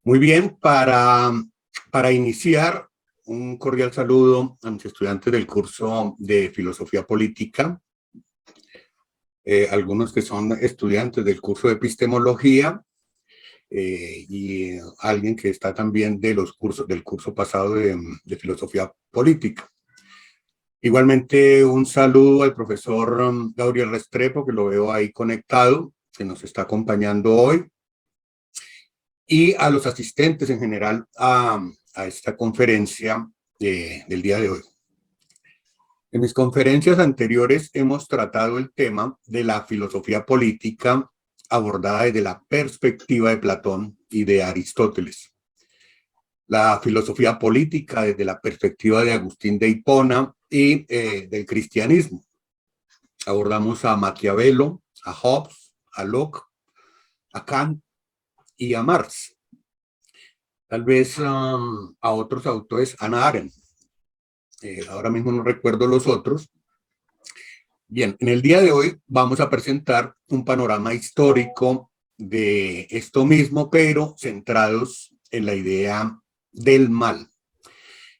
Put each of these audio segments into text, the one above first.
Muy bien, para iniciar, un cordial saludo a mis estudiantes del curso de Filosofía Política, algunos que son estudiantes del curso de Epistemología y alguien que está también del curso pasado de Filosofía Política. Igualmente, un saludo al profesor Gabriel Restrepo, que lo veo ahí conectado, que nos está acompañando hoy, y a los asistentes en general a esta conferencia del día de hoy. En mis conferencias anteriores hemos tratado el tema de la filosofía política abordada desde la perspectiva de Platón y de Aristóteles. La filosofía política desde la perspectiva de Agustín de Hipona y del cristianismo. Abordamos a Maquiavelo, a Hobbes, a Locke, a Kant y a Marx. Tal vez a otros autores, Hannah Arendt. Ahora mismo no recuerdo los otros. Bien, en el día de hoy vamos a presentar un panorama histórico de esto mismo, pero centrados en la idea del mal.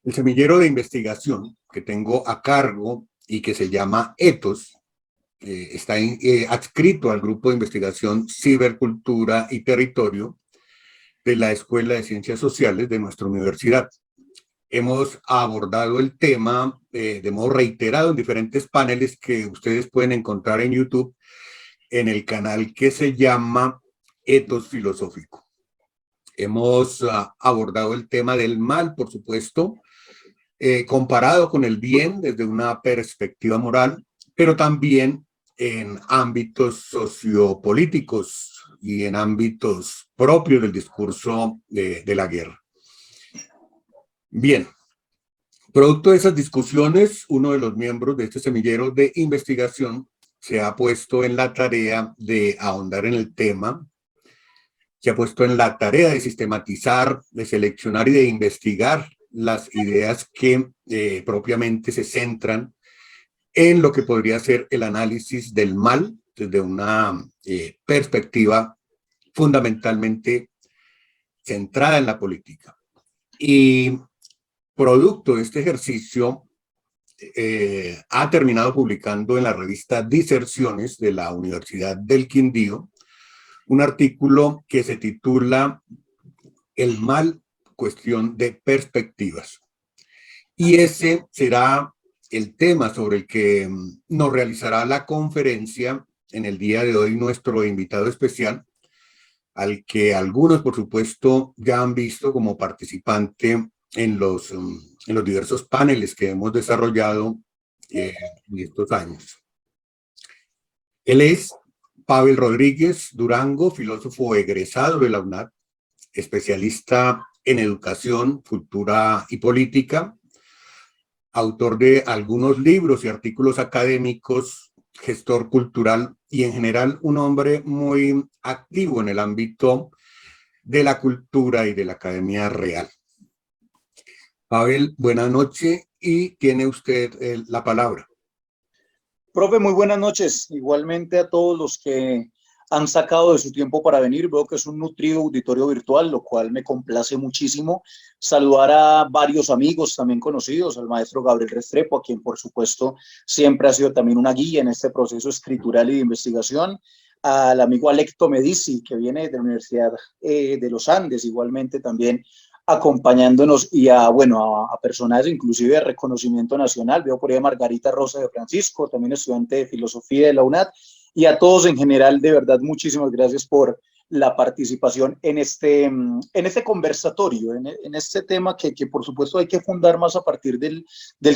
El semillero de investigación que tengo a cargo y que se llama Ethos, está adscrito al grupo de investigación Cibercultura y Territorio de la Escuela de Ciencias Sociales de nuestra universidad. Hemos abordado el tema de modo reiterado en diferentes paneles que ustedes pueden encontrar en YouTube en el canal que se llama Ethos Filosófico. Hemos abordado el tema del mal, por supuesto, comparado con el bien desde una perspectiva moral, pero también en ámbitos sociopolíticos y en ámbitos propios del discurso de la guerra. Bien, producto de esas discusiones, uno de los miembros de este semillero de investigación se ha puesto en la tarea de ahondar en el tema, se ha puesto en la tarea de sistematizar, de seleccionar y de investigar las ideas que propiamente se centran en lo que podría ser el análisis del mal desde una perspectiva fundamentalmente centrada en la política. Y producto de este ejercicio, ha terminado publicando en la revista Diserciones de la Universidad del Quindío un artículo que se titula El mal, cuestión de perspectivas. Y ese será el tema sobre el que nos realizará la conferencia en el día de hoy nuestro invitado especial, al que algunos, por supuesto, ya han visto como participante en los diversos paneles que hemos desarrollado en estos años. Él es Pavel Rodríguez Durango, filósofo egresado de la UNAD, especialista en educación, cultura y política, autor de algunos libros y artículos académicos, gestor cultural y en general un hombre muy activo en el ámbito de la cultura y de la academia real. Pavel, buenas noches y tiene usted la palabra. Profe, muy buenas noches. Igualmente a todos los que han sacado de su tiempo para venir. Veo que es un nutrido auditorio virtual, lo cual me complace muchísimo. Saludar a varios amigos también conocidos, al maestro Gabriel Restrepo, a quien por supuesto siempre ha sido también una guía en este proceso escritural y de investigación. Al amigo Alecto Medici, que viene de la Universidad de los Andes, igualmente también acompañándonos, y a personajes inclusive de reconocimiento nacional. Veo por ahí a Margarita Rosa de Francisco, también estudiante de filosofía de la UNAD, y a todos en general, de verdad, muchísimas gracias por la participación en este conversatorio, en este tema que por supuesto hay que fundar más a partir del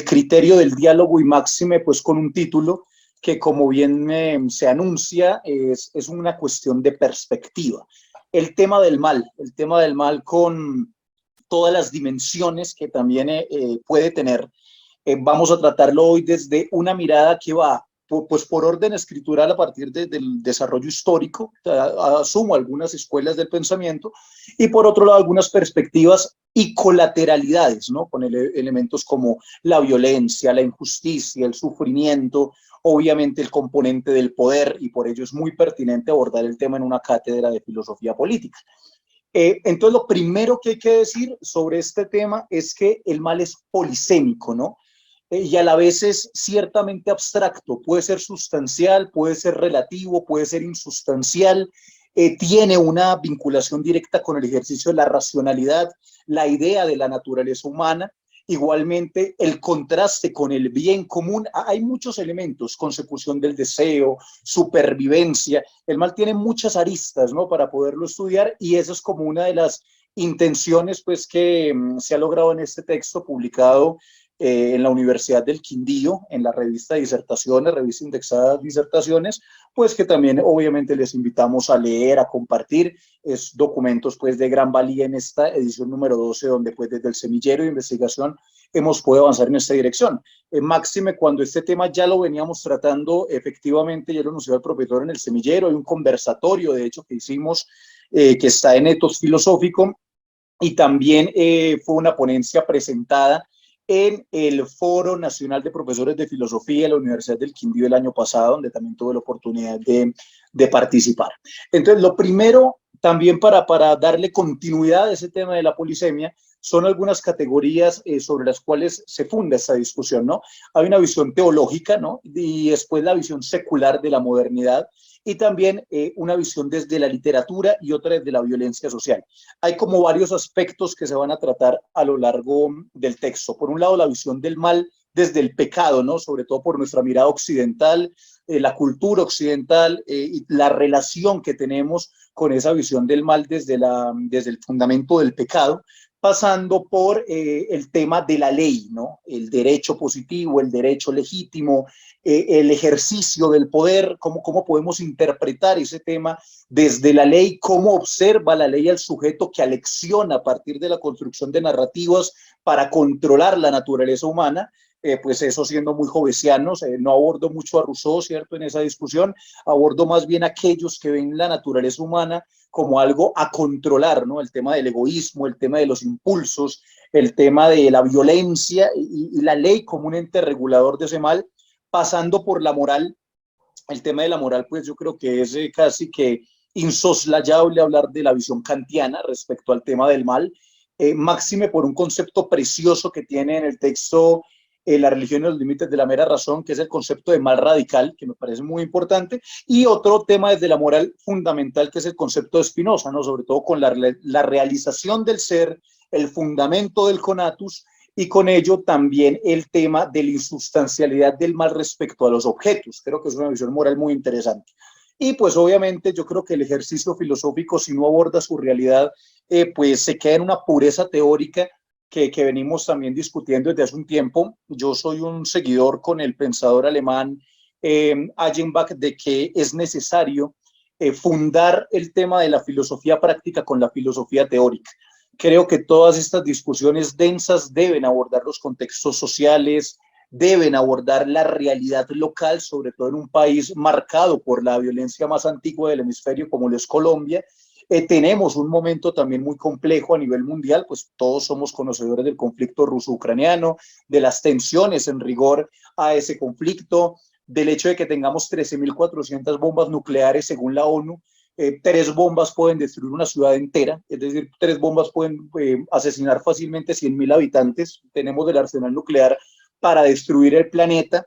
criterio del diálogo y máxime, pues con un título que, como bien se anuncia, es una cuestión de perspectiva. El tema del mal con todas las dimensiones que también puede tener. Vamos a tratarlo hoy desde una mirada que va, pues por orden escritural a partir del desarrollo histórico, asumo algunas escuelas del pensamiento, y por otro lado algunas perspectivas y colateralidades, ¿no? Con elementos como la violencia, la injusticia, el sufrimiento, obviamente el componente del poder, y por ello es muy pertinente abordar el tema en una cátedra de filosofía política. Entonces, lo primero que hay que decir sobre este tema es que el mal es polisémico, ¿no? Y a la vez es ciertamente abstracto, puede ser sustancial, puede ser relativo, puede ser insustancial, tiene una vinculación directa con el ejercicio de la racionalidad, la idea de la naturaleza humana, igualmente el contraste con el bien común. Hay muchos elementos, consecución del deseo, supervivencia, el mal tiene muchas aristas, ¿no? Para poderlo estudiar, y eso es como una de las intenciones pues que se ha logrado en este texto publicado en la Universidad del Quindío, en la revista Disertaciones, revista indexada Disertaciones, pues que también obviamente les invitamos a leer, a compartir, es documentos pues de gran valía en esta edición número 12, donde pues desde el semillero de investigación hemos podido avanzar en esta dirección. Máxime, cuando este tema ya lo veníamos tratando, efectivamente, ya lo anunció el profesor en el semillero, hay un conversatorio, de hecho, que hicimos, que está en Etos Filosófico, y también fue una ponencia presentada en el Foro Nacional de Profesores de Filosofía de la Universidad del Quindío el año pasado, donde también tuve la oportunidad de participar. Entonces, lo primero, también para darle continuidad a ese tema de la polisemia, son algunas categorías sobre las cuales se funda esta discusión, ¿no? Hay una visión teológica, ¿no? Y después la visión secular de la modernidad, y también una visión desde la literatura y otra desde la violencia social. Hay como varios aspectos que se van a tratar a lo largo del texto. Por un lado, la visión del mal desde el pecado, ¿no? Sobre todo por nuestra mirada occidental, la cultura occidental y la relación que tenemos con esa visión del mal desde el fundamento del pecado, pasando por el tema de la ley, ¿no? El derecho positivo, el derecho legítimo, el ejercicio del poder, cómo podemos interpretar ese tema desde la ley, cómo observa la ley al sujeto que alecciona a partir de la construcción de narrativas para controlar la naturaleza humana. Pues eso siendo muy jovesianos, no abordo mucho a Rousseau, ¿cierto? En esa discusión, abordo más bien a aquellos que ven la naturaleza humana como algo a controlar, ¿no? El tema del egoísmo, el tema de los impulsos, el tema de la violencia y la ley como un ente regulador de ese mal, pasando por la moral. El tema de la moral, pues yo creo que es casi que insoslayable hablar de la visión kantiana respecto al tema del mal, máxime por un concepto precioso que tiene en el texto La religión y los límites de la mera razón, que es el concepto de mal radical, que me parece muy importante, y otro tema desde la moral fundamental, que es el concepto de Spinoza, ¿no? Sobre todo con la realización del ser, el fundamento del conatus, y con ello también el tema de la insustancialidad del mal respecto a los objetos. Creo que es una visión moral muy interesante. Y pues obviamente yo creo que el ejercicio filosófico, si no aborda su realidad, pues se queda en una pureza teórica que venimos también discutiendo desde hace un tiempo. Yo soy un seguidor con el pensador alemán Ayenbach de que es necesario fundar el tema de la filosofía práctica con la filosofía teórica. Creo que todas estas discusiones densas deben abordar los contextos sociales, deben abordar la realidad local, sobre todo en un país marcado por la violencia más antigua del hemisferio como lo es Colombia. Tenemos un momento también muy complejo a nivel mundial, pues todos somos conocedores del conflicto ruso-ucraniano, de las tensiones en rigor a ese conflicto, del hecho de que tengamos 13.400 bombas nucleares según la ONU. 3 bombas pueden destruir una ciudad entera, es decir, 3 bombas pueden asesinar fácilmente 100.000 habitantes. Tenemos el arsenal nuclear para destruir el planeta.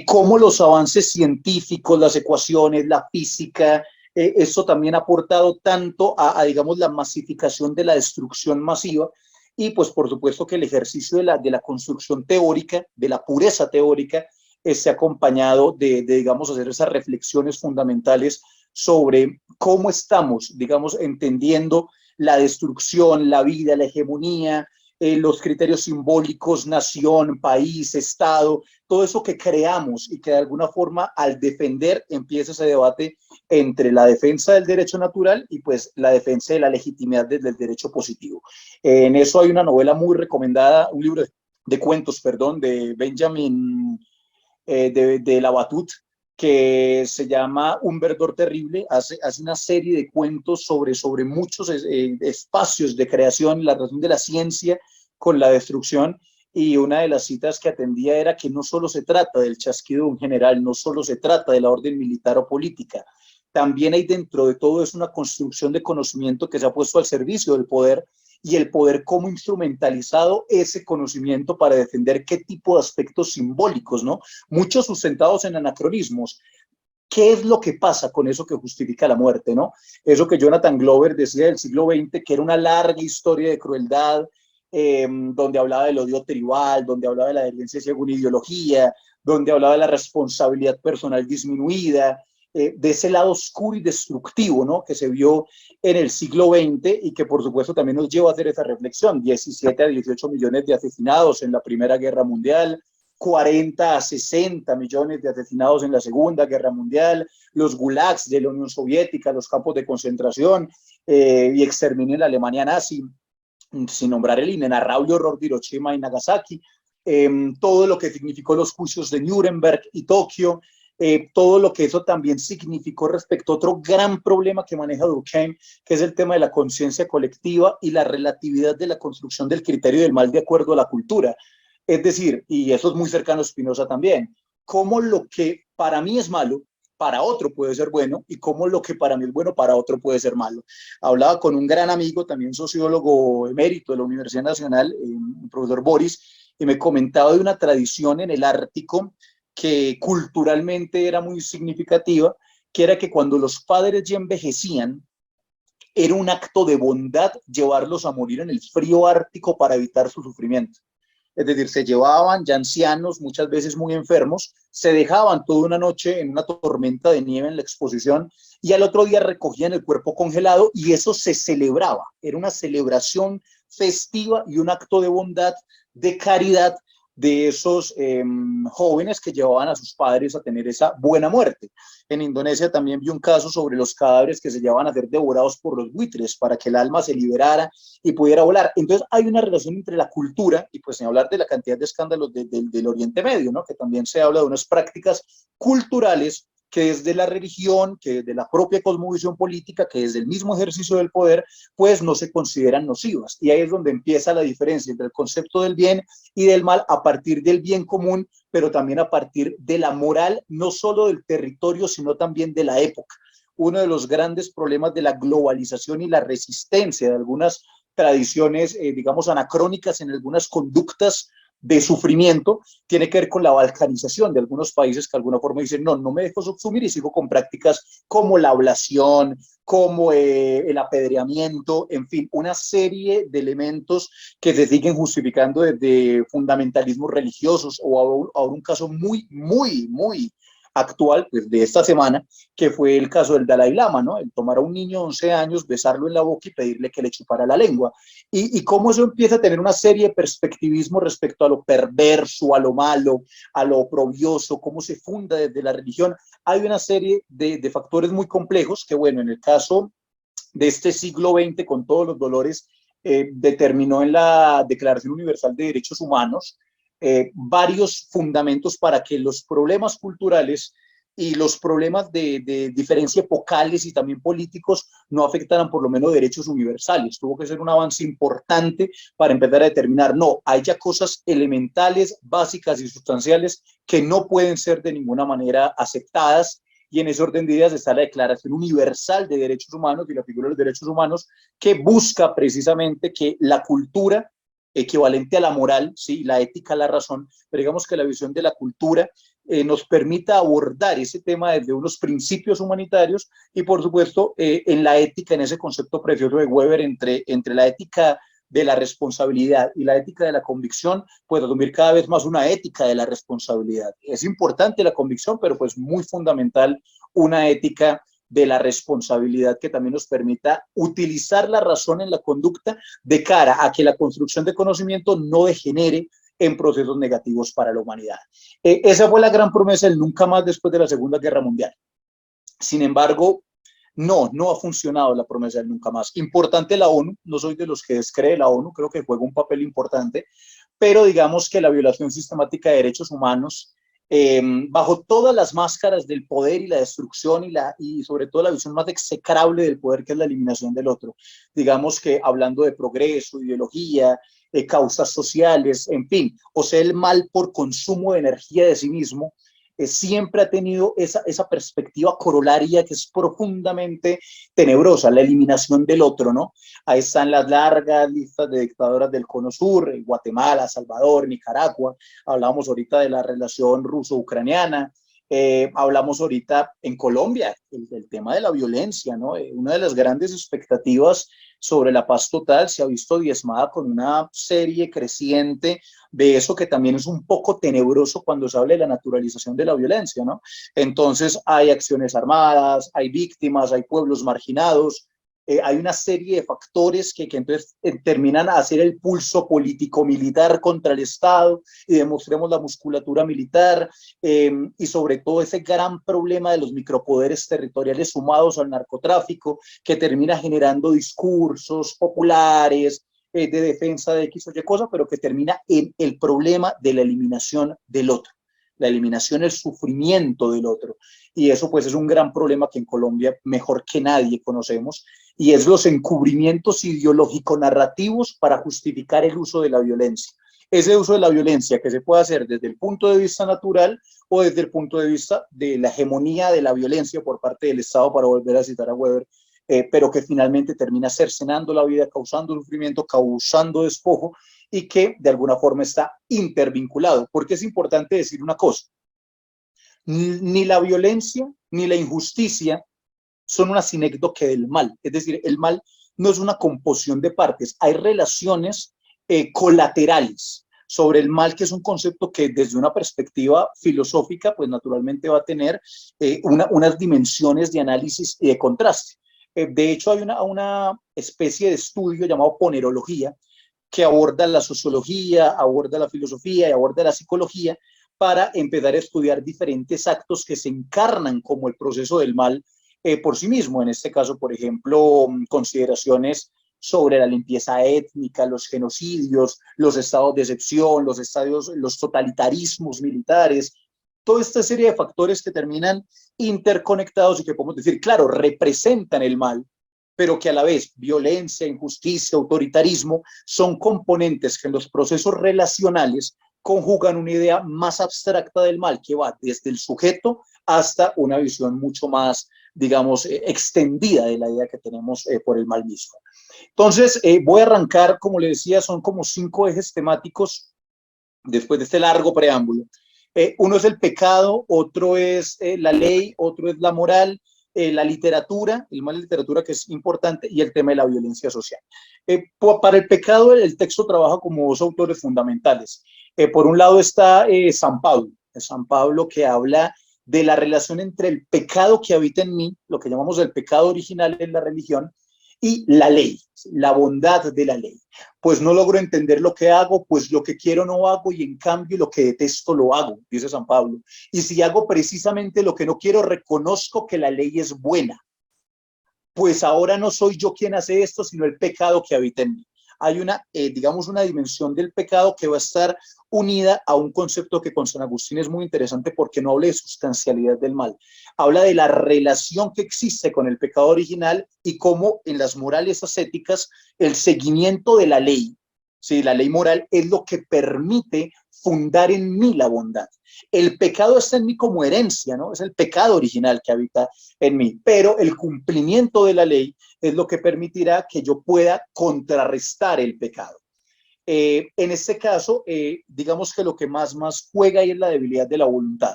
Cómo los avances científicos, las ecuaciones, la física, esto también ha aportado tanto digamos, la masificación de la destrucción masiva. Y pues por supuesto que el ejercicio de la construcción teórica, de la pureza teórica, esté acompañado digamos, hacer esas reflexiones fundamentales sobre cómo estamos, digamos, entendiendo la destrucción, la vida, la hegemonía, los criterios simbólicos, nación, país, Estado, todo eso que creamos y que de alguna forma al defender empieza ese debate entre la defensa del derecho natural y pues la defensa de la legitimidad del derecho positivo. En eso hay una novela muy recomendada, un libro de cuentos, perdón, de Benjamin de la Batut, que se llama Un verdor terrible, hace una serie de cuentos sobre muchos espacios de creación, la relación de la ciencia con la destrucción, y una de las citas que atendía era que no solo se trata del chasquido de un general, no solo se trata de la orden militar o política, también hay dentro de todo eso una construcción de conocimiento que se ha puesto al servicio del poder, y el poder cómo instrumentalizado ese conocimiento para defender qué tipo de aspectos simbólicos, ¿no? Muchos sustentados en anacronismos. ¿Qué es lo que pasa con eso que justifica la muerte, no? Eso que Jonathan Glover decía del siglo XX, que era una larga historia de crueldad, donde hablaba del odio tribal, donde hablaba de la adherencia hacia una ideología, donde hablaba de la responsabilidad personal disminuida, de ese lado oscuro y destructivo, ¿no? Que se vio en el siglo XX y que por supuesto también nos lleva a hacer esa reflexión. 17 a 18 millones de asesinados en la Primera Guerra Mundial, 40 a 60 millones de asesinados en la Segunda Guerra Mundial, los gulags de la Unión Soviética, los campos de concentración y exterminio en la Alemania nazi, sin nombrar el inenarrable horror de Hiroshima y Nagasaki, todo lo que significó los juicios de Nuremberg y Tokio, todo lo que eso también significó respecto a otro gran problema que maneja Durkheim, que es el tema de la conciencia colectiva y la relatividad de la construcción del criterio del mal de acuerdo a la cultura. Es decir, y eso es muy cercano a Spinoza también, cómo lo que para mí es malo, para otro puede ser bueno, y cómo lo que para mí es bueno, para otro puede ser malo. Hablaba con un gran amigo, también sociólogo emérito de la Universidad Nacional, el profesor Boris, y me comentaba de una tradición en el Ártico que culturalmente era muy significativa, que era que cuando los padres ya envejecían, era un acto de bondad llevarlos a morir en el frío ártico para evitar su sufrimiento. Es decir, se llevaban ya ancianos, muchas veces muy enfermos, se dejaban toda una noche en una tormenta de nieve en la exposición y al otro día recogían el cuerpo congelado y eso se celebraba. Era una celebración festiva y un acto de bondad, de caridad de esos jóvenes que llevaban a sus padres a tener esa buena muerte. En Indonesia también vi un caso sobre los cadáveres que se llevaban a ser devorados por los buitres para que el alma se liberara y pudiera volar. Entonces hay una relación entre la cultura y pues sin hablar de la cantidad de escándalos del Oriente Medio, ¿no? Que también se habla de unas prácticas culturales que desde la religión, que desde la propia cosmovisión política, que desde el mismo ejercicio del poder, pues no se consideran nocivas. Y ahí es donde empieza la diferencia entre el concepto del bien y del mal a partir del bien común, pero también a partir de la moral, no solo del territorio, sino también de la época. Uno de los grandes problemas de la globalización y la resistencia de algunas tradiciones, digamos, anacrónicas en algunas conductas de sufrimiento, tiene que ver con la balcanización de algunos países que de alguna forma dicen, no, no me dejo subsumir y sigo con prácticas como la ablación, como el apedreamiento, en fin, una serie de elementos que se siguen justificando desde fundamentalismos religiosos o ahora un caso muy actual, pues de esta semana, que fue el caso del Dalai Lama, ¿no? El tomar a un niño de 11 años, besarlo en la boca y pedirle que le chupara la lengua. Y cómo eso empieza a tener una serie de perspectivismo respecto a lo perverso, a lo malo, a lo oprobioso, cómo se funda desde la religión. Hay una serie de factores muy complejos que, bueno, en el caso de este siglo XX, con todos los dolores, determinó en la Declaración Universal de Derechos Humanos varios fundamentos para que los problemas culturales y los problemas de diferencia epocales y también políticos no afectaran por lo menos derechos universales. Tuvo que ser un avance importante para empezar a determinar, no, hay ya cosas elementales, básicas y sustanciales que no pueden ser de ninguna manera aceptadas, y en ese orden de ideas está la Declaración Universal de Derechos Humanos y la figura de los derechos humanos, que busca precisamente que la cultura equivalente a la moral, ¿sí? La ética, la razón, pero digamos que la visión de la cultura nos permita abordar ese tema desde unos principios humanitarios y por supuesto en la ética, en ese concepto precioso de Weber entre la ética de la responsabilidad y la ética de la convicción, pues asumir cada vez más una ética de la responsabilidad. Es importante la convicción, pero pues muy fundamental una ética de la responsabilidad que también nos permita utilizar la razón en la conducta de cara a que la construcción de conocimiento no degenere en procesos negativos para la humanidad. Esa fue la gran promesa del nunca más después de la Segunda Guerra Mundial. Sin embargo, no ha funcionado la promesa del nunca más. Importante la ONU, no soy de los que descree la ONU, creo que juega un papel importante, pero digamos que la violación sistemática de derechos humanos, bajo todas las máscaras del poder y la destrucción y sobre todo la visión más execrable del poder, que es la eliminación del otro. Digamos que hablando de progreso, ideología, causas sociales, en fin, o sea, el mal por consumo de energía de sí mismo, siempre ha tenido esa perspectiva corolaria que es profundamente tenebrosa, la eliminación del otro, ¿no? Ahí están las largas listas de dictaduras del Cono Sur, Guatemala, Salvador, Nicaragua. Hablamos ahorita de la relación ruso-ucraniana. Hablamos ahorita en Colombia del tema de la violencia, ¿no? Una de las grandes expectativas sobre la paz total se ha visto diezmada con una serie creciente de eso que también es un poco tenebroso cuando se habla de la naturalización de la violencia, ¿no? Entonces hay acciones armadas, hay víctimas, hay pueblos marginados, hay una serie de factores que entonces terminan a hacer el pulso político-militar contra el Estado y demostremos la musculatura militar y sobre todo ese gran problema de los micropoderes territoriales sumados al narcotráfico que termina generando discursos populares de defensa de X o Y cosa, pero que termina en el problema de la eliminación del otro, la eliminación, el sufrimiento del otro. Y eso pues es un gran problema que en Colombia mejor que nadie conocemos, y es los encubrimientos ideológico-narrativos para justificar el uso de la violencia. Ese uso de la violencia que se puede hacer desde el punto de vista natural o desde el punto de vista de la hegemonía de la violencia por parte del Estado, para volver a citar a Weber, pero que finalmente termina cercenando la vida, causando sufrimiento, causando despojo, y que de alguna forma está intervinculado. Porque es importante decir una cosa: ni la violencia ni la injusticia son una sinécdoque del mal. Es decir, el mal no es una composición de partes. Hay relaciones colaterales sobre el mal, que es un concepto que desde una perspectiva filosófica, pues naturalmente va a tener unas dimensiones de análisis y de contraste. De hecho, hay una especie de estudio llamado ponerología, que aborda la sociología, aborda la filosofía y aborda la psicología para empezar a estudiar diferentes actos que se encarnan como el proceso del mal por sí mismo. En este caso, por ejemplo, consideraciones sobre la limpieza étnica, los genocidios, los estados de excepción, los totalitarismos militares, toda esta serie de factores que terminan interconectados y que podemos decir, claro, representan el mal, pero que a la vez violencia, injusticia, autoritarismo son componentes que en los procesos relacionales conjugan una idea más abstracta del mal, que va desde el sujeto hasta una visión mucho más, digamos, extendida de la idea que tenemos por el mal mismo. Entonces, voy a arrancar, como le decía, son como 5 ejes temáticos después de este largo preámbulo. Uno es el pecado, otro es la ley, otro es la moral, la literatura, el mal de literatura que es importante, y el tema de la violencia social. Para el pecado, el texto trabaja como 2 autores fundamentales. Por un lado está San Pablo, que habla de la relación entre el pecado que habita en mí, lo que llamamos el pecado original en la religión, y la ley, la bondad de la ley. Pues no logro entender lo que hago, pues lo que quiero no hago, y en cambio lo que detesto lo hago, dice San Pablo. Y si hago precisamente lo que no quiero, reconozco que la ley es buena. Pues ahora no soy yo quien hace esto, sino el pecado que habita en mí. Hay digamos, una dimensión del pecado que va a estar unida a un concepto que con San Agustín es muy interesante, porque no habla de sustancialidad del mal. Habla de la relación que existe con el pecado original y cómo en las morales ascéticas el seguimiento de la ley, ¿sí? La ley moral es lo que permite fundar en mí la bondad. El pecado está en mí como herencia, ¿no? Es el pecado original que habita en mí, pero el cumplimiento de la ley es lo que permitirá que yo pueda contrarrestar el pecado. En este caso, digamos que lo que más juega ahí es la debilidad de la voluntad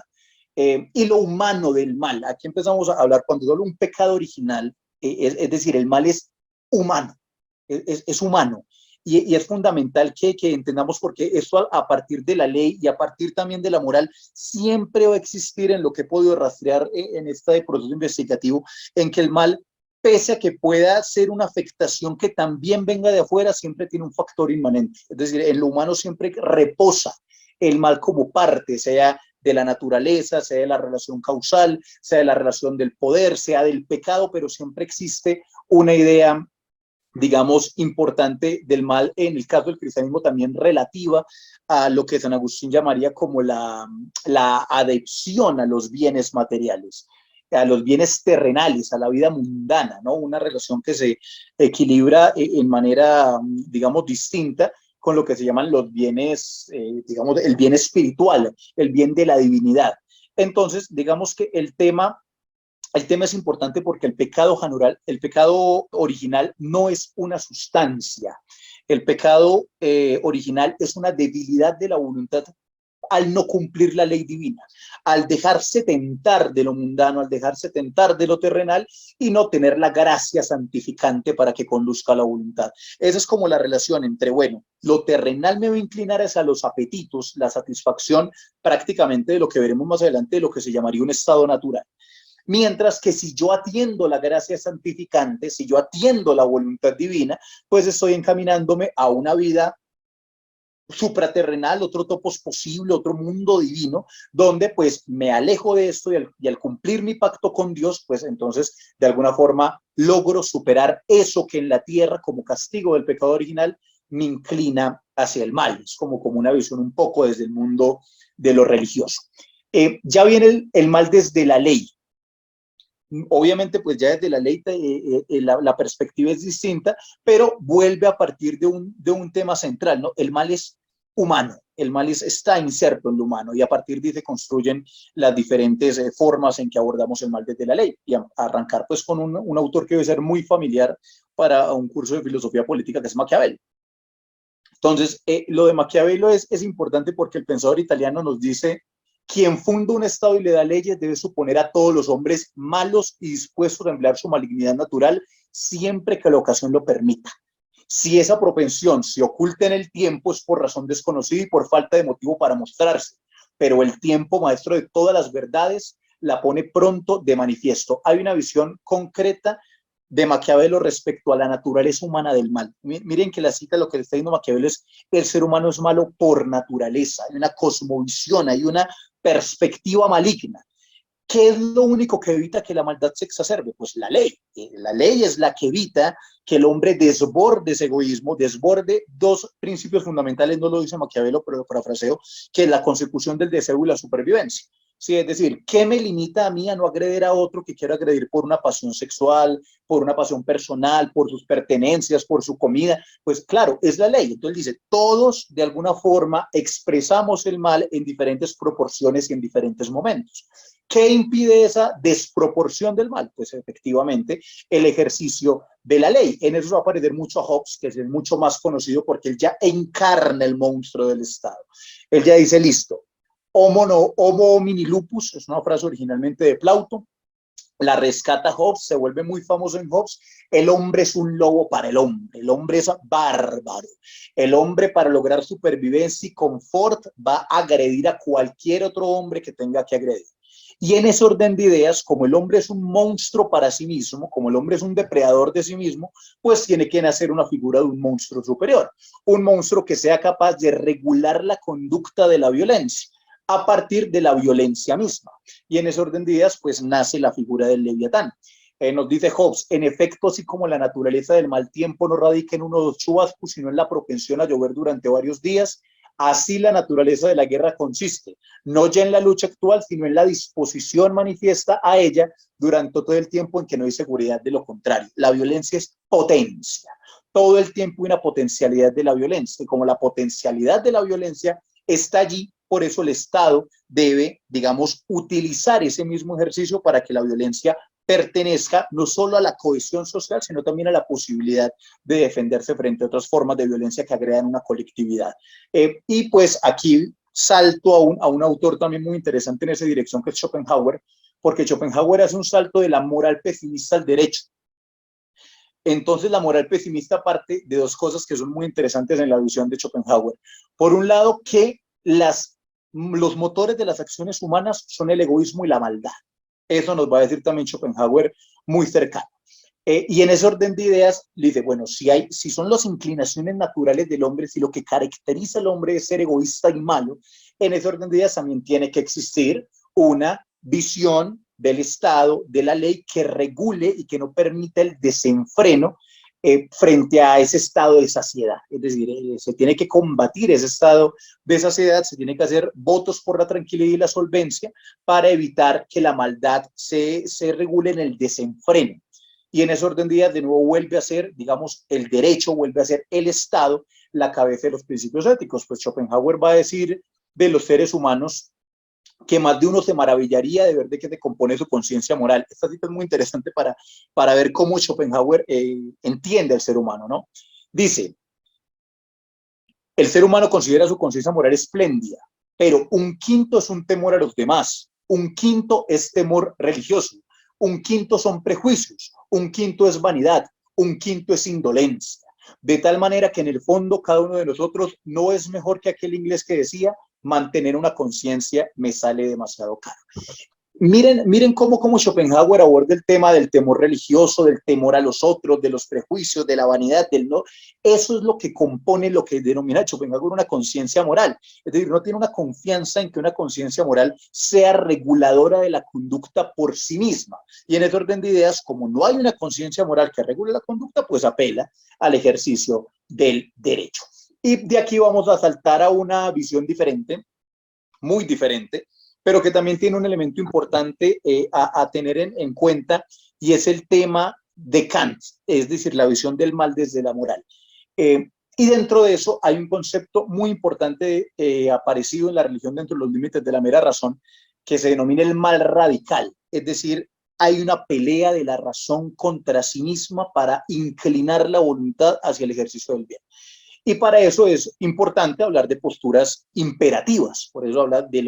y lo humano del mal. Aquí empezamos a hablar, cuando hablo de un pecado original, es decir, el mal es humano, es humano. Y es fundamental que entendamos, porque esto a partir de la ley y a partir también de la moral siempre va a existir, en lo que he podido rastrear en este proceso investigativo, en que el mal, pese a que pueda ser una afectación que también venga de afuera, siempre tiene un factor inmanente. Es decir, en lo humano siempre reposa el mal como parte, sea de la naturaleza, sea de la relación causal, sea de la relación del poder, sea del pecado, pero siempre existe una idea, digamos, importante del mal, en el caso del cristianismo también relativa a lo que San Agustín llamaría como la adhesión a los bienes materiales, a los bienes terrenales, a la vida mundana, ¿no? Una relación que se equilibra en manera, digamos, distinta con lo que se llaman los bienes, digamos, el bien espiritual, el bien de la divinidad. Entonces, digamos que el tema es importante porque el pecado original no es una sustancia. El pecado original es una debilidad de la voluntad al no cumplir la ley divina, al dejarse tentar de lo mundano, al dejarse tentar de lo terrenal y no tener la gracia santificante para que conduzca a la voluntad. Esa es como la relación entre, bueno, lo terrenal me va a inclinar hacia los apetitos, la satisfacción prácticamente de lo que veremos más adelante, de lo que se llamaría un estado natural. Mientras que si yo atiendo la gracia santificante, si yo atiendo la voluntad divina, pues estoy encaminándome a una vida supraterrenal, otro topos posible, otro mundo divino, donde pues me alejo de esto y al cumplir mi pacto con Dios, pues entonces de alguna forma logro superar eso que en la tierra como castigo del pecado original me inclina hacia el mal. Es como una visión un poco desde el mundo de lo religioso. Ya viene el mal desde la ley. Obviamente, pues ya desde la ley la perspectiva es distinta, pero vuelve a partir de un tema central, ¿no? El mal es humano, el mal está inserto en lo humano y a partir de ahí se construyen las diferentes formas en que abordamos el mal desde la ley. Y arrancar pues con un autor que debe ser muy familiar para un curso de filosofía política que es Maquiavelo. Entonces, lo de Maquiavelo es importante porque el pensador italiano nos dice: quien funda un Estado y le da leyes debe suponer a todos los hombres malos y dispuestos a emplear su malignidad natural siempre que la ocasión lo permita. Si esa propensión se oculta en el tiempo es por razón desconocida y por falta de motivo para mostrarse, pero el tiempo, maestro de todas las verdades, la pone pronto de manifiesto. Hay una visión concreta de Maquiavelo respecto a la naturaleza humana del mal. Miren que la cita, lo que le está diciendo Maquiavelo es: el ser humano es malo por naturaleza, hay una cosmovisión, hay una perspectiva maligna. ¿Qué es lo único que evita que la maldad se exacerbe? Pues la ley. La ley es la que evita que el hombre desborde ese egoísmo, desborde dos principios fundamentales, no lo dice Maquiavelo, pero parafraseo, que es la consecución del deseo y la supervivencia. Sí, es decir, ¿qué me limita a mí a no agredir a otro que quiero agredir por una pasión sexual, por una pasión personal, por sus pertenencias, por su comida? Pues claro, es la ley. Entonces dice, todos de alguna forma expresamos el mal en diferentes proporciones y en diferentes momentos. ¿Qué impide esa desproporción del mal? Pues efectivamente el ejercicio de la ley. En eso va a aparecer mucho a Hobbes, que es el mucho más conocido porque él ya encarna el monstruo del Estado. Él ya dice, listo, homo homini lupus, es una frase originalmente de Plauto, la rescata Hobbes, se vuelve muy famoso en Hobbes: el hombre es un lobo para el hombre es bárbaro, el hombre para lograr supervivencia y confort va a agredir a cualquier otro hombre que tenga que agredir. Y en ese orden de ideas, como el hombre es un monstruo para sí mismo, como el hombre es un depredador de sí mismo, pues tiene que nacer una figura de un monstruo superior, un monstruo que sea capaz de regular la conducta de la violencia a partir de la violencia misma. Y en ese orden de ideas, pues nace la figura del Leviatán. Nos dice Hobbes: en efecto, así como la naturaleza del mal tiempo no radica en uno o dos chubascos, sino en la propensión a llover durante varios días, así la naturaleza de la guerra consiste, no ya en la lucha actual, sino en la disposición manifiesta a ella durante todo el tiempo en que no hay seguridad de lo contrario. La violencia es potencia. Todo el tiempo hay una potencialidad de la violencia. Y como la potencialidad de la violencia está allí, por eso el Estado debe, digamos, utilizar ese mismo ejercicio para que la violencia pertenezca no solo a la cohesión social, sino también a la posibilidad de defenderse frente a otras formas de violencia que agregan una colectividad. Y pues aquí salto a un autor también muy interesante en esa dirección, que es Schopenhauer, porque Schopenhauer hace un salto de la moral pesimista al derecho. Entonces la moral pesimista parte de dos cosas que son muy interesantes en la visión de Schopenhauer. Por un lado, que los motores de las acciones humanas son el egoísmo y la maldad. Eso nos va a decir también Schopenhauer muy cercano. Y en ese orden de ideas, le dice, bueno, si son las inclinaciones naturales del hombre, si lo que caracteriza al hombre es ser egoísta y malo, en ese orden de ideas también tiene que existir una visión del Estado, de la ley, que regule y que no permita el desenfreno frente a ese estado de saciedad. Es decir, se tiene que combatir ese estado de saciedad, se tiene que hacer votos por la tranquilidad y la solvencia para evitar que la maldad se regule en el desenfreno. Y en ese orden de ideas, de nuevo, vuelve a ser, digamos, el derecho, vuelve a ser el Estado la cabeza de los principios éticos. Pues Schopenhauer va a decir de los seres humanos que más de uno se maravillaría de ver de qué se compone su conciencia moral. Esta cita es muy interesante para ver cómo Schopenhauer entiende al ser humano, ¿no? Dice, el ser humano considera su conciencia moral espléndida, pero un quinto es un temor a los demás, un quinto es temor religioso, un quinto son prejuicios, un quinto es vanidad, un quinto es indolencia. De tal manera que en el fondo cada uno de nosotros no es mejor que aquel inglés que decía, mantener una conciencia me sale demasiado caro. Miren cómo Schopenhauer aborda el tema del temor religioso, del temor a los otros, de los prejuicios, de la vanidad, del no. Eso es lo que compone lo que denomina Schopenhauer una conciencia moral. Es decir, no tiene una confianza en que una conciencia moral sea reguladora de la conducta por sí misma. Y en ese orden de ideas, como no hay una conciencia moral que regule la conducta, pues apela al ejercicio del derecho. Y de aquí vamos a saltar a una visión diferente, muy diferente, pero que también tiene un elemento importante a tener en cuenta, y es el tema de Kant, es decir, la visión del mal desde la moral. Y dentro de eso hay un concepto muy importante aparecido en la religión dentro de los límites de la mera razón, que se denomina el mal radical, es decir, hay una pelea de la razón contra sí misma para inclinar la voluntad hacia el ejercicio del bien. Y para eso es importante hablar de posturas imperativas, por eso habla de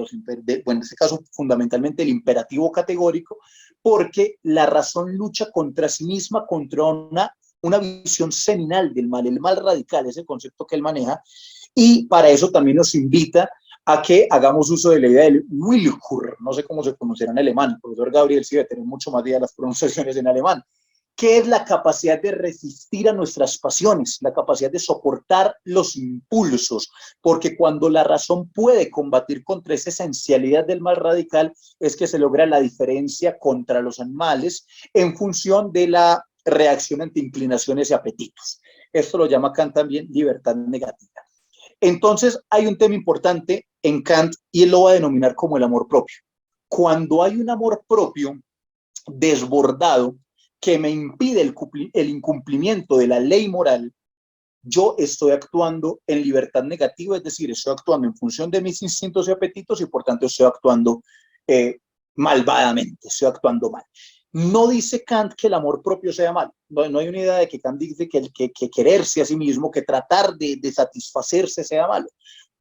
bueno, en este caso fundamentalmente el imperativo categórico, porque la razón lucha contra sí misma, contra una visión seminal del mal, el mal radical, es el concepto que él maneja, y para eso también nos invita a que hagamos uso de la idea del Willkür, no sé cómo se pronunciará en alemán, el profesor Gabriel sí debe tener mucho más idea de las pronunciaciones en alemán, que es la capacidad de resistir a nuestras pasiones, la capacidad de soportar los impulsos, porque cuando la razón puede combatir contra esa esencialidad del mal radical, es que se logra la diferencia contra los animales en función de la reacción ante inclinaciones y apetitos. Esto lo llama Kant también libertad negativa. Entonces, hay un tema importante en Kant y él lo va a denominar como el amor propio. Cuando hay un amor propio desbordado, que me impide el incumplimiento de la ley moral, yo estoy actuando en libertad negativa, es decir, estoy actuando en función de mis instintos y apetitos y por tanto estoy actuando malvadamente, estoy actuando mal. No dice Kant que el amor propio sea mal, no hay una idea de que Kant dice que quererse a sí mismo, que tratar de satisfacerse sea malo,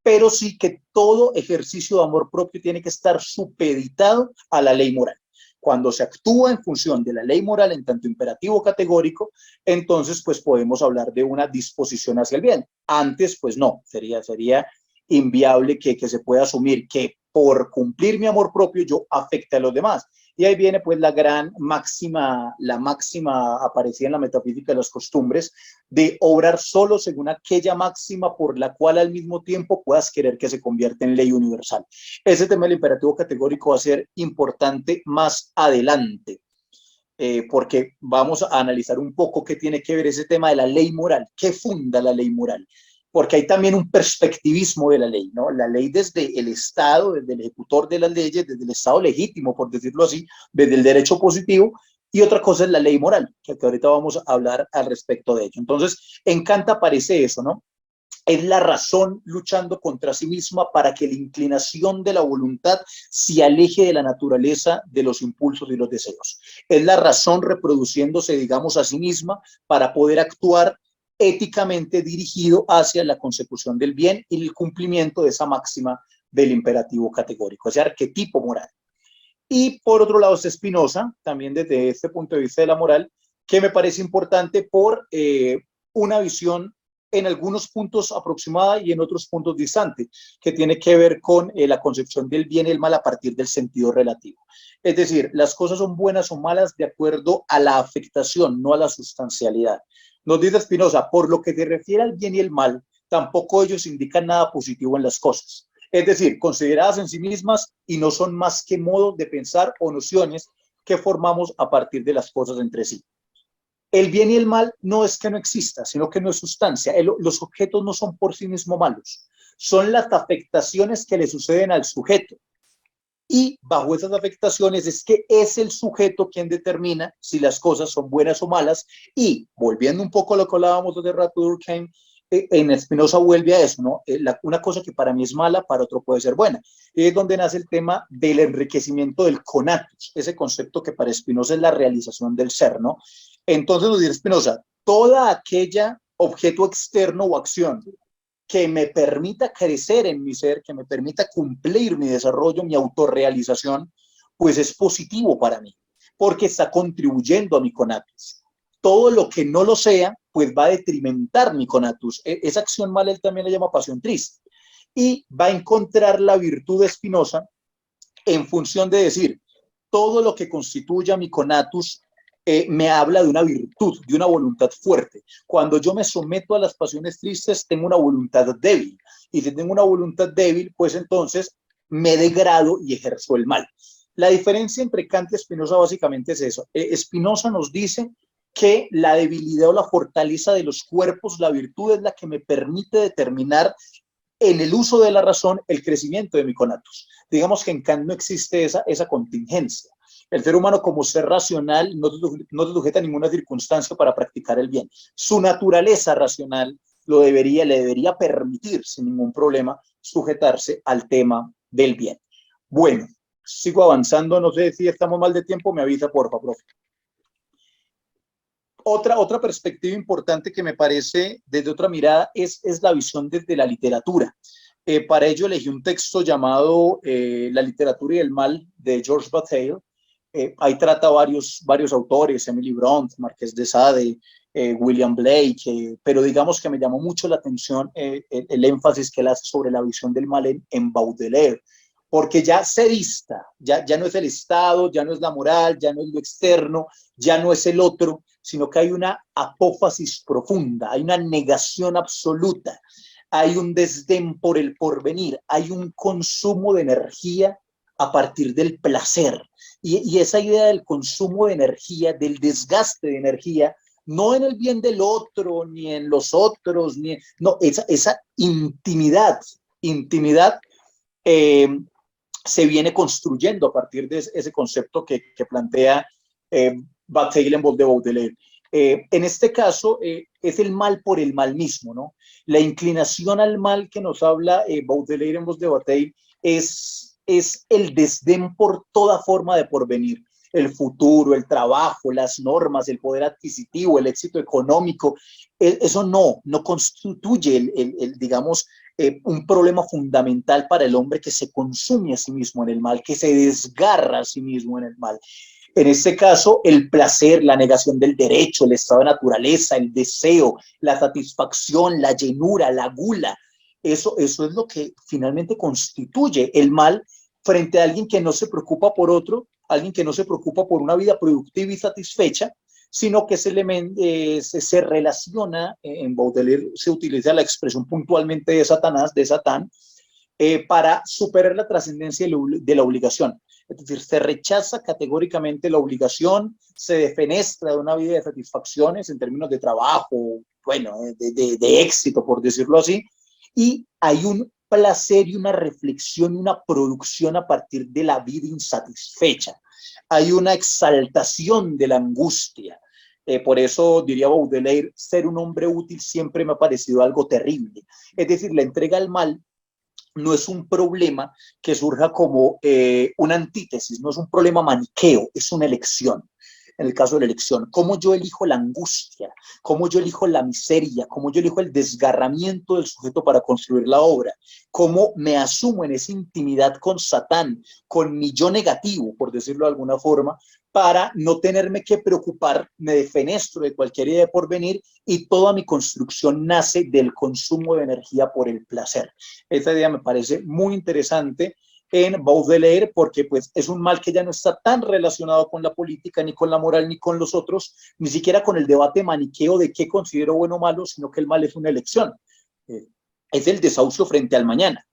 pero sí que todo ejercicio de amor propio tiene que estar supeditado a la ley moral. Cuando se actúa en función de la ley moral en tanto imperativo categórico, entonces pues podemos hablar de una disposición hacia el bien. Antes pues no, sería inviable que se pueda asumir que por cumplir mi amor propio yo afecte a los demás. Y ahí viene pues la máxima aparecida en la metafísica de las costumbres, de obrar solo según aquella máxima por la cual al mismo tiempo puedas querer que se convierta en ley universal. Ese tema del imperativo categórico va a ser importante más adelante, porque vamos a analizar un poco qué tiene que ver ese tema de la ley moral, qué funda la ley moral, porque hay también un perspectivismo de la ley, ¿no? La ley desde el Estado, desde el ejecutor de las leyes, desde el Estado legítimo, por decirlo así, desde el derecho positivo, y otra cosa es la ley moral, que ahorita vamos a hablar al respecto de ello. Entonces, en Kant aparece eso, ¿no? Es la razón luchando contra sí misma para que la inclinación de la voluntad se aleje de la naturaleza de los impulsos y los deseos. Es la razón reproduciéndose, digamos, a sí misma para poder actuar éticamente dirigido hacia la consecución del bien y el cumplimiento de esa máxima del imperativo categórico, ese arquetipo moral. Y por otro lado está Spinoza, también desde este punto de vista de la moral, que me parece importante por una visión en algunos puntos aproximada y en otros puntos distante, que tiene que ver con la concepción del bien y el mal a partir del sentido relativo. Es decir, las cosas son buenas o malas de acuerdo a la afectación, no a la sustancialidad. Nos dice Spinoza, por lo que se refiere al bien y el mal, tampoco ellos indican nada positivo en las cosas. Es decir, consideradas en sí mismas y no son más que modos de pensar o nociones que formamos a partir de las cosas entre sí. El bien y el mal no es que no exista, sino que no es sustancia. Los objetos no son por sí mismos malos, son las afectaciones que le suceden al sujeto. Y bajo esas afectaciones es que es el sujeto quien determina si las cosas son buenas o malas. Y volviendo un poco a lo que hablábamos hace rato, Durkheim, en Spinoza vuelve a eso, ¿no? Una cosa que para mí es mala, para otro puede ser buena. Y es donde nace el tema del enriquecimiento del conatus, ese concepto que para Spinoza es la realización del ser, ¿no? Entonces nos dice Spinoza, toda aquella objeto externo o acción que me permita crecer en mi ser, que me permita cumplir mi desarrollo, mi autorrealización, pues es positivo para mí, porque está contribuyendo a mi conatus. Todo lo que no lo sea, pues va a detrimentar mi conatus. Esa acción mala él también le llama pasión triste. Y va a encontrar la virtud de Spinoza en función de decir, todo lo que constituya mi conatus me habla de una virtud, de una voluntad fuerte. Cuando yo me someto a las pasiones tristes, tengo una voluntad débil. Y si tengo una voluntad débil, pues entonces me degrado y ejerzo el mal. La diferencia entre Kant y Spinoza básicamente es eso. Spinoza nos dice que la debilidad o la fortaleza de los cuerpos, la virtud es la que me permite determinar en el uso de la razón el crecimiento de mi conatus. Digamos que en Kant no existe esa contingencia. El ser humano como ser racional no se sujeta a ninguna circunstancia para practicar el bien. Su naturaleza racional le debería permitir sin ningún problema sujetarse al tema del bien. Bueno, sigo avanzando, no sé si estamos mal de tiempo, me avisa por favor. Otra perspectiva importante que me parece desde otra mirada es la visión desde la literatura. Para ello elegí un texto llamado La literatura y el mal de George Bataille. Ahí trata varios autores, Emily Bront, Marqués de Sade, William Blake, pero digamos que me llamó mucho la atención el énfasis que él hace sobre la visión del mal en Baudelaire, porque ya se dista, ya no es el Estado, ya no es la moral, ya no es lo externo, ya no es el otro, sino que hay una apófasis profunda, hay una negación absoluta, hay un desdén por el porvenir, hay un consumo de energía a partir del placer. Y esa idea del consumo de energía, del desgaste de energía, no en el bien del otro, ni en los otros, no, esa intimidad se viene construyendo a partir de ese concepto que plantea Bataille en voz de Baudelaire. En este caso, es el mal por el mal mismo, ¿no? La inclinación al mal que nos habla Baudelaire en voz de Bataille es el desdén por toda forma de porvenir. El futuro, el trabajo, las normas, el poder adquisitivo, el éxito económico, eso no constituye digamos, un problema fundamental para el hombre que se consume a sí mismo en el mal, que se desgarra a sí mismo en el mal. En este caso, el placer, la negación del derecho, el estado de naturaleza, el deseo, la satisfacción, la llenura, la gula, eso es lo que finalmente constituye el mal frente a alguien que no se preocupa por otro, alguien que no se preocupa por una vida productiva y satisfecha, sino que se relaciona, en Baudelaire se utiliza la expresión puntualmente de Satanás, de Satán, para superar la trascendencia de la obligación. Es decir, se rechaza categóricamente la obligación, se defenestra de una vida de satisfacciones en términos de trabajo, bueno, de éxito, por decirlo así, y hay un placer y una reflexión y una producción a partir de la vida insatisfecha. Hay una exaltación de la angustia. Por eso diría Baudelaire, ser un hombre útil siempre me ha parecido algo terrible. Es decir, la entrega al mal no es un problema que surja como una antítesis, no es un problema maniqueo, es una elección. En el caso de la elección, cómo yo elijo la angustia, cómo yo elijo la miseria, cómo yo elijo el desgarramiento del sujeto para construir la obra, cómo me asumo en esa intimidad con Satán, con mi yo negativo, por decirlo de alguna forma, para no tenerme que preocupar, me defenestro de cualquier idea de porvenir y toda mi construcción nace del consumo de energía por el placer. Esta idea me parece muy interesante en Baudelaire porque pues es un mal que ya no está tan relacionado con la política, ni con la moral, ni con los otros, ni siquiera con el debate maniqueo de qué considero bueno o malo, sino que el mal es una elección. Es el desahucio frente al mañana.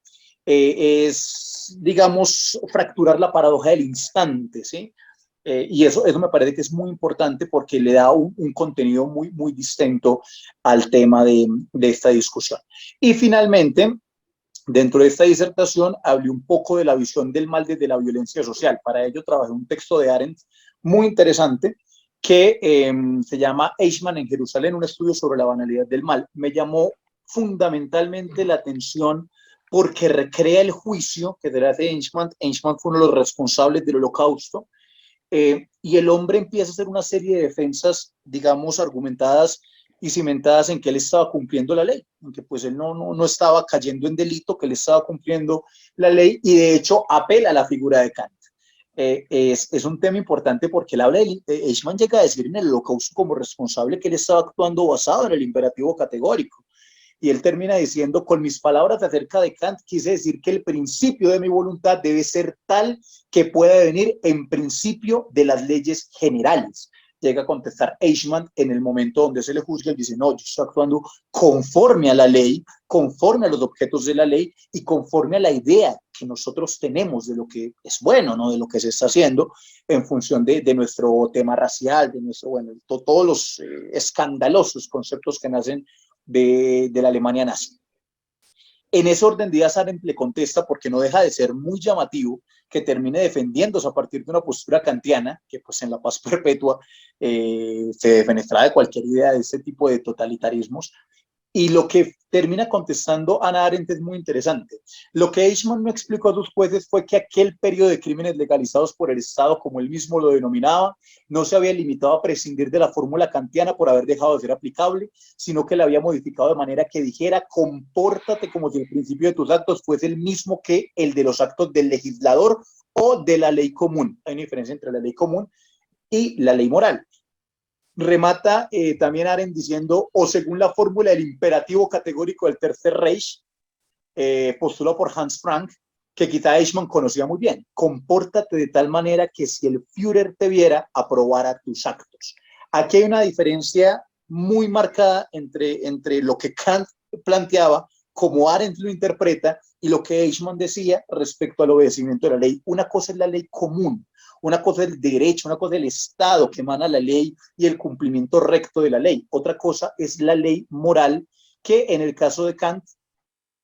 Es, digamos, fracturar la paradoja del instante, ¿sí? Y eso me parece que es muy importante porque le da un contenido muy distinto al tema de esta discusión. Y finalmente, dentro de esta disertación hablé un poco de la visión del mal desde la violencia social. Para ello trabajé un texto de Arendt muy interesante que se llama Eichmann en Jerusalén, un estudio sobre la banalidad del mal. Me llamó fundamentalmente la atención porque recrea el juicio que hace Eichmann. Eichmann fue uno de los responsables del Holocausto, y el hombre empieza a hacer una serie de defensas, digamos, argumentadas y cimentadas en que él estaba cumpliendo la ley, en que pues él no estaba cayendo en delito, que él estaba cumpliendo la ley, y de hecho apela a la figura de Kant. Es un tema importante porque él habla Eichmann llega a decir en el Holocausto como responsable que él estaba actuando basado en el imperativo categórico. Y él termina diciendo, con mis palabras acerca de Kant, quise decir que el principio de mi voluntad debe ser tal que pueda venir en principio de las leyes generales. Llega a contestar Eichmann en el momento donde se le juzga, él dice, no, yo estoy actuando conforme a la ley, conforme a los objetos de la ley y conforme a la idea que nosotros tenemos de lo que es bueno, ¿no? De lo que se está haciendo en función de nuestro tema racial, de nuestro, bueno, todos los escandalosos conceptos que nacen de la Alemania nazi. En ese orden de ideas, Arendt le contesta, porque no deja de ser muy llamativo que termine defendiéndose a partir de una postura kantiana, que pues en La Paz Perpetua se defenestraba de cualquier idea de ese tipo de totalitarismos. Y lo que termina contestando Hannah Arendt es muy interesante. Lo que Eichmann no explicó a sus jueces fue que aquel periodo de crímenes legalizados por el Estado, como él mismo lo denominaba, no se había limitado a prescindir de la fórmula kantiana por haber dejado de ser aplicable, sino que la había modificado de manera que dijera, compórtate como si el principio de tus actos fuese el mismo que el de los actos del legislador o de la ley común. Hay una diferencia entre la ley común y la ley moral. Remata también Arendt diciendo, o según la fórmula del imperativo categórico del Tercer Reich, postulado por Hans Frank, que quizá Eichmann conocía muy bien, compórtate de tal manera que si el Führer te viera, aprobara tus actos. Aquí hay una diferencia muy marcada entre lo que Kant planteaba, como Arendt lo interpreta, y lo que Eichmann decía respecto al obedecimiento de la ley. Una cosa es la ley común, una cosa es el derecho, una cosa es el Estado que emana la ley y el cumplimiento recto de la ley. Otra cosa es la ley moral, que en el caso de Kant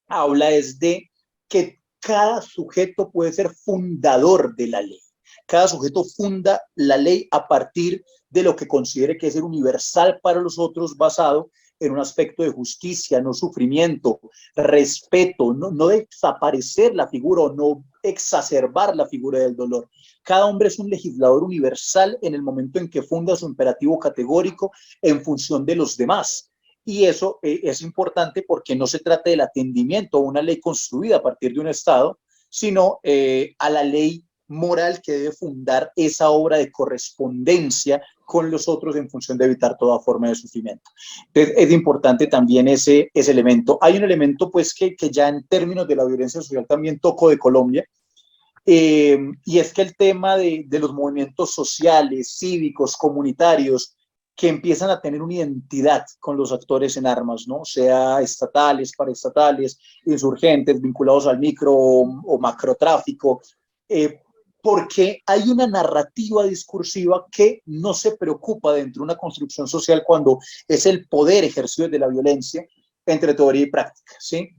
habla es de que cada sujeto puede ser fundador de la ley. Cada sujeto funda la ley a partir de lo que considere que es el universal para los otros, basado en un aspecto de justicia, no sufrimiento, respeto, no desaparecer la figura o no exacerbar la figura del dolor. Cada hombre es un legislador universal en el momento en que funda su imperativo categórico en función de los demás. Y eso es importante porque no se trata del atendimiento a una ley construida a partir de un Estado, sino a la ley moral que debe fundar esa obra de correspondencia con los otros en función de evitar toda forma de sufrimiento. Entonces, es importante también ese elemento. Hay un elemento pues que ya en términos de la violencia social también toco de Colombia, y es que el tema de los movimientos sociales, cívicos, comunitarios, que empiezan a tener una identidad con los actores en armas, ¿no? Sea estatales, paraestatales, insurgentes, vinculados al micro o macrotráfico, porque hay una narrativa discursiva que no se preocupa dentro de una construcción social cuando es el poder ejercido de la violencia entre teoría y práctica, ¿sí?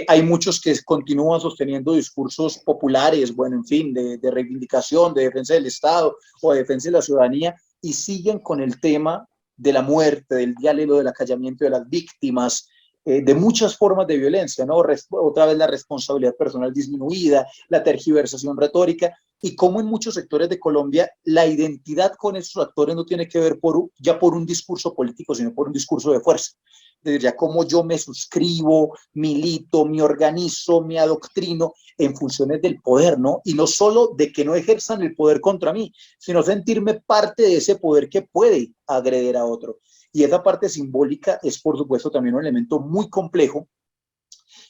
Hay muchos que continúan sosteniendo discursos populares, bueno, en fin, de reivindicación, de defensa del Estado o de defensa de la ciudadanía, y siguen con el tema de la muerte, del diálogo, del acallamiento de las víctimas, de muchas formas de violencia, ¿no? Otra vez la responsabilidad personal disminuida, la tergiversación retórica, y como en muchos sectores de Colombia la identidad con esos actores no tiene que ver ya por un discurso político, sino por un discurso de fuerza. Es decir, ya como yo me suscribo, milito, me organizo, me adoctrino en funciones del poder, ¿no? Y no solo de que no ejerzan el poder contra mí, sino sentirme parte de ese poder que puede agredir a otro. Y esa parte simbólica es, por supuesto, también un elemento muy complejo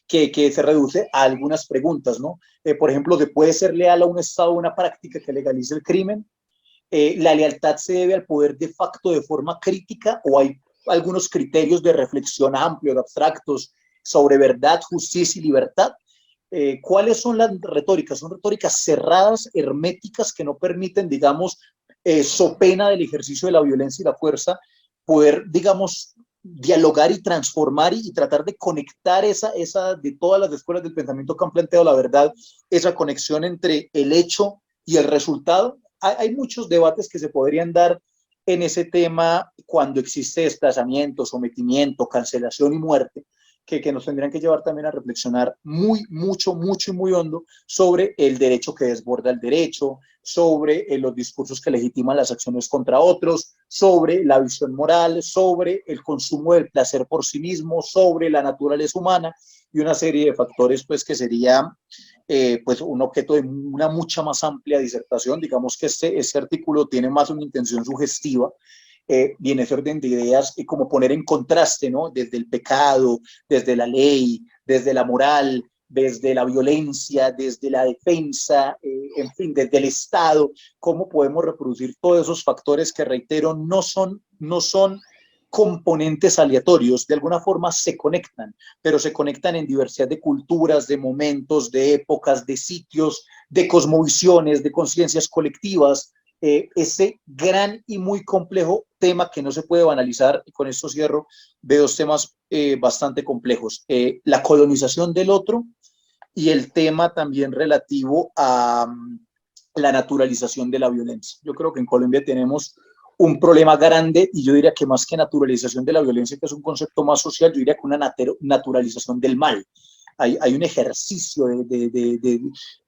que se reduce a algunas preguntas, ¿no? Por ejemplo, ¿se puede ser leal a un Estado, una práctica que legalice el crimen? ¿La lealtad se debe al poder de facto de forma crítica o hay algunos criterios de reflexión amplios, abstractos, sobre verdad, justicia y libertad? ¿Cuáles son las retóricas? Son retóricas cerradas, herméticas, que no permiten, digamos, so pena del ejercicio de la violencia y la fuerza, poder, digamos, dialogar y transformar y tratar de conectar esa de todas las escuelas del pensamiento que han planteado la verdad, esa conexión entre el hecho y el resultado. Hay muchos debates que se podrían dar en ese tema cuando existe desplazamiento, sometimiento, cancelación y muerte, que nos tendrían que llevar también a reflexionar mucho y muy hondo sobre el derecho que desborda el derecho, sobre los discursos que legitiman las acciones contra otros, sobre la visión moral, sobre el consumo del placer por sí mismo, sobre la naturaleza humana y una serie de factores pues que sería pues un objeto de una mucha más amplia disertación. Digamos que este artículo tiene más una intención sugestiva y en ese orden de ideas y como poner en contraste, ¿no? Desde el pecado, desde la ley, desde la moral, desde la violencia, desde la defensa, en fin, desde el Estado, cómo podemos reproducir todos esos factores que, reitero, no son componentes aleatorios, de alguna forma se conectan, pero se conectan en diversidad de culturas, de momentos, de épocas, de sitios, de cosmovisiones, de conciencias colectivas, ese gran y muy complejo tema que no se puede banalizar, y con esto cierro, de dos temas bastante complejos, la colonización del otro y el tema también relativo a la naturalización de la violencia. Yo creo que en Colombia tenemos un problema grande y yo diría que más que naturalización de la violencia, que es un concepto más social, yo diría que una naturalización del mal. Hay un ejercicio de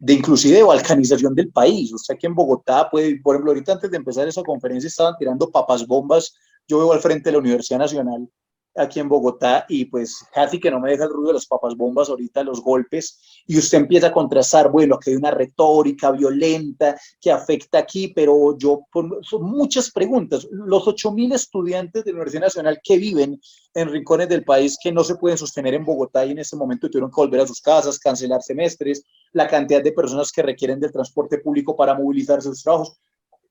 inclusive de balcanización del país. O sea que en Bogotá, puede, por ejemplo, ahorita antes de empezar esa conferencia estaban tirando papas bombas. Yo vivo al frente de la Universidad Nacional aquí en Bogotá y pues casi que no me deja el ruido de las papas bombas ahorita, los golpes, y usted empieza a contrastar, bueno, que hay una retórica violenta que afecta aquí, pero son muchas preguntas. Los 8.000 estudiantes de la Universidad Nacional que viven en rincones del país que no se pueden sostener en Bogotá y en este momento tuvieron que volver a sus casas, cancelar semestres, la cantidad de personas que requieren del transporte público para movilizarse a sus trabajos.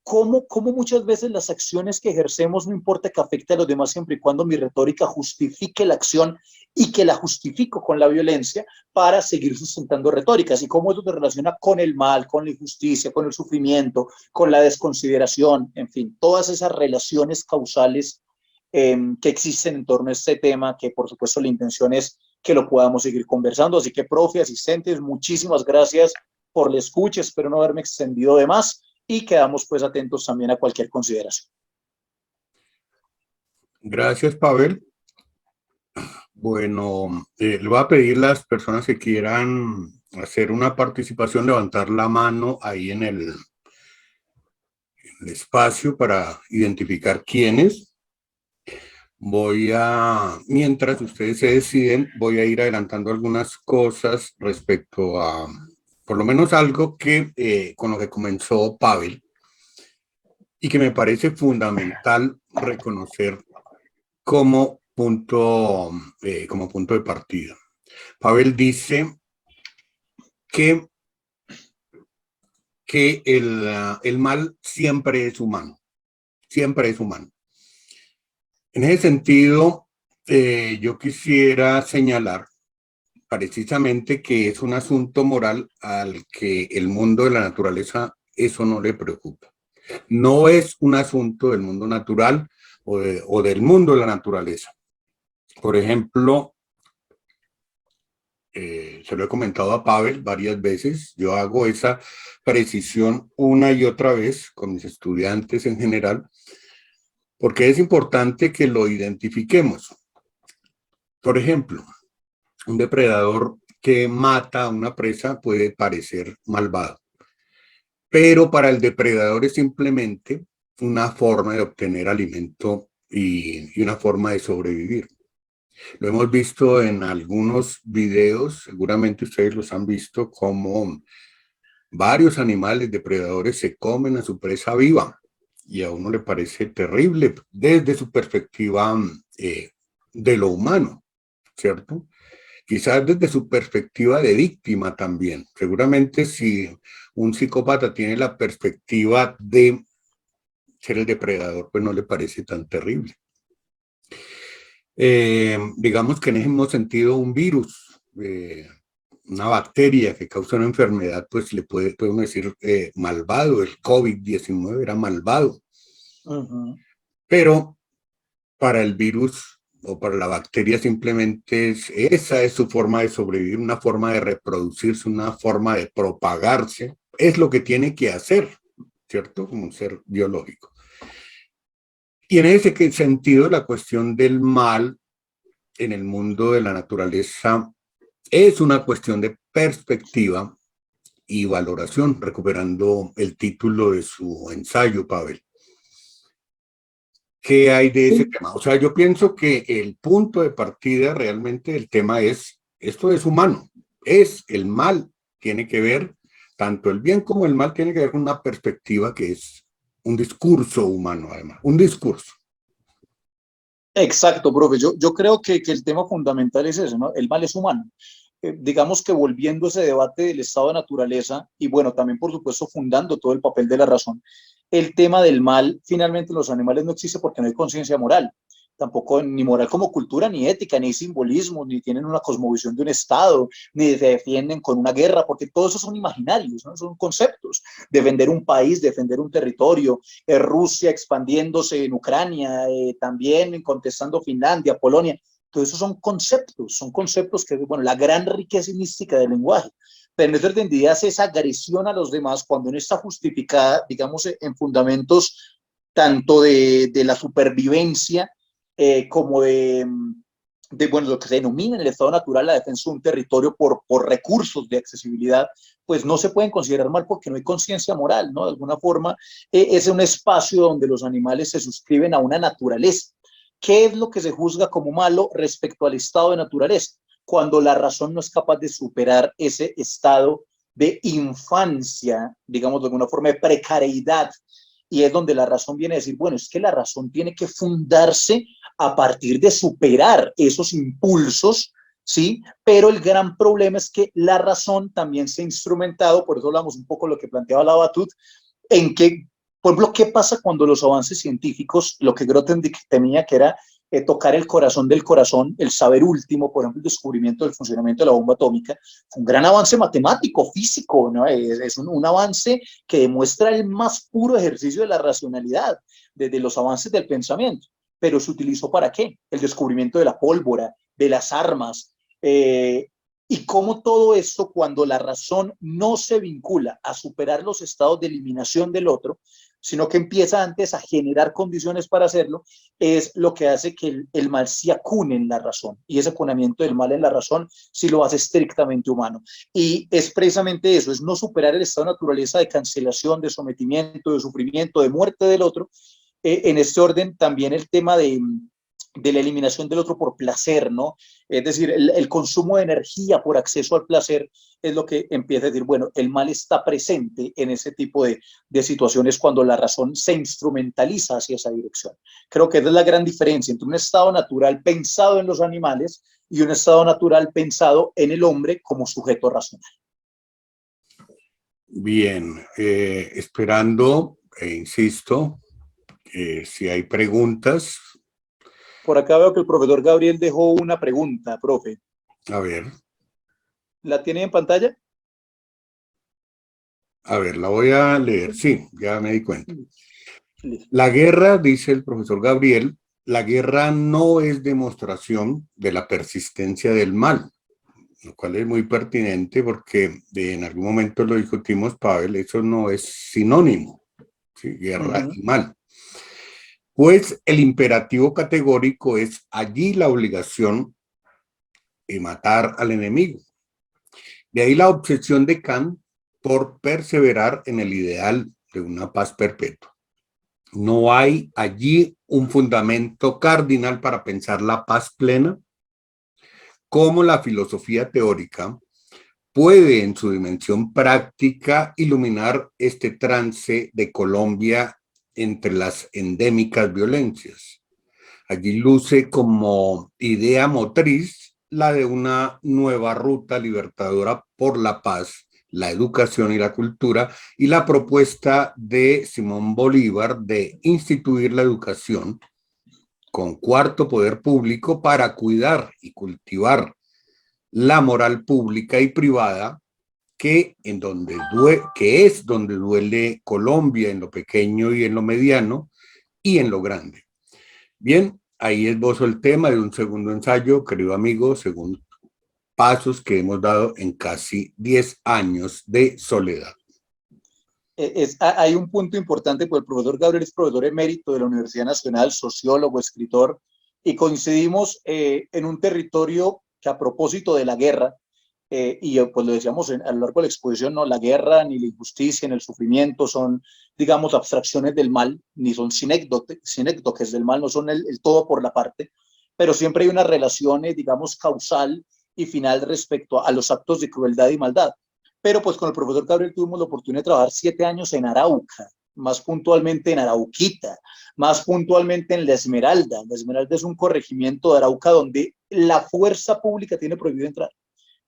¿Cómo muchas veces las acciones que ejercemos, no importa que afecte a los demás, siempre y cuando mi retórica justifique la acción y que la justifico con la violencia para seguir sustentando retóricas? Y cómo eso se relaciona con el mal, con la injusticia, con el sufrimiento, con la desconsideración, en fin, todas esas relaciones causales que existen en torno a este tema, que por supuesto la intención es que lo podamos seguir conversando. Así que, profe, asistentes, muchísimas gracias por la escucha, espero no haberme extendido de más y quedamos pues atentos también a cualquier consideración. Gracias, Pavel. Bueno, le voy a pedir a las personas que quieran hacer una participación, levantar la mano ahí en el espacio para identificar quiénes. Mientras ustedes se deciden, voy a ir adelantando algunas cosas respecto a, por lo menos algo que con lo que comenzó Pavel y que me parece fundamental reconocer como como punto de partida. Pavel dice que el mal siempre es humano, siempre es humano. En ese sentido, yo quisiera señalar precisamente que es un asunto moral al que el mundo de la naturaleza eso no le preocupa. No es un asunto del mundo natural o del mundo de la naturaleza. Por ejemplo, se lo he comentado a Pavel varias veces, yo hago esa precisión una y otra vez con mis estudiantes en general, porque es importante que lo identifiquemos. Por ejemplo, un depredador que mata a una presa puede parecer malvado, pero para el depredador es simplemente una forma de obtener alimento y una forma de sobrevivir. Lo hemos visto en algunos videos, seguramente ustedes los han visto, como varios animales depredadores se comen a su presa viva y a uno le parece terrible desde su perspectiva de lo humano, ¿cierto? Quizás desde su perspectiva de víctima también. Seguramente si un psicópata tiene la perspectiva de ser el depredador, pues no le parece tan terrible. Digamos que en ese mismo sentido un virus, una bacteria que causa una enfermedad, pues le podemos decir malvado. El COVID-19 era malvado. Pero para el virus o para la bacteria simplemente esa es su forma de sobrevivir, una forma de reproducirse, una forma de propagarse. Es lo que tiene que hacer, ¿cierto? Como un ser biológico. Y en ese sentido, la cuestión del mal en el mundo de la naturaleza es una cuestión de perspectiva y valoración, recuperando el título de su ensayo, Pavel. ¿Qué hay de ese tema? O sea, yo pienso que el punto de partida realmente del tema es, esto es humano, es el mal, tiene que ver, tanto el bien como el mal tiene que ver con una perspectiva que es un discurso humano, además, un discurso. Exacto, profe. Yo creo que el tema fundamental es ese, ¿no? El mal es humano. Digamos que volviendo a ese debate del estado de naturaleza y bueno, también por supuesto fundando todo el papel de la razón, el tema del mal finalmente en los animales no existe porque no hay conciencia moral, tampoco ni moral como cultura, ni ética, ni simbolismo, ni tienen una cosmovisión de un estado, ni se defienden con una guerra, porque todos esos son imaginarios, ¿no? Son conceptos. Defender un país, defender un territorio, Rusia expandiéndose en Ucrania, también contestando Finlandia, Polonia. Todo eso son conceptos que, bueno, la gran riqueza mística del lenguaje. Pero en nuestra entendida es esa agresión a los demás cuando no está justificada, digamos, en fundamentos tanto de la supervivencia como bueno, lo que se denomina en el estado natural la defensa de un territorio por recursos de accesibilidad, pues no se pueden considerar mal porque no hay conciencia moral, ¿no? De alguna forma, es un espacio donde los animales se suscriben a una naturaleza. ¿Qué es lo que se juzga como malo respecto al estado de naturaleza? Cuando la razón no es capaz de superar ese estado de infancia, digamos de alguna forma de precariedad, y es donde la razón viene a decir, bueno, es que la razón tiene que fundarse a partir de superar esos impulsos, ¿sí? Pero el gran problema es que la razón también se ha instrumentado, por eso hablamos un poco de lo que planteaba la Batut, en que, por ejemplo, ¿qué pasa cuando los avances científicos, lo que Grothendieck temía que era tocar el corazón del corazón, el saber último, por ejemplo, el descubrimiento del funcionamiento de la bomba atómica, fue un gran avance matemático, físico, ¿no? Es un avance que demuestra el más puro ejercicio de la racionalidad, desde los avances del pensamiento. Pero se utilizó ¿para qué? El descubrimiento de la pólvora, de las armas, y cómo todo esto, cuando la razón no se vincula a superar los estados de eliminación del otro, sino que empieza antes a generar condiciones para hacerlo, es lo que hace que el mal se acune en la razón. Y ese acunamiento del mal en la razón sí lo hace estrictamente humano. Y es precisamente eso, es no superar el estado de naturaleza de cancelación, de sometimiento, de sufrimiento, de muerte del otro. En este orden también el tema de la eliminación del otro por placer, ¿no? Es decir, el consumo de energía por acceso al placer es lo que empieza a decir, bueno, el mal está presente en ese tipo de situaciones cuando la razón se instrumentaliza hacia esa dirección. Creo que esa es la gran diferencia entre un estado natural pensado en los animales y un estado natural pensado en el hombre como sujeto racional. Bien, esperando, insisto, si hay preguntas, Por acá veo que el profesor Gabriel dejó una pregunta, profe. a ver. ¿La tiene en pantalla? A ver, la voy a leer. Sí, ya me di cuenta. Listo. La guerra, dice el profesor Gabriel, la guerra no es demostración de la persistencia del mal, lo cual es muy pertinente porque en algún momento lo discutimos, Pavel, eso no es sinónimo, ¿sí? Guerra y mal. Pues el imperativo categórico es allí la obligación de matar al enemigo. De ahí la obsesión de Kant por perseverar en el ideal de una paz perpetua. ¿No hay allí un fundamento cardinal para pensar la paz plena? ¿Cómo la filosofía teórica puede en su dimensión práctica iluminar este trance de Colombia entre las endémicas violencias? Allí luce como idea motriz la de una nueva ruta libertadora por la paz, la educación y la cultura, y la propuesta de Simón Bolívar de instituir la educación con cuarto poder público para cuidar y cultivar la moral pública y privada que es donde duele Colombia en lo pequeño y en lo mediano y en lo grande. Bien, ahí esbozo el tema de un segundo ensayo, querido amigo, según pasos que hemos dado en casi 10 años de soledad. Hay un punto importante, pues el profesor Gabriel es profesor emérito de la Universidad Nacional, sociólogo, escritor, y coincidimos en un territorio que, a propósito de la guerra, y pues lo decíamos a lo largo de la exposición, no, la guerra ni la injusticia ni el sufrimiento son, digamos, abstracciones del mal, ni son sinécdoques del mal, no son el todo por la parte, pero siempre hay una relación, digamos, causal y final respecto a los actos de crueldad y maldad. Pero pues con el profesor Gabriel tuvimos la oportunidad de trabajar 7 años en Arauca, más puntualmente en Arauquita, más puntualmente en La Esmeralda. La Esmeralda es un corregimiento de Arauca donde la fuerza pública tiene prohibido entrar.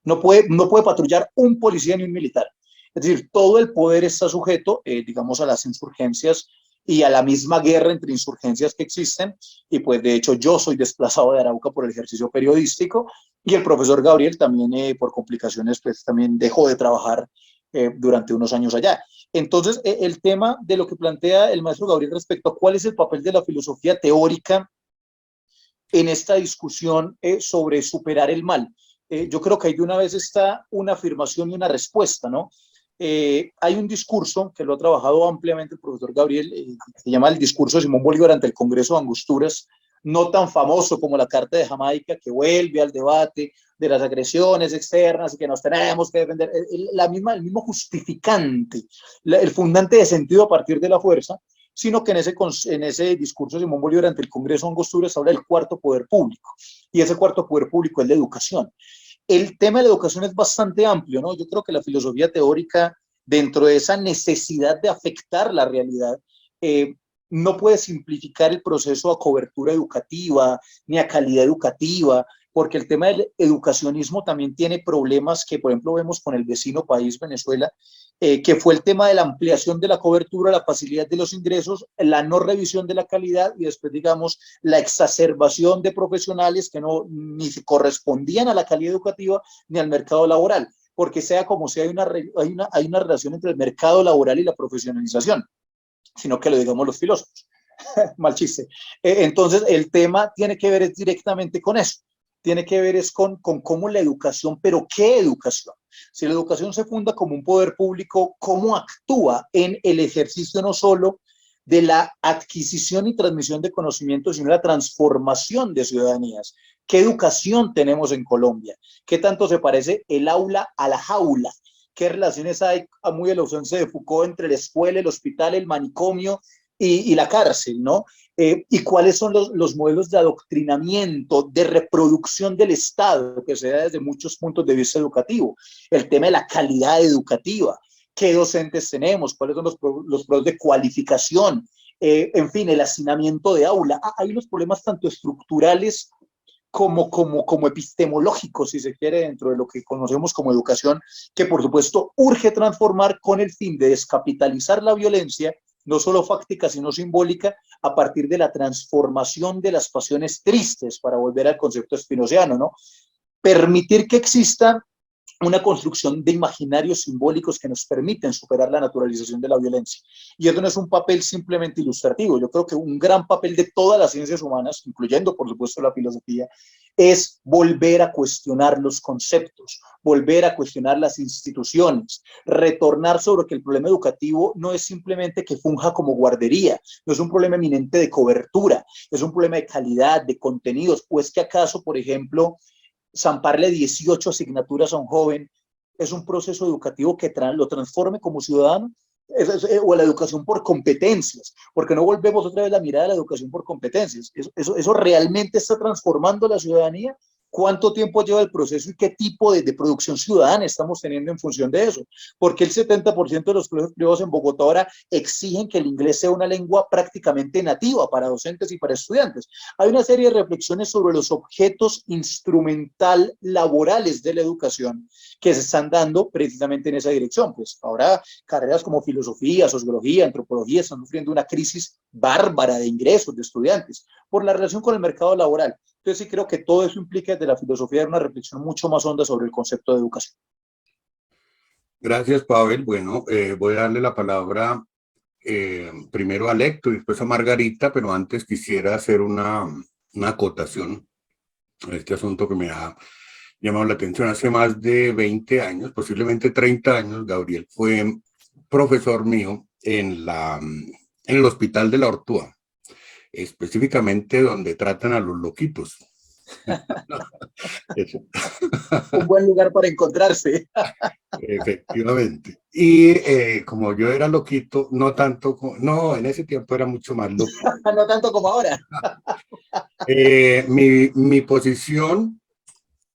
No puede patrullar un policía ni un militar. Es decir, todo el poder está sujeto, digamos, a las insurgencias y a la misma guerra entre insurgencias que existen. Y pues de hecho yo soy desplazado de Arauca por el ejercicio periodístico y el profesor Gabriel también por complicaciones pues también dejó de trabajar durante unos años allá. Entonces, el tema de lo que plantea el maestro Gabriel respecto a cuál es el papel de la filosofía teórica en esta discusión sobre superar el mal. Yo creo que ahí de una vez está una afirmación y una respuesta, ¿no? Hay un discurso que lo ha trabajado ampliamente el profesor Gabriel, se llama el discurso de Simón Bolívar ante el Congreso de Angosturas, no tan famoso como la Carta de Jamaica, que vuelve al debate de las agresiones externas y que nos tenemos que defender, el mismo justificante, el fundante de sentido a partir de la fuerza, sino que en ese discurso de Simón Bolívar ante el Congreso de Angosturas habla del cuarto poder público, y ese cuarto poder público es la educación. El tema de la educación es bastante amplio, ¿no? Yo creo que la filosofía teórica, dentro de esa necesidad de afectar la realidad, no puede simplificar el proceso a cobertura educativa ni a calidad educativa, porque el tema del educacionismo también tiene problemas que, por ejemplo, vemos con el vecino país, Venezuela, que fue el tema de la ampliación de la cobertura, la facilidad de los ingresos, la no revisión de la calidad y después, digamos, la exacerbación de profesionales que no ni se correspondían a la calidad educativa ni al mercado laboral, porque sea como sea, hay una relación entre el mercado laboral y la profesionalización, sino que lo digamos los filósofos. Mal chiste. Entonces, el tema tiene que ver directamente con eso. Tiene que ver es con cómo la educación, pero ¿qué educación? Si la educación se funda como un poder público, ¿cómo actúa en el ejercicio no solo de la adquisición y transmisión de conocimientos, sino la transformación de ciudadanías? ¿Qué educación tenemos en Colombia? ¿Qué tanto se parece el aula a la jaula? ¿Qué relaciones hay, muy a la ausencia de Foucault, entre la escuela, el hospital, el manicomio y la cárcel, ¿no? Y cuáles son los modelos de adoctrinamiento, de reproducción del Estado, que se da desde muchos puntos de vista educativo. El tema de la calidad educativa, qué docentes tenemos, cuáles son los procesos de cualificación, en fin, el hacinamiento de aula. Hay unos problemas tanto estructurales como epistemológicos, si se quiere, dentro de lo que conocemos como educación, que por supuesto urge transformar con el fin de descapitalizar la violencia, no solo fáctica, sino simbólica, a partir de la transformación de las pasiones tristes, para volver al concepto spinoziano, ¿no? Permitir que exista una construcción de imaginarios simbólicos que nos permiten superar la naturalización de la violencia. Y eso no es un papel simplemente ilustrativo. Yo creo que un gran papel de todas las ciencias humanas, incluyendo por supuesto la filosofía, es volver a cuestionar los conceptos, volver a cuestionar las instituciones, retornar sobre que el problema educativo no es simplemente que funja como guardería, no es un problema eminente de cobertura, es un problema de calidad, de contenidos, o es que acaso, por ejemplo, zamparle 18 asignaturas a un joven es un proceso educativo que lo transforme como ciudadano, o la educación por competencias, porque no volvemos otra vez la mirada a la educación por competencias. Eso realmente está transformando la ciudadanía. ¿Cuánto tiempo lleva el proceso y qué tipo de producción ciudadana estamos teniendo en función de eso? Porque el 70% de los colegios privados en Bogotá ahora exigen que el inglés sea una lengua prácticamente nativa para docentes y para estudiantes. Hay una serie de reflexiones sobre los objetos instrumental laborales de la educación que se están dando precisamente en esa dirección. Pues ahora carreras como filosofía, sociología, antropología están sufriendo una crisis bárbara de ingresos de estudiantes por la relación con el mercado laboral. Entonces sí creo que todo eso implica desde la filosofía una reflexión mucho más honda sobre el concepto de educación. Gracias, Pavel. Bueno, voy a darle la palabra primero a Lecto y después a Margarita, pero antes quisiera hacer una acotación a este asunto que me ha llamado la atención. Hace más de 20 años, posiblemente 30 años, Gabriel fue profesor mío en el Hospital de la Ortúa. específicamente donde tratan a los loquitos. Eso. Un buen lugar para encontrarse. Efectivamente. Y como yo era loquito, no tanto, no, en ese tiempo era mucho más loco. No tanto como ahora. Mi posición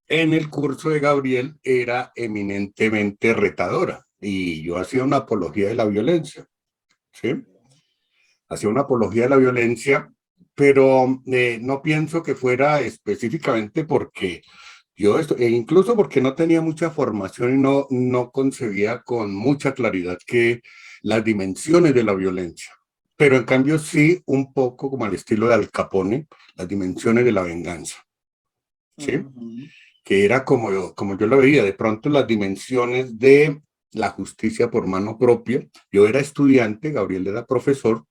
en el curso de Gabriel era eminentemente retadora y yo hacía una apología de la violencia, ¿sí? Hacía una apología de la violencia, pero no pienso que fuera específicamente porque e incluso porque no tenía mucha formación y no concebía con mucha claridad que las dimensiones de la violencia, pero en cambio sí un poco como al estilo de Al Capone, las dimensiones de la venganza, ¿sí? Que era como yo lo veía, de pronto las dimensiones de la justicia por mano propia. Yo era estudiante, Gabriel era profesor,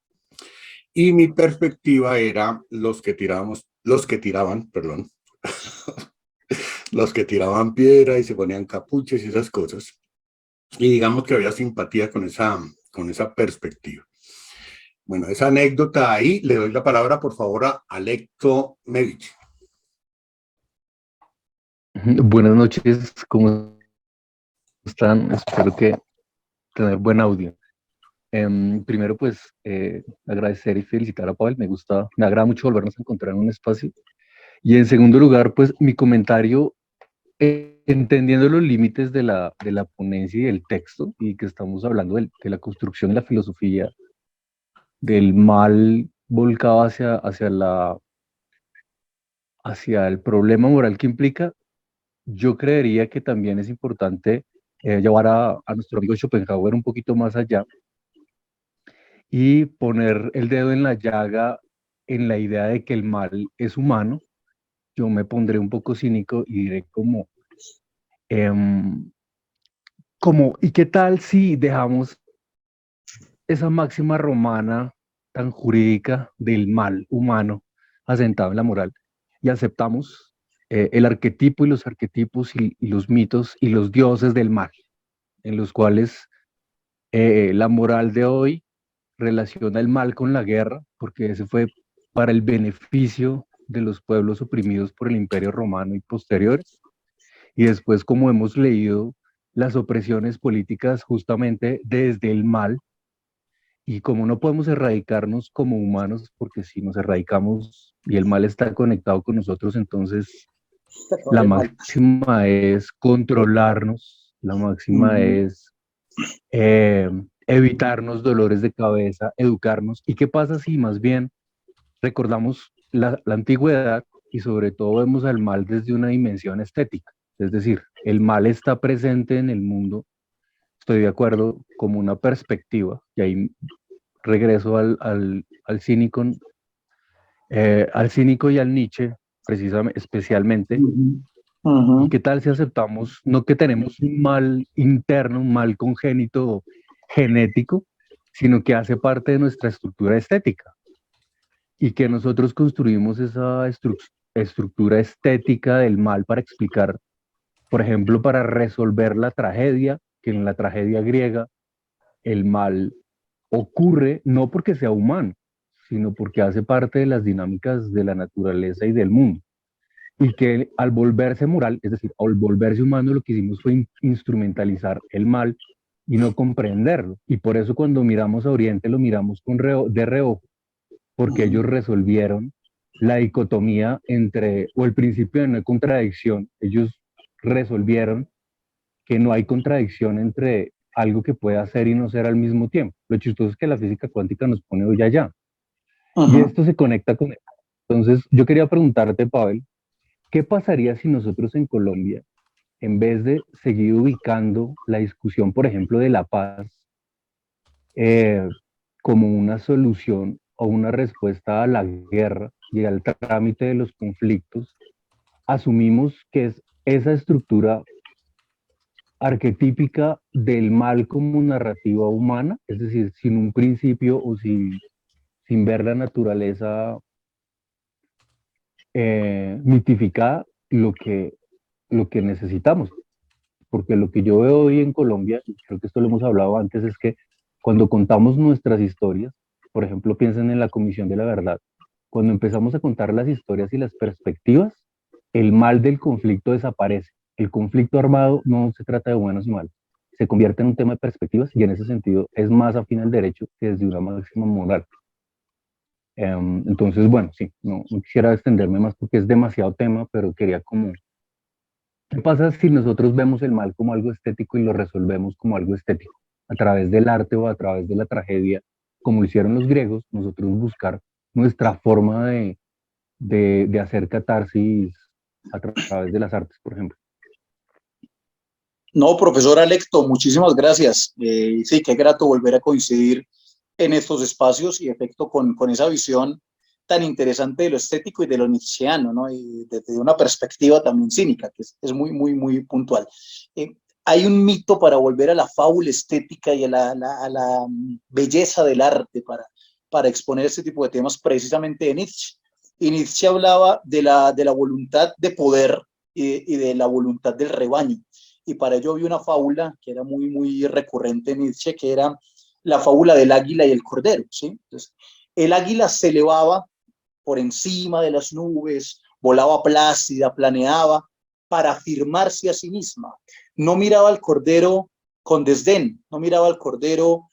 y mi perspectiva era los que tiraban, perdón, los que tiraban piedra y se ponían capuches y esas cosas. Y digamos que había simpatía con esa perspectiva. Bueno, esa anécdota ahí, le doy la palabra por favor a Alecto Medici. Buenas noches, ¿cómo están? Espero que tener buen audio. Primero, pues, agradecer y felicitar a Pavel. Me agrada mucho volvernos a encontrar en un espacio. Y en segundo lugar, pues, mi comentario, entendiendo los límites de la ponencia y del texto, y que estamos hablando de la construcción de la filosofía, del mal volcado hacia el problema moral que implica. Yo creería que también es importante llevar a nuestro amigo Schopenhauer un poquito más allá y poner el dedo en la llaga en la idea de que el mal es humano. Yo me pondré un poco cínico y diré em, ¿y qué tal si dejamos esa máxima romana tan jurídica del mal humano asentado en la moral y aceptamos el arquetipo y los arquetipos y los mitos y los dioses del mal, en los cuales la moral de hoy relaciona el mal con la guerra, porque ese fue para el beneficio de los pueblos oprimidos por el Imperio Romano y posteriores, y después como hemos leído las opresiones políticas justamente desde el mal, y como no podemos erradicarnos como humanos, porque si nos erradicamos y el mal está conectado con nosotros, entonces la máxima es controlarnos, la máxima es eh, evitarnos dolores de cabeza, educarnos. ¿Y qué pasa si más bien recordamos la antigüedad y sobre todo vemos al mal desde una dimensión estética? Es decir, el mal está presente en el mundo, estoy de acuerdo, como una perspectiva, y ahí regreso al cínico y al Nietzsche, precisamente, especialmente. ¿Y qué tal si aceptamos, no que tenemos un mal interno, un mal congénito genético, sino que hace parte de nuestra estructura estética? Y que nosotros construimos esa estructura estética del mal para explicar, por ejemplo, para resolver la tragedia, que en la tragedia griega el mal ocurre no porque sea humano, sino porque hace parte de las dinámicas de la naturaleza y del mundo. Y que al volverse moral, es decir, al volverse humano, lo que hicimos fue instrumentalizar el mal y no comprenderlo. Y por eso cuando miramos a Oriente lo miramos de reojo, porque ellos resolvieron la dicotomía o el principio de no contradicción. Ellos resolvieron que no hay contradicción entre algo que pueda ser y no ser al mismo tiempo. Lo chistoso es que la física cuántica nos pone hoy allá. Y esto se conecta con eso. Entonces, yo quería preguntarte, Pavel, ¿qué pasaría si nosotros en Colombia, en vez de seguir ubicando la discusión, por ejemplo, de la paz eh, como una solución o una respuesta a la guerra y al trámite de los conflictos, asumimos que es esa estructura arquetípica del mal como narrativa humana, es decir, sin un principio o sin ver la naturaleza mitificada, lo que necesitamos? Porque lo que yo veo hoy en Colombia, y creo que esto lo hemos hablado antes, es que cuando contamos nuestras historias, por ejemplo, piensen en la Comisión de la Verdad, Cuando empezamos a contar las historias y las perspectivas, el mal del conflicto desaparece. El conflicto armado no se trata de buenos y malos, se convierte en un tema de perspectivas y en ese sentido es más afín al derecho que desde una máxima moral. Entonces, bueno, sí, no quisiera extenderme más porque es demasiado tema, pero quería como, ¿qué pasa si nosotros vemos el mal como algo estético y lo resolvemos como algo estético? A través del arte o a través de la tragedia, como lo hicieron los griegos, nosotros buscar nuestra forma de hacer catarsis a través de las artes, por ejemplo. No, profesor Alecto, muchísimas gracias. Sí, qué grato volver a coincidir en estos espacios y efecto con esa visión tan interesante de lo estético y de lo nietzscheano, ¿no? Y desde una perspectiva también cínica, que es muy, muy, muy puntual. Hay un mito para volver a la fábula estética y a la belleza del arte para exponer este tipo de temas precisamente de Nietzsche. Y Nietzsche hablaba de la voluntad de poder y de la voluntad del rebaño. Y para ello vi una fábula que era muy, muy recurrente en Nietzsche, que era la fábula del águila y el cordero, ¿sí? Entonces, el águila se elevaba por encima de las nubes, volaba plácida, planeaba para afirmarse a sí misma. No miraba al cordero con desdén, no miraba al cordero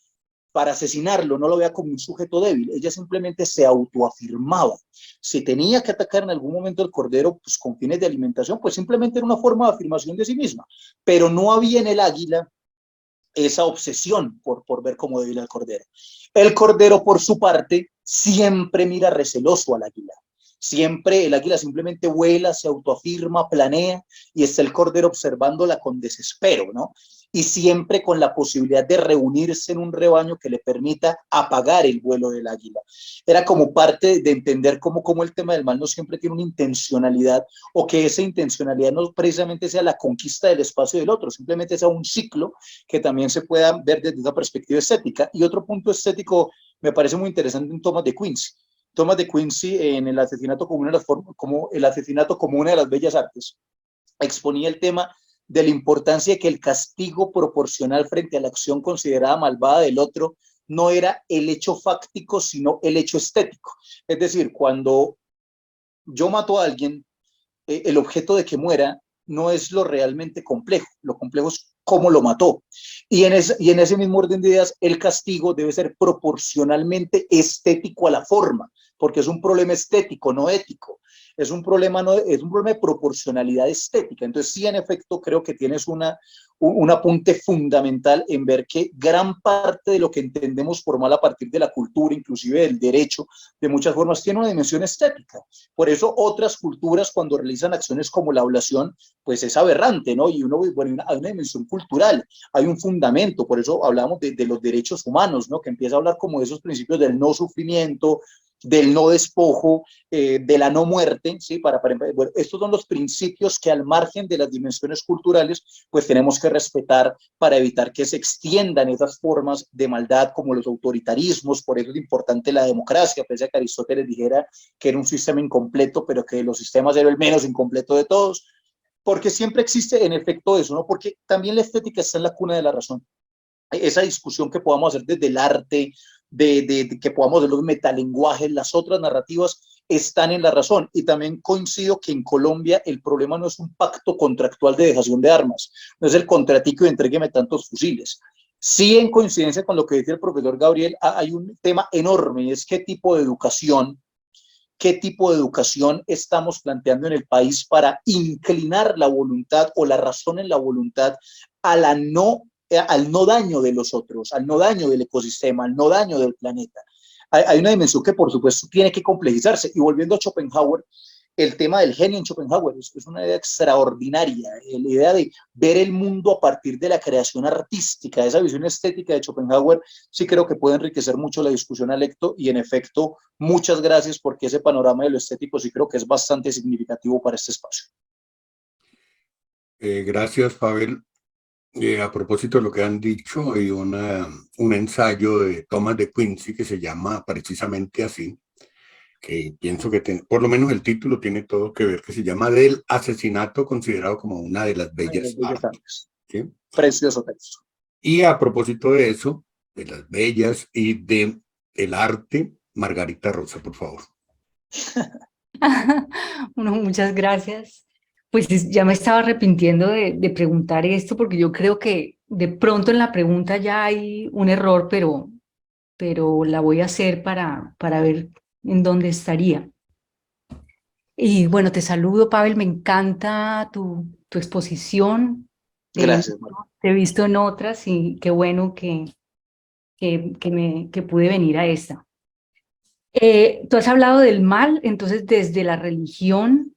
para asesinarlo, no lo veía como un sujeto débil, ella simplemente se autoafirmaba. Si tenía que atacar en algún momento el cordero, pues con fines de alimentación, pues simplemente era una forma de afirmación de sí misma, pero no había en el águila esa obsesión por ver cómo débil al cordero. El cordero, por su parte, siempre mira receloso al águila. Siempre el águila simplemente vuela, se autoafirma, planea y está el cordero observándola con desespero, ¿no? Y siempre con la posibilidad de reunirse en un rebaño que le permita apagar el vuelo del águila. Era como parte de entender cómo el tema del mal no siempre tiene una intencionalidad o que esa intencionalidad no precisamente sea la conquista del espacio del otro, simplemente sea un ciclo que también se pueda ver desde una perspectiva estética. Y otro punto estético me parece muy interesante en Thomas de Quincy. Thomas de Quincy en el asesinato como el asesinato como una de las bellas artes exponía el tema de la importancia de que el castigo proporcional frente a la acción considerada malvada del otro no era el hecho fáctico, sino el hecho estético. Es decir, cuando yo mato a alguien, el objeto de que muera no es lo realmente complejo, lo complejo es cómo lo mató. Y en ese mismo orden de ideas, el castigo debe ser proporcionalmente estético a la forma, porque es un problema estético, no ético. Es un problema de proporcionalidad estética. Entonces, sí, en efecto, creo que tienes un apunte fundamental en ver que gran parte de lo que entendemos por mal a partir de la cultura, inclusive del derecho, de muchas formas, tiene una dimensión estética. Por eso otras culturas, cuando realizan acciones como la ablación, pues es aberrante, ¿no? Y hay una dimensión cultural, hay un fundamento, por eso hablamos de los derechos humanos, ¿no? Que empieza a hablar como de esos principios del no sufrimiento, del no despojo, de la no muerte, ¿sí? Bueno, estos son los principios que al margen de las dimensiones culturales, pues tenemos que respetar para evitar que se extiendan esas formas de maldad como los autoritarismos. Por eso es importante la democracia, pese a que Aristóteles dijera que era un sistema incompleto, pero que los sistemas eran el menos incompleto de todos, porque siempre existe en efecto eso, ¿no? Porque también la estética está en la cuna de la razón. Esa discusión que podamos hacer desde el arte, de que podamos ver los metalenguajes, las otras narrativas, están en la razón. Y también coincido que en Colombia el problema no es un pacto contractual de dejación de armas, no es el contratico de entrégueme tantos fusiles. Sí, en coincidencia con lo que dice el profesor Gabriel, hay un tema enorme y es qué tipo de educación estamos planteando en el país para inclinar la voluntad o la razón en la voluntad a la al no daño de los otros, al no daño del ecosistema, al no daño del planeta. Hay una dimensión que por supuesto tiene que complejizarse. Y volviendo a Schopenhauer, el tema del genio en Schopenhauer es una idea extraordinaria, la idea de ver el mundo a partir de la creación artística, esa visión estética de Schopenhauer, sí creo que puede enriquecer mucho la discusión, Alecto, y en efecto, muchas gracias porque ese panorama de lo estético sí creo que es bastante significativo para este espacio. Gracias, Pavel. A propósito de lo que han dicho, hay un ensayo de Thomas de Quincy que se llama precisamente así, que pienso que por lo menos el título tiene todo que ver, que se llama Del asesinato considerado como una de las bellas artes. ¿Sí? Precioso texto. Y a propósito de eso, de las bellas y del arte, Margarita Rosa, por favor. Bueno, muchas gracias. Pues ya me estaba arrepintiendo de preguntar esto porque yo creo que de pronto en la pregunta ya hay un error, pero la voy a hacer para ver en dónde estaría. Y bueno, te saludo, Pavel, me encanta tu exposición. Gracias, María. Te he visto en otras y qué bueno que pude venir a esta. Tú has hablado del mal, entonces desde la religión,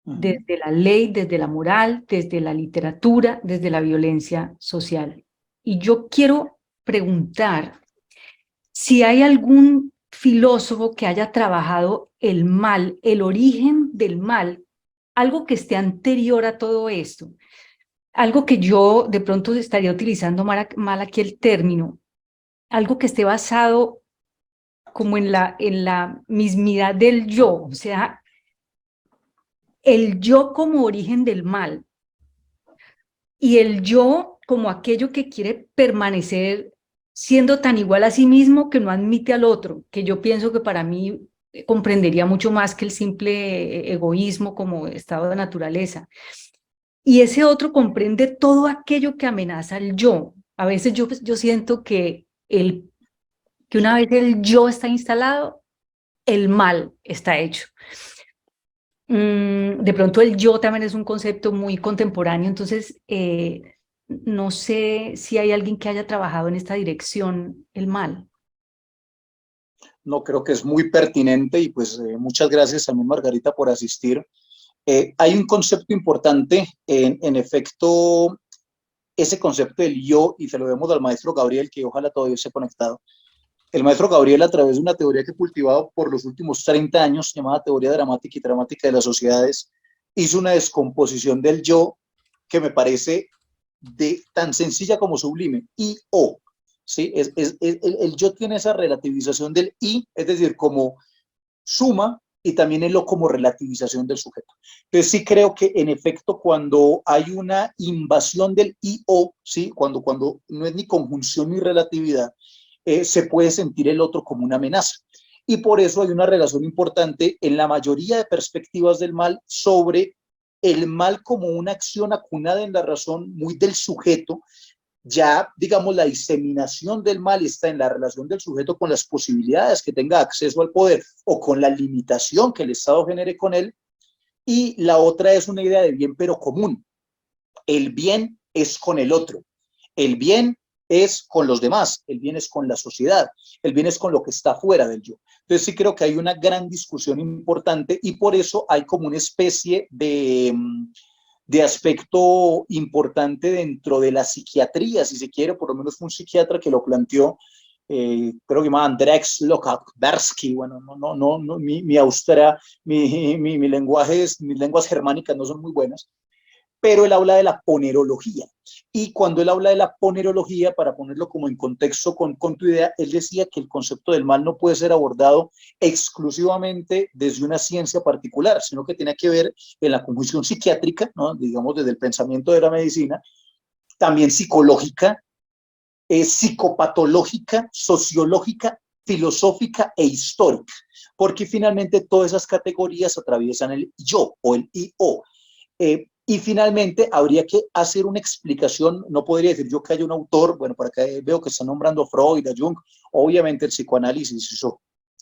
desde la ley, desde la moral, desde la literatura, desde la violencia social. Y yo quiero preguntar si hay algún filósofo que haya trabajado el mal, el origen del mal, algo que esté anterior a todo esto, algo que yo de pronto estaría utilizando mal aquí el término, algo que esté basado como en la mismidad del yo, o sea, el yo como origen del mal y el yo como aquello que quiere permanecer siendo tan igual a sí mismo que no admite al otro, que yo pienso que para mí comprendería mucho más que el simple egoísmo como estado de naturaleza. Y ese otro comprende todo aquello que amenaza al yo. A veces yo siento que una vez el yo está instalado, el mal está hecho. De pronto el yo también es un concepto muy contemporáneo, entonces no sé si hay alguien que haya trabajado en esta dirección, el mal. No, creo que es muy pertinente y pues muchas gracias también, Margarita, por asistir. Hay un concepto importante, en efecto, ese concepto del yo, y se lo vemos al maestro Gabriel, que ojalá todavía esté conectado. El maestro Gabriel, a través de una teoría que ha cultivado por los últimos 30 años, llamada teoría dramática y dramática de las sociedades, hizo una descomposición del yo que me parece tan sencilla como sublime, I-O. ¿Sí? El yo tiene esa relativización del I, es decir, como suma, y también el O como relativización del sujeto. Entonces sí creo que en efecto cuando hay una invasión del I-O, ¿sí? cuando no es ni conjunción ni relatividad, se puede sentir el otro como una amenaza. Y por eso hay una relación importante en la mayoría de perspectivas del mal sobre el mal como una acción acunada en la razón muy del sujeto. Ya, digamos, la diseminación del mal está en la relación del sujeto con las posibilidades que tenga acceso al poder o con la limitación que el Estado genere con él. Y la otra es una idea de bien pero común. El bien es con el otro. El bien es con los demás, el bien es con la sociedad, el bien es con lo que está fuera del yo. Entonces sí creo que hay una gran discusión importante y por eso hay como una especie de aspecto importante dentro de la psiquiatría, si se quiere, por lo menos fue un psiquiatra que lo planteó, creo que llamaba Andrzej Lokachbersky, bueno, mi austera, mis lenguas germánicas no son muy buenas, pero él habla de la ponerología. Y cuando él habla de la ponerología, para ponerlo como en contexto con tu idea, él decía que el concepto del mal no puede ser abordado exclusivamente desde una ciencia particular, sino que tiene que ver en la conjunción psiquiátrica, ¿no? Digamos desde el pensamiento de la medicina, también psicológica, psicopatológica, sociológica, filosófica e histórica, porque finalmente todas esas categorías atraviesan el yo o el IO. Y finalmente habría que hacer una explicación, no podría decir yo que haya un autor, bueno, por acá veo que está nombrando Freud, a Jung, obviamente el psicoanálisis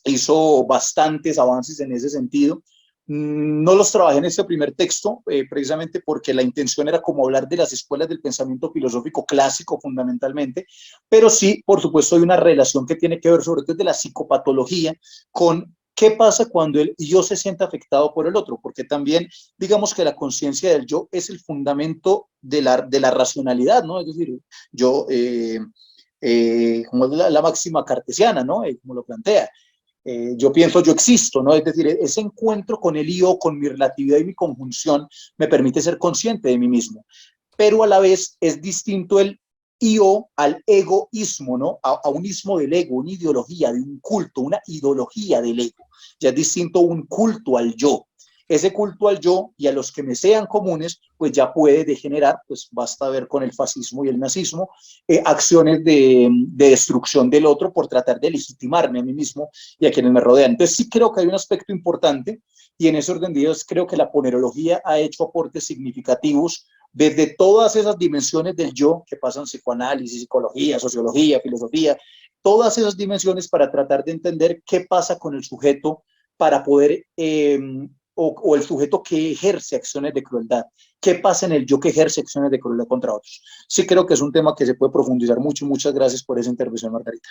hizo bastantes avances en ese sentido. No los trabajé en este primer texto, precisamente porque la intención era como hablar de las escuelas del pensamiento filosófico clásico fundamentalmente, pero sí, por supuesto, hay una relación que tiene que ver sobre todo de la psicopatología con qué pasa cuando el yo se siente afectado por el otro, porque también digamos que la conciencia del yo es el fundamento de la racionalidad, ¿no? Es decir, yo, como es la máxima cartesiana, ¿no? Como lo plantea. Yo pienso, yo existo, ¿no? Es decir, ese encuentro con el yo, con mi relatividad y mi conjunción, me permite ser consciente de mí mismo. Pero a la vez es distinto el yo al egoísmo, ¿no? A un ismo del ego, una ideología de un culto, una ideología del ego. Ya es distinto un culto al yo. ese culto al yo y a los que me sean comunes, pues ya puede degenerar, pues basta ver con el fascismo y el nazismo, acciones de destrucción del otro por tratar de legitimarme a mí mismo y a quienes me rodean. Entonces sí creo que hay un aspecto importante y en ese orden de ideas creo que la ponerología ha hecho aportes significativos desde todas esas dimensiones del yo que pasan psicoanálisis, psicología, sociología, filosofía, todas esas dimensiones para tratar de entender qué pasa con el sujeto para poder, o el sujeto que ejerce acciones de crueldad, qué pasa en el yo que ejerce acciones de crueldad contra otros. Sí creo que es un tema que se puede profundizar mucho. Muchas gracias por esa intervención, Margarita.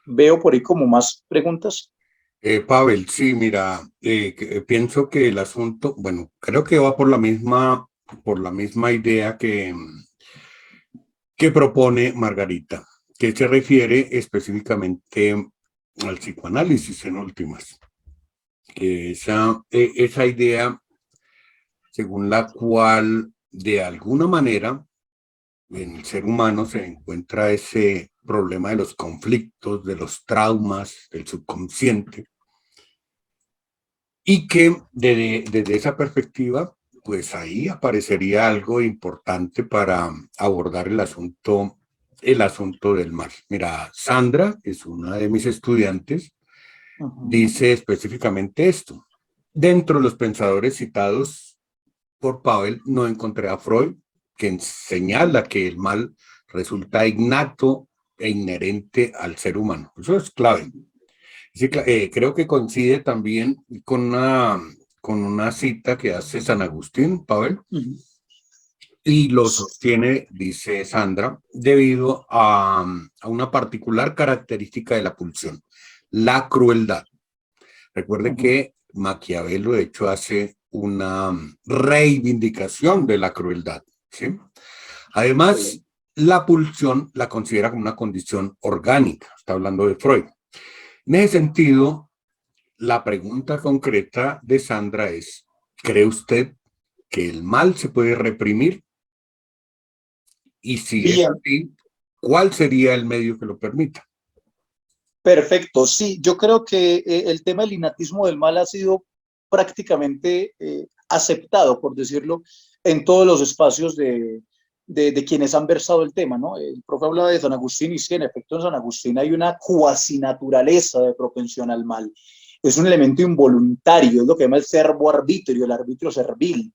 Veo por ahí como más preguntas. Pavel, sí, mira, pienso que el asunto, bueno, creo que va por la misma idea que propone Margarita, que se refiere específicamente al psicoanálisis en últimas. Esa idea según la cual, de alguna manera, en el ser humano se encuentra ese problema de los conflictos, de los traumas, del subconsciente, y que desde esa perspectiva, pues ahí aparecería algo importante para abordar el asunto del mal. Mira, Sandra es una de mis estudiantes, dice específicamente esto. Dentro de los pensadores citados por Pavel, no encontré a Freud, que señala que el mal resulta innato e inherente al ser humano. Eso es clave. Sí, creo que coincide también con una cita que hace San Agustín, Pavel, y lo sostiene, dice Sandra, debido a una particular característica de la pulsión, la crueldad. Recuerde que Maquiavelo, de hecho, hace una reivindicación de la crueldad, ¿sí? Además, la pulsión la considera como una condición orgánica, está hablando de Freud. En ese sentido, la pregunta concreta de Sandra es, ¿cree usted que el mal se puede reprimir? Y si es así, ¿cuál sería el medio que lo permita? Perfecto, sí, yo creo que el tema del innatismo del mal ha sido prácticamente aceptado, por decirlo, en todos los espacios de quienes han versado el tema, ¿no? El profe hablaba de San Agustín y sí, en efecto en San Agustín hay una cuasi naturaleza de propensión al mal. Es un elemento involuntario, es lo que llama el servo arbitrio, el arbitrio servil.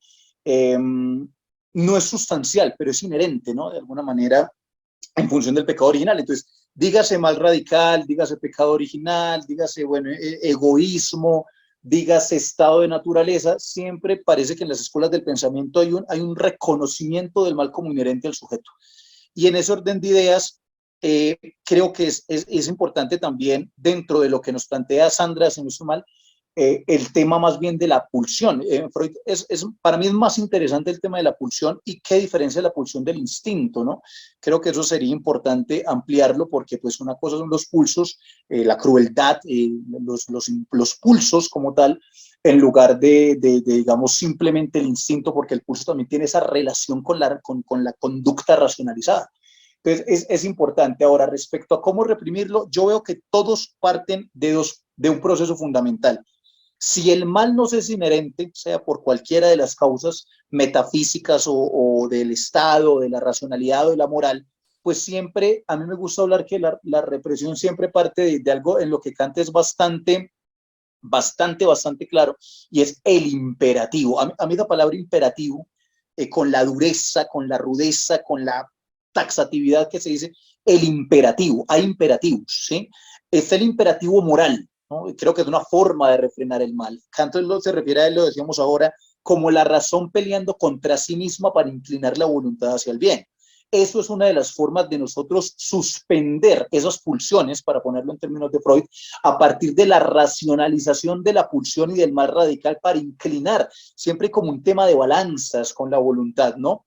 No es sustancial, pero es inherente, ¿no? De alguna manera, en función del pecado original. Entonces, dígase mal radical, dígase pecado original, dígase, bueno, egoísmo, dígase estado de naturaleza, siempre parece que en las escuelas del pensamiento hay un reconocimiento del mal como inherente al sujeto. Y en ese orden de ideas, creo que es importante también, dentro de lo que nos plantea Sandra, si no estoy mal, el tema más bien de la pulsión. Freud para mí es más interesante el tema de la pulsión y qué diferencia la pulsión del instinto, ¿no? Creo que eso sería importante ampliarlo porque pues una cosa son los pulsos, la crueldad, los pulsos como tal, en lugar de, digamos, simplemente el instinto, porque el pulso también tiene esa relación con la conducta racionalizada. Entonces, es importante. Ahora, respecto a cómo reprimirlo, yo veo que todos parten de un proceso fundamental. Si el mal nos es inherente, sea por cualquiera de las causas metafísicas o del Estado, de la racionalidad o de la moral, pues siempre, a mí me gusta hablar que la represión siempre parte de algo en lo que Kant es bastante claro, y es el imperativo. A mí la palabra imperativo, con la dureza, con la rudeza, con la taxatividad que se dice, el imperativo, hay imperativos, ¿sí? Está el imperativo moral, ¿no? Creo que es una forma de refrenar el mal. Kant se refiere a él, lo decíamos ahora, como la razón peleando contra sí misma para inclinar la voluntad hacia el bien. Eso es una de las formas de nosotros suspender esas pulsiones, para ponerlo en términos de Freud, a partir de la racionalización de la pulsión y del mal radical para inclinar, siempre como un tema de balanzas con la voluntad, ¿no?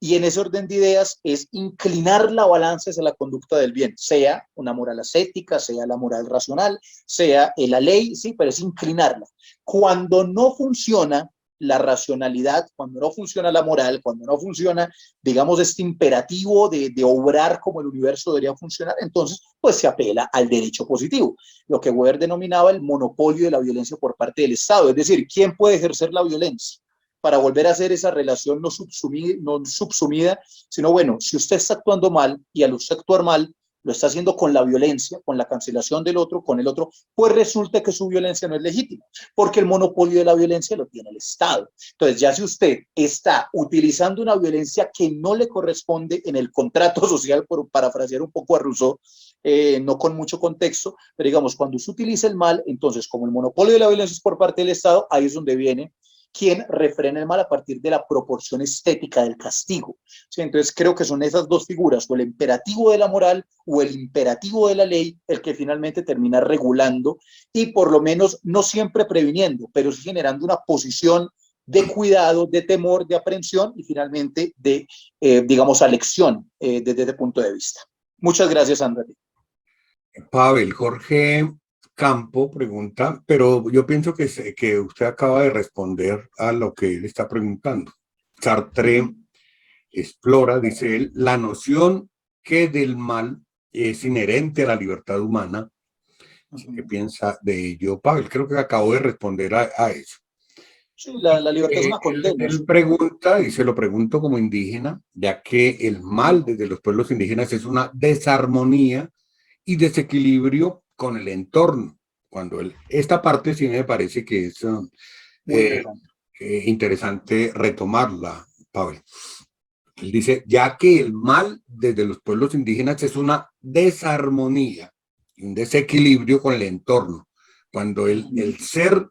Y en ese orden de ideas es inclinar la balanza hacia la conducta del bien, sea una moral ascética, sea la moral racional, sea la ley, sí, pero es inclinarla. Cuando no funciona, la racionalidad, cuando no funciona la moral, cuando no funciona, digamos, este imperativo de obrar como el universo debería funcionar, entonces pues se apela al derecho positivo, lo que Weber denominaba el monopolio de la violencia por parte del Estado, es decir, ¿quién puede ejercer la violencia? Para volver a hacer esa relación no subsumida, sino bueno, si usted está actuando mal y al usted actuar mal, lo está haciendo con la violencia, con la cancelación del otro, con el otro, pues resulta que su violencia no es legítima, porque el monopolio de la violencia lo tiene el Estado. Entonces, ya si usted está utilizando una violencia que no le corresponde en el contrato social, por parafrasear un poco a Rousseau, no con mucho contexto, pero digamos, cuando usted utiliza el mal, entonces, como el monopolio de la violencia es por parte del Estado, ahí es donde viene quien refrena el mal a partir de la proporción estética del castigo. ¿Sí? Entonces creo que son esas dos figuras, o el imperativo de la moral o el imperativo de la ley, el que finalmente termina regulando y por lo menos no siempre previniendo, pero sí generando una posición de cuidado, de temor, de aprehensión y finalmente de, digamos, alección desde ese punto de vista. Muchas gracias, Andrés. Pavel, Jorge Campo pregunta, pero yo pienso que usted acaba de responder a lo que él está preguntando. Sartre explora, dice él, la noción que del mal es inherente a la libertad humana. ¿Qué piensa de ello, Pavel? Creo que acabo de responder a eso. Sí, la libertad es una condena. Él pregunta, y se lo pregunto como indígena, ya que el mal desde los pueblos indígenas es una desarmonía y desequilibrio con el entorno. Esta parte sí me parece que es interesante retomarla, Pavel. Él dice, ya que el mal desde los pueblos indígenas es una desarmonía y un desequilibrio con el entorno, cuando el ser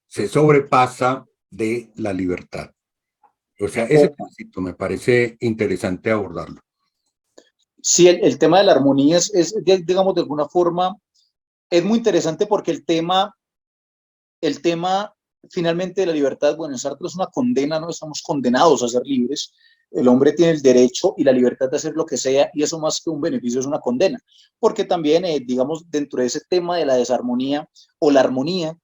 se sobrepasa de la libertad. O sea, ese concepto me parece interesante abordarlo. Sí, el tema de la armonía es, digamos, de alguna forma, es muy interesante porque el tema finalmente de la libertad, bueno, en Sartre es una condena, no estamos condenados a ser libres, el hombre tiene el derecho y la libertad de hacer lo que sea y eso más que un beneficio es una condena, porque también, digamos, dentro de ese tema de la desarmonía o la armonía,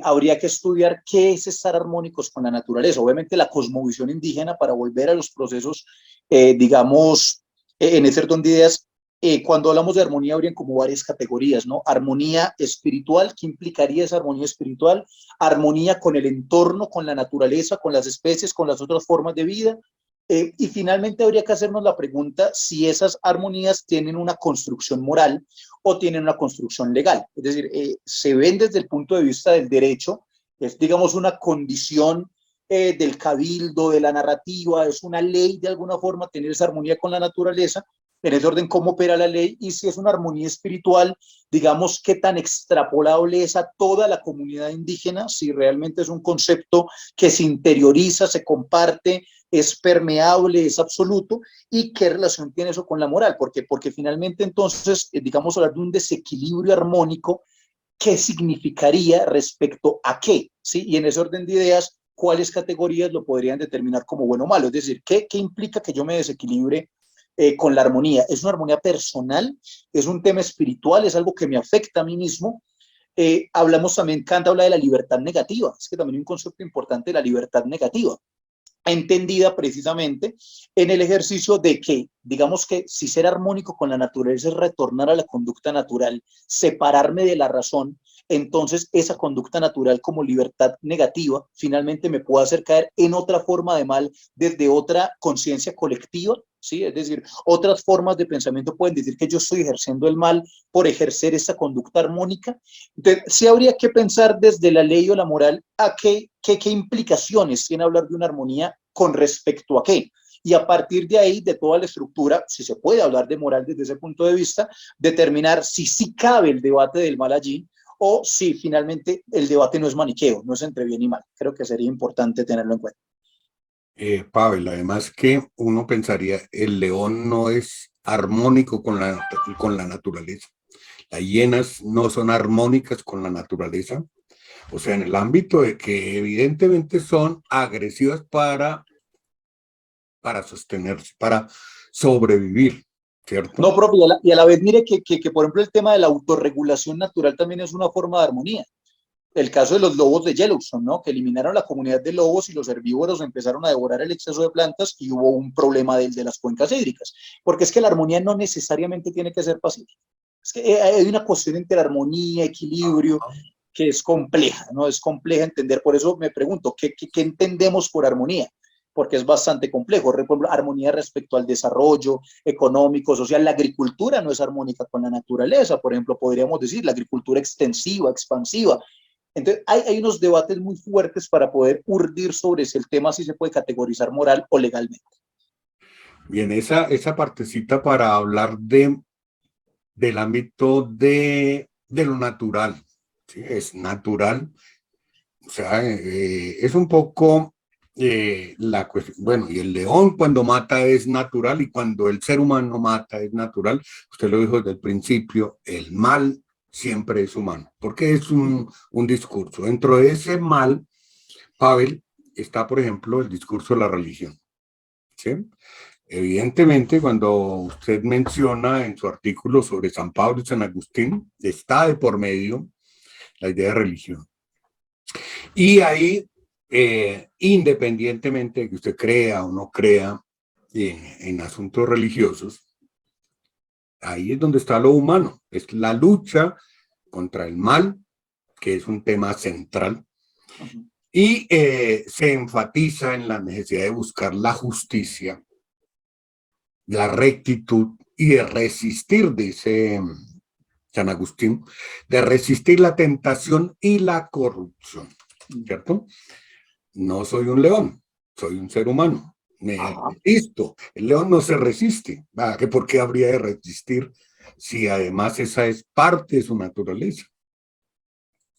habría que estudiar qué es estar armónicos con la naturaleza, obviamente la cosmovisión indígena para volver a los procesos, digamos, en ese orden de ideas. Cuando hablamos de armonía habrían como varias categorías, ¿no? Armonía espiritual, ¿qué implicaría esa armonía espiritual? Armonía con el entorno, con la naturaleza, con las especies, con las otras formas de vida. Y finalmente habría que hacernos la pregunta si esas armonías tienen una construcción moral o tienen una construcción legal. Es decir, se ven desde el punto de vista del derecho, es digamos una condición del cabildo, de la narrativa, es una ley de alguna forma tener esa armonía con la naturaleza, en ese orden cómo opera la ley y si es una armonía espiritual, digamos, qué tan extrapolable es a toda la comunidad indígena, si realmente es un concepto que se interioriza, se comparte, es permeable, es absoluto, y qué relación tiene eso con la moral, porque finalmente entonces, digamos, hablar de un desequilibrio armónico, ¿qué significaría respecto a qué? ¿Sí? Y en ese orden de ideas, ¿cuáles categorías lo podrían determinar como bueno o malo? Es decir, ¿qué implica que yo me desequilibre con la armonía? ¿Es una armonía personal? ¿Es un tema espiritual? ¿Es algo que me afecta a mí mismo? Hablamos también, Kant habla de la libertad negativa, es que también hay un concepto importante de la libertad negativa, entendida precisamente en el ejercicio de que, digamos que si ser armónico con la naturaleza es retornar a la conducta natural, separarme de la razón, entonces esa conducta natural como libertad negativa finalmente me puede hacer caer en otra forma de mal desde otra conciencia colectiva, ¿sí? Es decir, otras formas de pensamiento pueden decir que yo estoy ejerciendo el mal por ejercer esa conducta armónica. Entonces, sí habría que pensar desde la ley o la moral a qué implicaciones tiene hablar de una armonía con respecto a qué. Y a partir de ahí, de toda la estructura, si se puede hablar de moral desde ese punto de vista, determinar si sí cabe el debate del mal allí o si finalmente el debate no es maniqueo, no es entre bien y mal. Creo que sería importante tenerlo en cuenta. Pavel, además que uno pensaría, el león no es armónico con la naturaleza. Las hienas no son armónicas con la naturaleza. O sea, en el ámbito de que evidentemente son agresivas para sostenerse, para sobrevivir, ¿cierto? No, propio, y a la vez mire que, por ejemplo, el tema de la autorregulación natural también es una forma de armonía. el caso de los lobos de Yellowstone, ¿no? Que eliminaron la comunidad de lobos y los herbívoros empezaron a devorar el exceso de plantas y hubo un problema de las cuencas hídricas. Porque es que la armonía no necesariamente tiene que ser pacífica. Es que hay una cuestión entre armonía, equilibrio, que es compleja, ¿no? Es compleja entender. Por eso me pregunto, ¿qué entendemos por armonía? Porque es bastante complejo. Por ejemplo, armonía respecto al desarrollo económico, social. La agricultura no es armónica con la naturaleza. Por ejemplo, podríamos decir la agricultura extensiva, expansiva. Entonces, hay unos debates muy fuertes para poder urdir sobre si el tema sí se puede categorizar moral o legalmente. Bien, esa partecita para hablar del ámbito de lo natural, ¿sí? Es natural, o sea, es un poco la cuestión, bueno, y el león cuando mata es natural y cuando el ser humano mata es natural, usted lo dijo desde el principio, el mal siempre es humano, porque es un discurso. Dentro de ese mal, Pavel, está, por ejemplo, el discurso de la religión, ¿sí? Evidentemente, cuando usted menciona en su artículo sobre San Pablo y San Agustín, está de por medio la idea de religión. Y ahí, independientemente de que usted crea o no crea en asuntos religiosos, ahí es donde está lo humano, es la lucha contra el mal, que es un tema central, y se enfatiza en la necesidad de buscar la justicia, la rectitud y de resistir, dice San Agustín, de resistir la tentación y la corrupción, ¿cierto? No soy un león, soy un ser humano. Me resisto. El león no se resiste. ¿Por qué habría de resistir si además esa es parte de su naturaleza?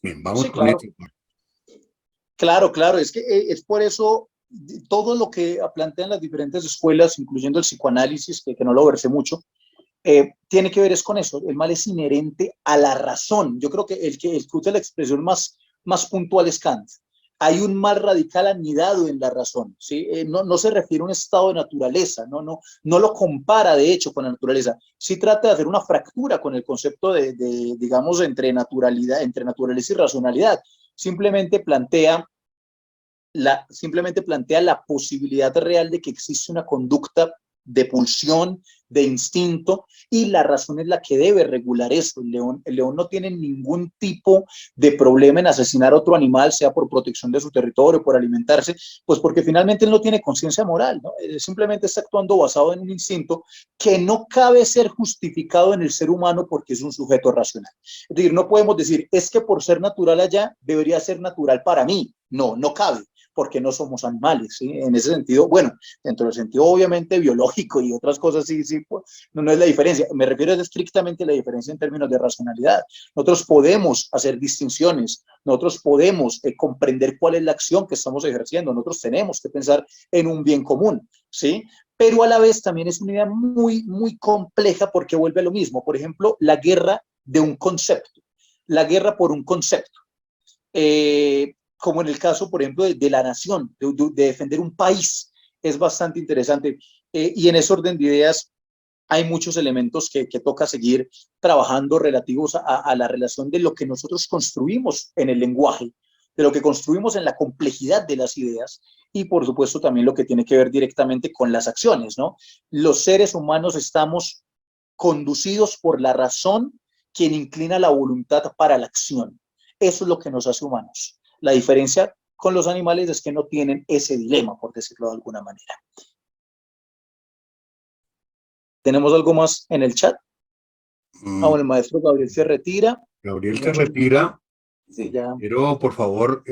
Bien, vamos con claro. eso. Claro, es que es por eso todo lo que plantean las diferentes escuelas, incluyendo el psicoanálisis, que no lo versé mucho, tiene que ver es con eso. El mal es inherente a la razón. Yo creo que el que usa la expresión más puntual es Kant. Hay un mal radical anidado en la razón, ¿sí? No se refiere a un estado de naturaleza, no lo compara de hecho con la naturaleza. Sí trata de hacer una fractura con el concepto digamos, entre naturaleza y racionalidad. Simplemente plantea la posibilidad real de que existe una conducta de pulsión, de instinto, y la razón es la que debe regular eso. El león no tiene ningún tipo de problema en asesinar a otro animal, sea por protección de su territorio, por alimentarse, pues porque finalmente él no tiene conciencia moral, ¿no? Simplemente está actuando basado en un instinto que no cabe ser justificado en el ser humano porque es un sujeto racional. Es decir, no podemos decir, es que por ser natural allá, debería ser natural para mí. No cabe, porque no somos animales, ¿sí? En ese sentido, bueno, dentro del sentido obviamente biológico y otras cosas, sí, pues, no es la diferencia. Me refiero estrictamente a la diferencia en términos de racionalidad. Nosotros podemos hacer distinciones, nosotros podemos comprender cuál es la acción que estamos ejerciendo, nosotros tenemos que pensar en un bien común, ¿sí? Pero a la vez también es una idea muy, muy compleja porque vuelve a lo mismo. Por ejemplo, la guerra de un concepto, la guerra por un concepto. Como en el caso, por ejemplo, de la nación, de defender un país, es bastante interesante. Y en ese orden de ideas hay muchos elementos que toca seguir trabajando relativos a la relación de lo que nosotros construimos en el lenguaje, de lo que construimos en la complejidad de las ideas y, por supuesto, también lo que tiene que ver directamente con las acciones, ¿no? Los seres humanos estamos conducidos por la razón, quien inclina la voluntad para la acción. Eso es lo que nos hace humanos. La diferencia con los animales es que no tienen ese dilema, por decirlo de alguna manera. ¿Tenemos algo más en el chat? Bueno, el maestro Gabriel se retira. Gabriel se retira. Sí, ya. Pero, por favor,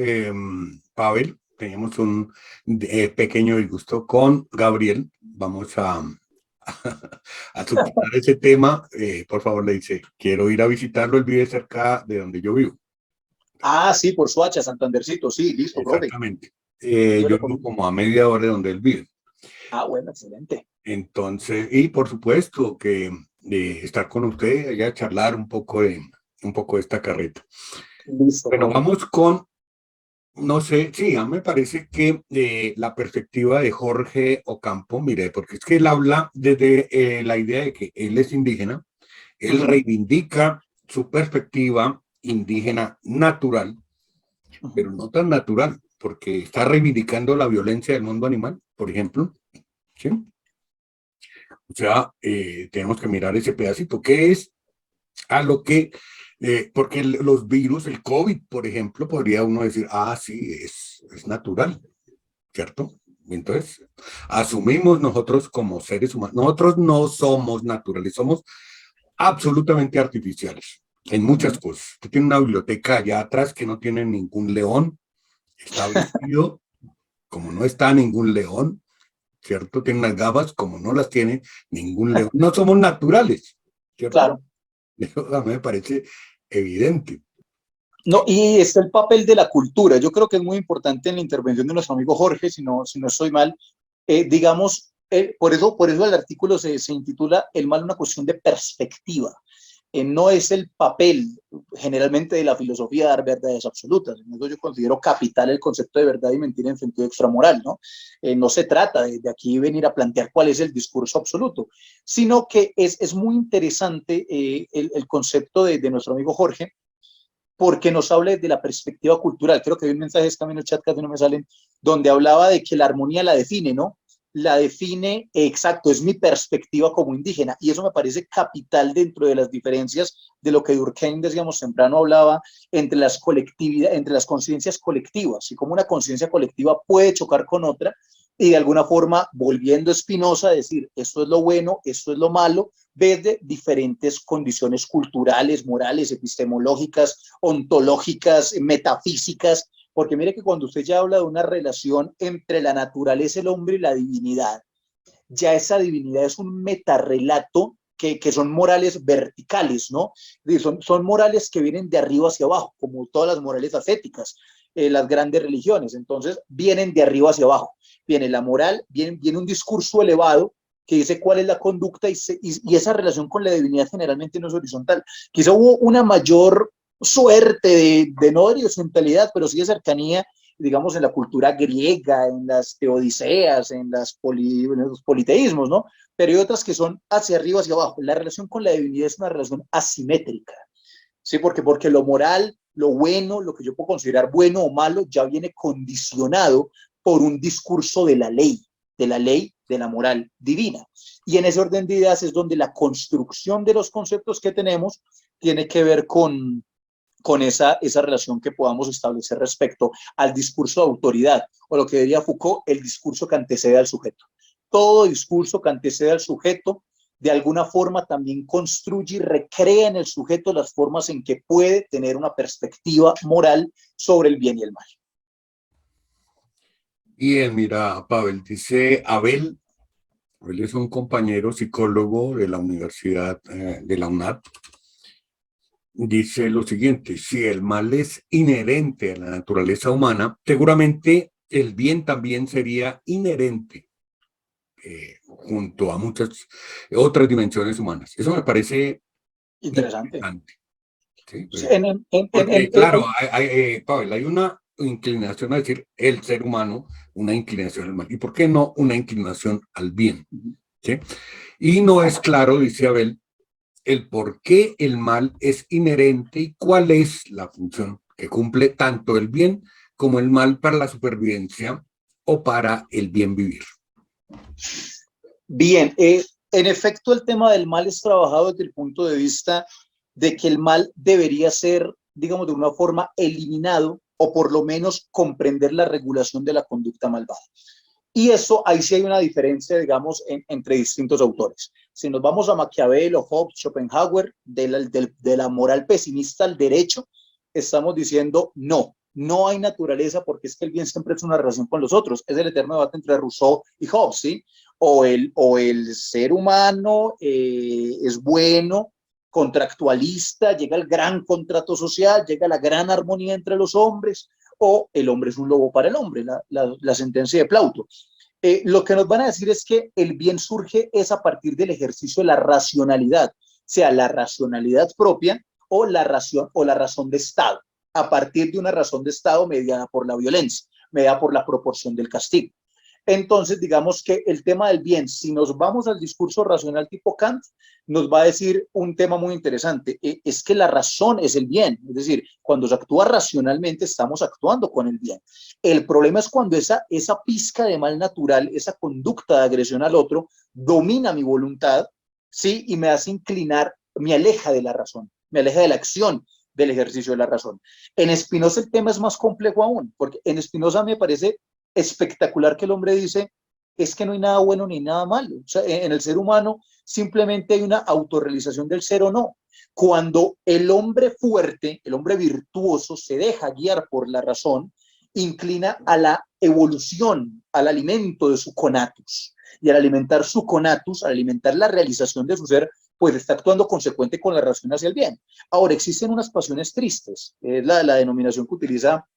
Pavel, teníamos un pequeño disgusto con Gabriel. Vamos a superar ese tema. Por favor, le dice, quiero ir a visitarlo. Él vive cerca de donde yo vivo. Sí, por Soacha, Santandercito. Sí, listo, profe. Exactamente. Yo vivo como a media hora de donde él vive. Bueno, excelente. Entonces, y por supuesto que estar con usted, allá charlar un poco de esta carreta. Listo. Bueno, vamos con, no sé, sí, a mí me parece que la perspectiva de Jorge Ocampo, mire, porque es que él habla desde la idea de que él es indígena, él reivindica su perspectiva indígena natural, pero no tan natural, porque está reivindicando la violencia del mundo animal, por ejemplo, ¿sí? O sea, tenemos que mirar ese pedacito, ¿qué es a lo que, porque los virus, el COVID, por ejemplo, podría uno decir, ah, sí, es natural, ¿cierto? Entonces, asumimos nosotros como seres humanos, nosotros no somos naturales, somos absolutamente artificiales en muchas cosas. Usted tiene una biblioteca allá atrás que no tiene ningún león, está vestido como no está ningún león, ¿cierto? Tiene unas gafas como no las tiene ningún león. No somos naturales, ¿cierto? Claro. Eso a mí me parece evidente. No, y está el papel de la cultura. Yo creo que es muy importante en la intervención de nuestro amigo Jorge, si no estoy mal, digamos, por eso el artículo se intitula El mal, una cuestión de perspectiva. No es el papel generalmente de la filosofía dar verdades absolutas. En eso yo considero capital el concepto de verdad y mentira en sentido extramoral, ¿no? No se trata de aquí venir a plantear cuál es el discurso absoluto, sino que es muy interesante el concepto de nuestro amigo Jorge, porque nos habla de la perspectiva cultural. Creo que hay un mensaje también en el chat que no me salen, donde hablaba de que la armonía la define, ¿no? La define, exacto, es mi perspectiva como indígena, y eso me parece capital dentro de las diferencias de lo que Durkheim, decíamos temprano, hablaba entre las colectividades, entre las conciencias colectivas, y cómo una conciencia colectiva puede chocar con otra, y de alguna forma, volviendo a Spinoza, decir, esto es lo bueno, esto es lo malo, desde diferentes condiciones culturales, morales, epistemológicas, ontológicas, metafísicas, porque mire que cuando usted ya habla de una relación entre la naturaleza, el hombre y la divinidad, ya esa divinidad es un metarrelato que son morales verticales, ¿no? Son morales que vienen de arriba hacia abajo, como todas las morales ascéticas, las grandes religiones. Entonces, vienen de arriba hacia abajo. Viene la moral, viene un discurso elevado que dice cuál es la conducta y esa relación con la divinidad generalmente no es horizontal. Quizá hubo una mayor suerte de no horizontalidad, pero sí de cercanía, digamos, en la cultura griega, en las teodiceas, en los politeísmos, ¿no? Pero hay otras que son hacia arriba, hacia abajo. La relación con la divinidad es una relación asimétrica, ¿sí? Porque lo moral, lo bueno, lo que yo puedo considerar bueno o malo, ya viene condicionado por un discurso de la ley, de la moral divina. Y en ese orden de ideas es donde la construcción de los conceptos que tenemos tiene que ver con esa relación que podamos establecer respecto al discurso de autoridad, o lo que diría Foucault, el discurso que antecede al sujeto. Todo discurso que antecede al sujeto, de alguna forma también construye y recrea en el sujeto las formas en que puede tener una perspectiva moral sobre el bien y el mal. Y mira, Pavel, dice Abel es un compañero psicólogo de la Universidad de la UNAD, dice lo siguiente: si el mal es inherente a la naturaleza humana, seguramente el bien también sería inherente junto a muchas otras dimensiones humanas. Eso me parece interesante. ¿Sí? Porque, claro, Pavel, hay una inclinación a decir el ser humano, una inclinación al mal. ¿Y por qué no una inclinación al bien? ¿Sí? Y no es claro, dice Abel, el por qué el mal es inherente y cuál es la función que cumple tanto el bien como el mal para la supervivencia o para el bien vivir. Bien, en efecto el tema del mal es trabajado desde el punto de vista de que el mal debería ser, digamos, de una forma eliminado o por lo menos comprender la regulación de la conducta malvada. Y eso, ahí sí hay una diferencia, digamos, entre distintos autores. Si nos vamos a Maquiavelo, Hobbes, Schopenhauer, de la moral pesimista al derecho, estamos diciendo no hay naturaleza porque es que el bien siempre es una relación con los otros. Es el eterno debate entre Rousseau y Hobbes, ¿sí? O el ser humano es bueno, contractualista, llega el gran contrato social, llega la gran armonía entre los hombres, o el hombre es un lobo para el hombre, la sentencia de Plauto. Lo que nos van a decir es que el bien surge es a partir del ejercicio de la racionalidad, sea la racionalidad propia o la razón de Estado, a partir de una razón de Estado mediada por la violencia, mediada por la proporción del castigo. Entonces, digamos que el tema del bien, si nos vamos al discurso racional tipo Kant, nos va a decir un tema muy interesante, es que la razón es el bien, es decir, cuando se actúa racionalmente estamos actuando con el bien. El problema es cuando esa pizca de mal natural, esa conducta de agresión al otro, domina mi voluntad, ¿sí? Y me hace inclinar, me aleja de la razón, me aleja de la acción del ejercicio de la razón. En Spinoza el tema es más complejo aún, porque en Spinoza me parece espectacular que el hombre dice, es que no hay nada bueno ni nada malo. O sea, en el ser humano simplemente hay una autorrealización del ser o no. Cuando el hombre fuerte, el hombre virtuoso, se deja guiar por la razón, inclina a la evolución, al alimento de su conatus. Y al alimentar su conatus, al alimentar la realización de su ser, pues está actuando consecuente con la razón hacia el bien. Ahora, existen unas pasiones tristes, es la denominación que utiliza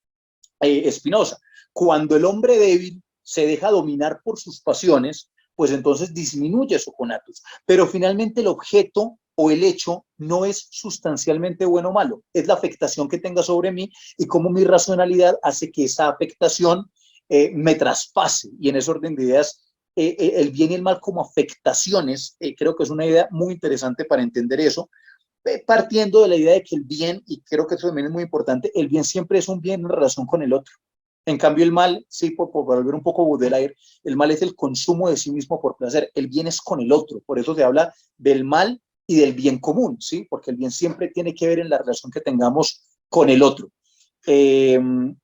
Spinoza. Cuando el hombre débil se deja dominar por sus pasiones, pues entonces disminuye su conatus. Pero finalmente el objeto o el hecho no es sustancialmente bueno o malo, es la afectación que tenga sobre mí y cómo mi racionalidad hace que esa afectación me traspase. Y en ese orden de ideas, el bien y el mal como afectaciones, creo que es una idea muy interesante para entender eso, partiendo de la idea de que el bien, y creo que eso también es muy importante, el bien siempre es un bien en relación con el otro. En cambio, el mal, sí, por volver un poco Baudelaire, el mal es el consumo de sí mismo por placer, el bien es con el otro, por eso se habla del mal y del bien común, ¿sí? Porque el bien siempre tiene que ver en la relación que tengamos con el otro.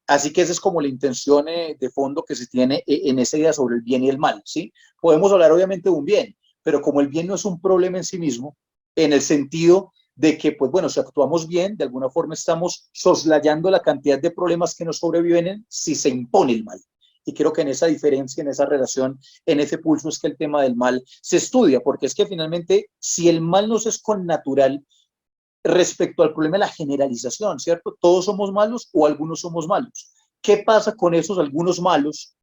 Así que esa es como la intención de fondo que se tiene en esa idea sobre el bien y el mal, ¿sí? Podemos hablar obviamente de un bien, pero como el bien no es un problema en sí mismo, en el sentido de que, pues bueno, si actuamos bien, de alguna forma estamos soslayando la cantidad de problemas que nos sobreviven si se impone el mal. Y creo que en esa diferencia, en esa relación, en ese pulso es que el tema del mal se estudia, porque es que finalmente, si el mal nos es connatural respecto al problema de la generalización, ¿cierto? Todos somos malos o algunos somos malos. ¿Qué pasa con esos algunos malos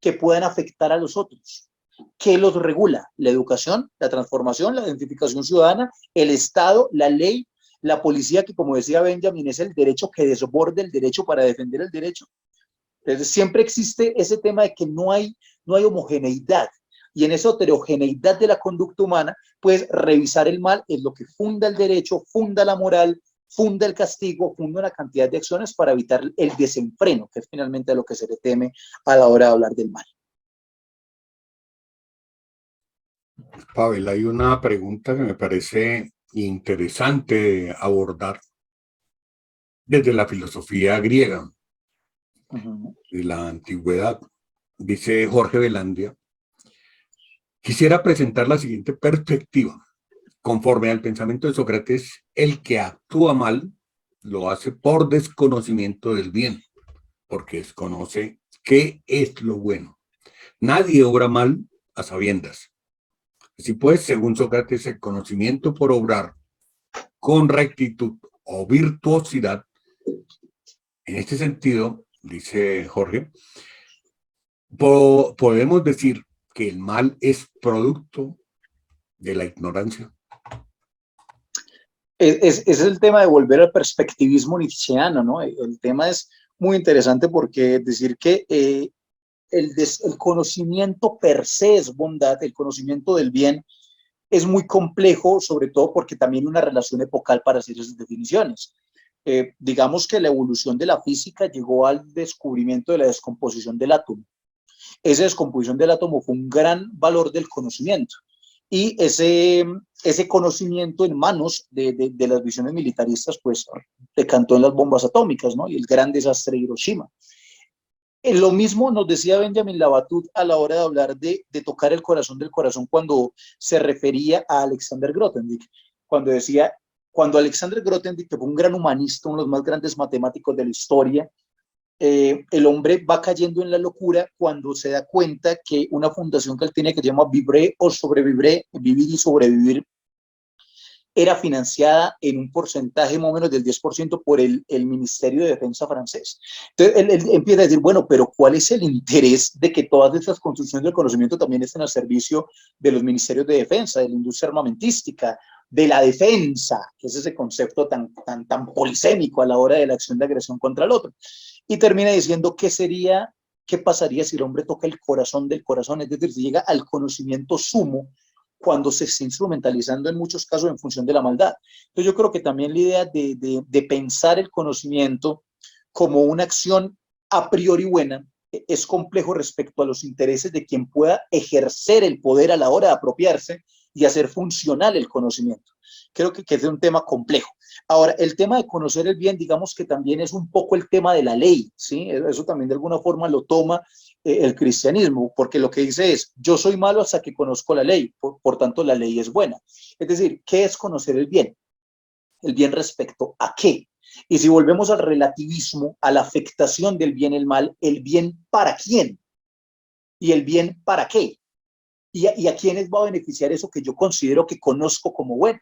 que puedan afectar a los otros? ¿Qué los regula? La educación, la transformación, la identificación ciudadana, el Estado, la ley, la policía, que como decía Benjamin, es el derecho que desborde el derecho para defender el derecho. Entonces siempre existe ese tema de que no hay homogeneidad. Y en esa heterogeneidad de la conducta humana, pues revisar el mal es lo que funda el derecho, funda la moral, funda el castigo, funda una cantidad de acciones para evitar el desenfreno, que es finalmente a lo que se le teme a la hora de hablar del mal. Pavel, hay una pregunta que me parece interesante abordar desde la filosofía griega de la antigüedad. Dice Jorge Velandia, quisiera presentar la siguiente perspectiva. Conforme al pensamiento de Sócrates, el que actúa mal lo hace por desconocimiento del bien, porque desconoce qué es lo bueno. Nadie obra mal a sabiendas. Así pues, según Sócrates, el conocimiento por obrar con rectitud o virtuosidad, en este sentido, dice Jorge, podemos decir que el mal es producto de la ignorancia. Es el tema de volver al perspectivismo nietzscheano, ¿no? El tema es muy interesante porque decir que el conocimiento per se es bondad, el conocimiento del bien es muy complejo, sobre todo porque también hay una relación epocal para hacer esas definiciones. Digamos que la evolución de la física llegó al descubrimiento de la descomposición del átomo. Esa descomposición del átomo fue un gran valor del conocimiento. Y ese conocimiento en manos de las visiones militaristas, pues decantó en las bombas atómicas, ¿no? Y el gran desastre de Hiroshima. Lo mismo nos decía Benjamin Labatut a la hora de hablar de tocar el corazón del corazón cuando se refería a Alexander Grothendieck, cuando Alexander Grothendieck, que fue un gran humanista, uno de los más grandes matemáticos de la historia, el hombre va cayendo en la locura cuando se da cuenta que una fundación que él tiene que se llama Vivre o Sobrevivre, Vivir y Sobrevivir, era financiada en un porcentaje más o menos del 10% por el Ministerio de Defensa francés. Entonces él empieza a decir, bueno, pero ¿cuál es el interés de que todas estas construcciones del conocimiento también estén al servicio de los ministerios de defensa, de la industria armamentística, de la defensa, que es ese concepto tan polisémico a la hora de la acción de agresión contra el otro? Y termina diciendo que sería ¿qué pasaría si el hombre toca el corazón del corazón? Es decir, si llega al conocimiento sumo cuando se está instrumentalizando en muchos casos en función de la maldad. Entonces yo creo que también la idea de pensar el conocimiento como una acción a priori buena es complejo respecto a los intereses de quien pueda ejercer el poder a la hora de apropiarse y hacer funcional el conocimiento. Creo que es un tema complejo. Ahora, el tema de conocer el bien, digamos que también es un poco el tema de la ley, ¿sí? Eso también de alguna forma lo toma el cristianismo, porque lo que dice es, yo soy malo hasta que conozco la ley, por tanto la ley es buena. Es decir, ¿qué es conocer el bien? ¿El bien respecto a qué? Y si volvemos al relativismo, a la afectación del bien y el bien para quién y el bien para qué. ¿Y a quiénes va a beneficiar eso que yo considero que conozco como bueno?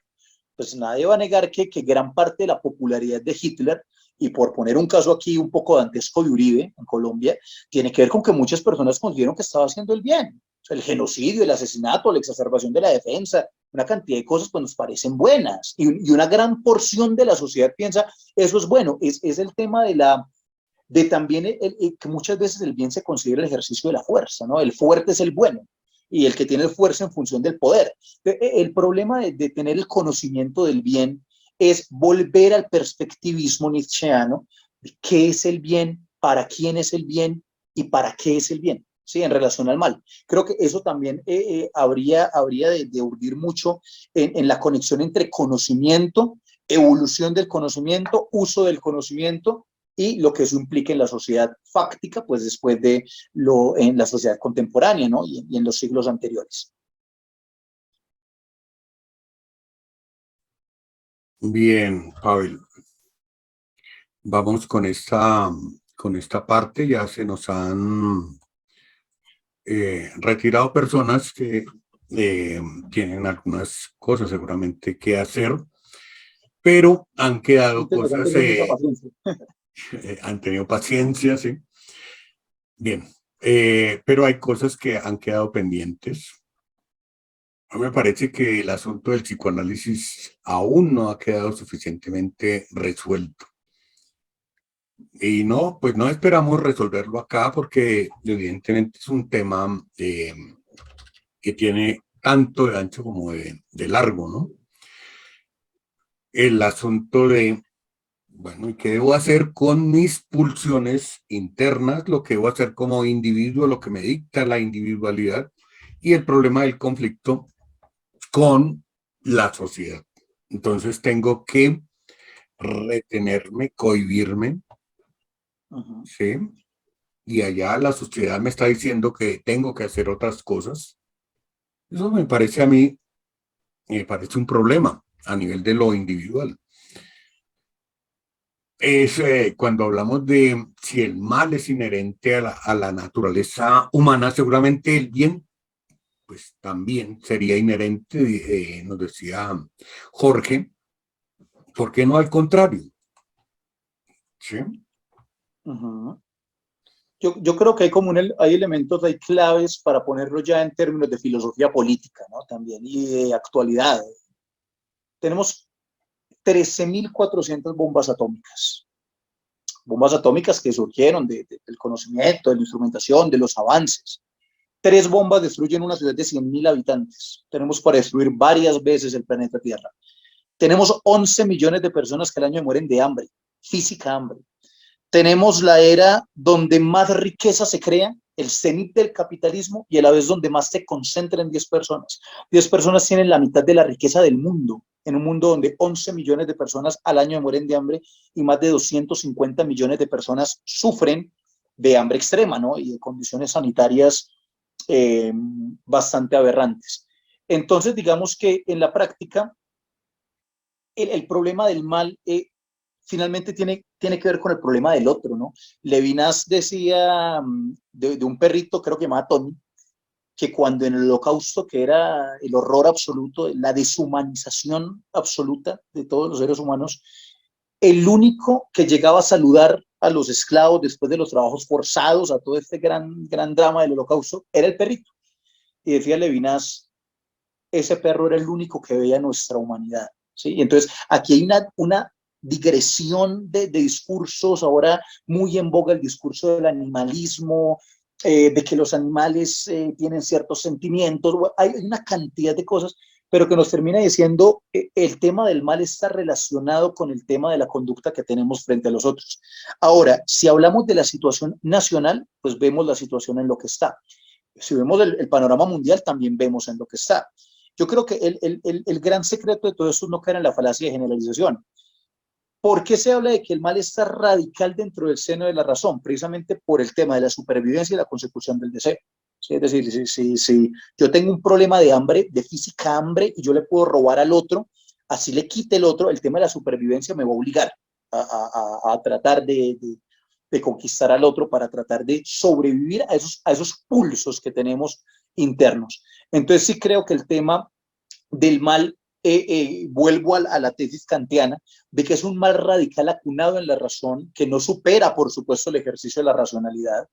Pues nadie va a negar que gran parte de la popularidad de Hitler, y por poner un caso aquí un poco dantesco de Uribe en Colombia, tiene que ver con que muchas personas consideran que estaba haciendo el bien. O sea, el genocidio, el asesinato, la exacerbación de la defensa, una cantidad de cosas pues nos parecen buenas. Y una gran porción de la sociedad piensa, eso es bueno. Es el tema de también que muchas veces el bien se considera el ejercicio de la fuerza, ¿no? El fuerte es el bueno y el que tiene fuerza en función del poder. El problema de tener el conocimiento del bien es volver al perspectivismo nietzscheano de qué es el bien, para quién es el bien y para qué es el bien, ¿sí? En relación al mal. Creo que eso también habría de urdir mucho en la conexión entre conocimiento, evolución del conocimiento, uso del conocimiento y lo que eso implica en la sociedad fáctica, pues después de en la sociedad contemporánea, ¿no? Y en los siglos anteriores. Bien, Pavel. Vamos con esta parte. Ya se nos han retirado personas que tienen algunas cosas seguramente que hacer, pero han quedado cosas, han tenido paciencia, sí. Bien, pero hay cosas que han quedado pendientes. A mí me parece que el asunto del psicoanálisis aún no ha quedado suficientemente resuelto. Y no, pues no esperamos resolverlo acá porque evidentemente es un tema que tiene tanto de ancho como de largo, ¿no? El asunto de, bueno, ¿y qué debo hacer con mis pulsiones internas? Lo que debo hacer como individuo, lo que me dicta la individualidad y el problema del conflicto con la sociedad. Entonces tengo que retenerme, cohibirme, ¿sí? Y allá la sociedad me está diciendo que tengo que hacer otras cosas. Eso me parece a mí, me parece un problema a nivel de lo individual. Es cuando hablamos de si el mal es inherente a la naturaleza humana, seguramente el bien, pues también sería inherente, nos decía Jorge, ¿por qué no al contrario? ¿Sí? Yo creo que hay elementos, hay claves para ponerlo ya en términos de filosofía política, ¿no? También, y de actualidad. Tenemos 13.400 bombas atómicas. Bombas atómicas que surgieron del conocimiento, de la instrumentación, de los avances. 3 bombas destruyen una ciudad de 100.000 habitantes. Tenemos para destruir varias veces el planeta Tierra. Tenemos 11 millones de personas que al año mueren de hambre, física hambre. Tenemos la era donde más riqueza se crea, el cenit del capitalismo, y a la vez donde más se concentra en 10 personas. 10 personas tienen la mitad de la riqueza del mundo, en un mundo donde 11 millones de personas al año mueren de hambre y más de 250 millones de personas sufren de hambre extrema, ¿no? Y de condiciones sanitarias bastante aberrantes. Entonces, digamos que en la práctica, el problema del mal finalmente tiene que ver con el problema del otro, ¿no? Levinas decía de un perrito, creo que llamaba Tony, que cuando en el Holocausto, que era el horror absoluto, la deshumanización absoluta de todos los seres humanos, el único que llegaba a saludar a los esclavos después de los trabajos forzados, a todo este gran drama del Holocausto, era el perrito. Y decía Levinas, ese perro era el único que veía nuestra humanidad, ¿sí? Y entonces aquí hay una digresión de discursos, ahora muy en boga el discurso del animalismo, de que los animales tienen ciertos sentimientos, hay una cantidad de cosas, pero que nos termina diciendo el tema del mal está relacionado con el tema de la conducta que tenemos frente a los otros. Ahora, si hablamos de la situación nacional, pues vemos la situación en lo que está. Si vemos el panorama mundial, también vemos en lo que está. Yo creo que el gran secreto de todo esto es no caer en la falacia de generalización. ¿Por qué se habla de que el mal está radical dentro del seno de la razón? Precisamente por el tema de la supervivencia y la consecución del deseo. ¿Sí? Es decir, si yo tengo un problema de hambre, de física hambre, y yo le puedo robar al otro, así le quite el otro, el tema de la supervivencia me va a obligar a tratar de conquistar al otro para tratar de sobrevivir a esos pulsos que tenemos internos. Entonces sí creo que el tema del mal, vuelvo a la tesis kantiana, de que es un mal radical acunado en la razón, que no supera, por supuesto, el ejercicio de la racionalidad.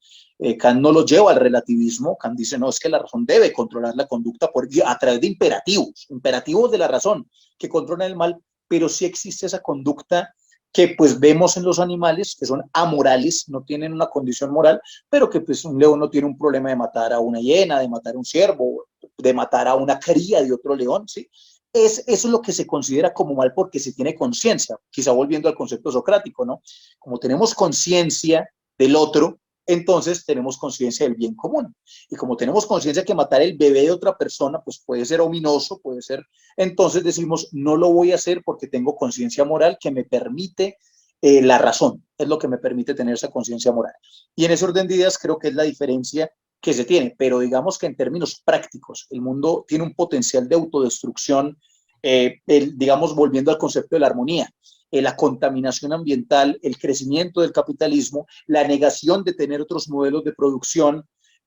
Kant no lo lleva al relativismo. Kant dice, no, es que la razón debe controlar la conducta a través de imperativos de la razón que controlan el mal, pero sí existe esa conducta que pues vemos en los animales, que son amorales, no tienen una condición moral, pero que pues un león no tiene un problema de matar a una hiena, de matar a un ciervo, de matar a una cría de otro león, ¿sí? Eso es lo que se considera como mal porque se tiene conciencia, quizá volviendo al concepto socrático, ¿no? Como tenemos conciencia del otro, entonces tenemos conciencia del bien común. Y como tenemos conciencia que matar el bebé de otra persona, pues puede ser ominoso, puede ser, entonces decimos, no lo voy a hacer porque tengo conciencia moral que me permite, la razón, es lo que me permite tener esa conciencia moral. Y en ese orden de ideas creo que es la diferencia que se tiene, pero digamos que en términos prácticos, el mundo tiene un potencial de autodestrucción, digamos, volviendo al concepto de la armonía, la contaminación ambiental, el crecimiento del capitalismo, la negación de tener otros modelos de producción,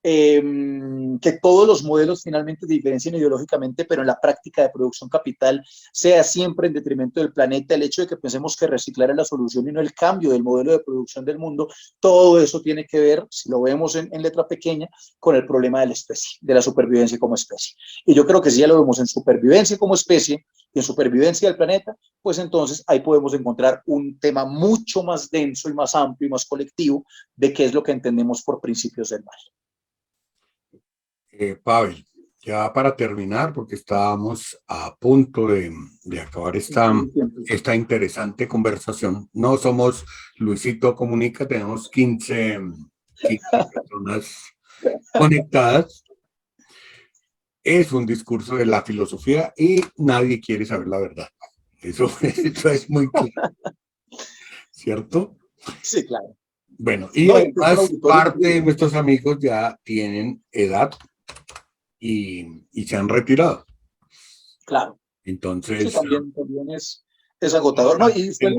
que todos los modelos finalmente se diferencian ideológicamente, pero en la práctica de producción capital sea siempre en detrimento del planeta, el hecho de que pensemos que reciclar es la solución y no el cambio del modelo de producción del mundo, todo eso tiene que ver, si lo vemos en letra pequeña, con el problema de la especie, de la supervivencia como especie. Y yo creo que si ya lo vemos en supervivencia como especie y en supervivencia del planeta, pues entonces ahí podemos encontrar un tema mucho más denso y más amplio y más colectivo de qué es lo que entendemos por principios del mal. Pavel, ya para terminar, porque estábamos a punto de acabar esta interesante conversación. No somos Luisito Comunica, tenemos 15 personas conectadas. Es un discurso de la filosofía y nadie quiere saber la verdad. Eso es muy claro, ¿cierto? Sí, claro. Bueno, y además parte de nuestros amigos ya tienen edad y se han retirado. Claro. Entonces, sí, también es agotador. No, y usted,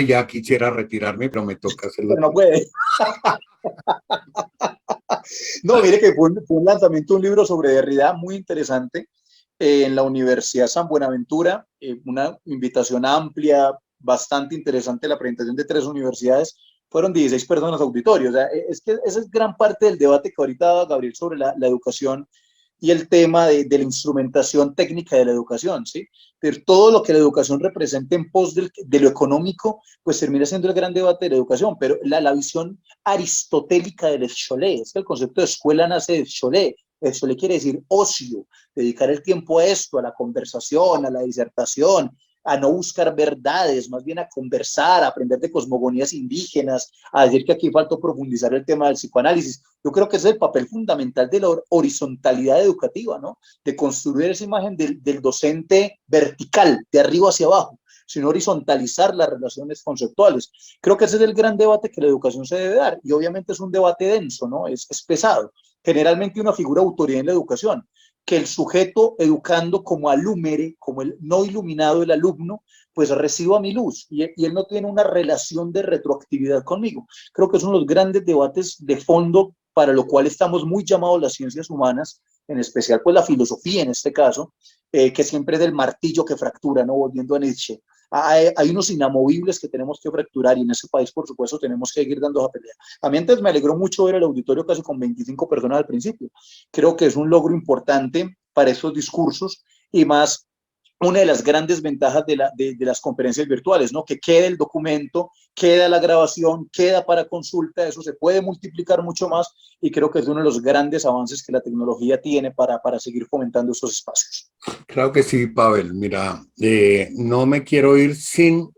ya quisiera retirarme, pero me toca hacerlo. Pero no puede. No, mire que fue un lanzamiento de un libro sobre Derrida muy interesante en la Universidad San Buenaventura, una invitación amplia, bastante interesante, la presentación de 3 universidades, fueron 16 personas auditorios. O sea, es que esa es gran parte del debate que ahorita daba Gabriel sobre la educación y el tema de la instrumentación técnica de la educación, ¿sí? Pero todo lo que la educación representa en pos de lo económico, pues termina siendo el gran debate de la educación, pero la visión aristotélica del Scholet, es que el concepto de escuela nace de Scholet. Scholet quiere decir ocio, dedicar el tiempo a esto, a la conversación, a la disertación, a no buscar verdades, más bien a conversar, a aprender de cosmogonías indígenas, a decir que aquí faltó profundizar el tema del psicoanálisis. Yo creo que ese es el papel fundamental de la horizontalidad educativa, ¿no? De construir esa imagen del docente vertical, de arriba hacia abajo, sino horizontalizar las relaciones conceptuales. Creo que ese es el gran debate que la educación se debe dar, y obviamente es un debate denso, ¿no? Es pesado. Generalmente una figura de autoridad en la educación, que el sujeto educando como alumere, como el no iluminado, el alumno, pues reciba mi luz y él no tiene una relación de retroactividad conmigo. Creo que son los grandes debates de fondo para lo cual estamos muy llamados las ciencias humanas, en especial pues la filosofía en este caso, que siempre es del martillo que fractura, ¿no? Volviendo a Nietzsche. Hay unos inamovibles que tenemos que fracturar y en ese país, por supuesto, tenemos que seguir dando esa pelea. A mí antes me alegró mucho ver el auditorio casi con 25 personas al principio. Creo que es un logro importante para esos discursos y más una de las grandes ventajas de las conferencias virtuales, ¿no? Que quede el documento, queda la grabación, queda para consulta, eso se puede multiplicar mucho más y creo que es uno de los grandes avances que la tecnología tiene para seguir fomentando estos espacios. Claro que sí, Pavel. Mira, no me quiero ir sin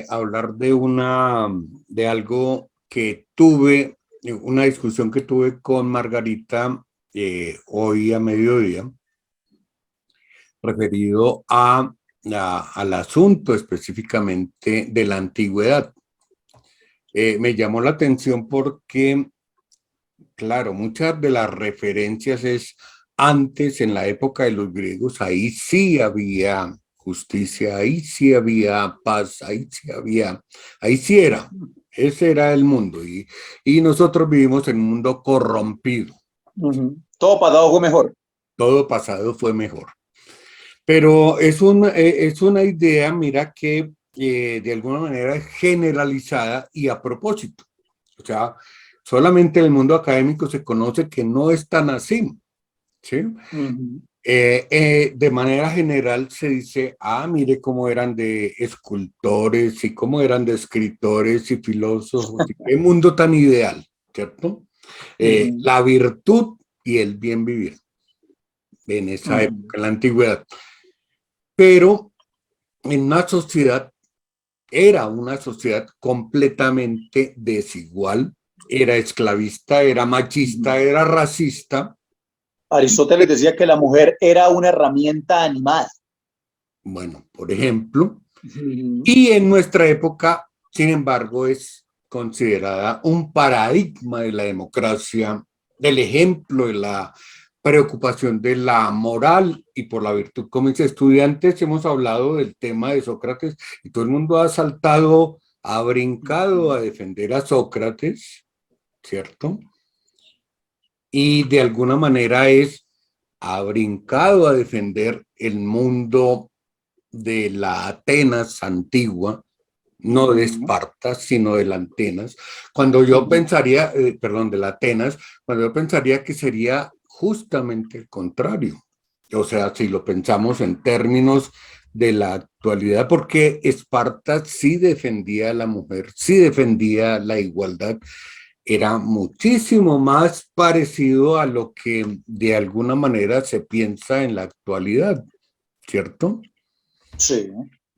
hablar de algo que tuve, una discusión que tuve con Margarita hoy a mediodía, referido al asunto específicamente de la antigüedad. Me llamó la atención porque, claro, muchas de las referencias es antes, en la época de los griegos, ahí sí había justicia, ahí sí había paz, ahí sí era, ese era el mundo. Y nosotros vivimos en un mundo corrompido. Todo pasado fue mejor. Todo pasado fue mejor. Pero es una idea, mira, que de alguna manera es generalizada y a propósito. O sea, solamente en el mundo académico se conoce que no es tan así, ¿sí? De manera general se dice, mire cómo eran de escultores y cómo eran de escritores y filósofos, qué mundo tan ideal, ¿cierto? La virtud y el bien vivir en esa época, en la antigüedad. Pero en una sociedad, era una sociedad completamente desigual, era esclavista, era machista, era racista. Aristóteles decía que la mujer era una herramienta animada. Bueno, por ejemplo, y en nuestra época, sin embargo, es considerada un paradigma de la democracia, del ejemplo de la preocupación de la moral y por la virtud. Como mis estudiantes hemos hablado del tema de Sócrates y todo el mundo ha saltado, ha brincado a defender a Sócrates, ¿cierto? Y de alguna manera ha brincado a defender el mundo de la Atenas antigua, no de Esparta, sino de la Atenas, cuando yo pensaría, de la Atenas, cuando yo pensaría que sería justamente el contrario. O sea, si lo pensamos en términos de la actualidad, porque Esparta sí defendía a la mujer, sí defendía la igualdad, era muchísimo más parecido a lo que de alguna manera se piensa en la actualidad, ¿cierto? Sí.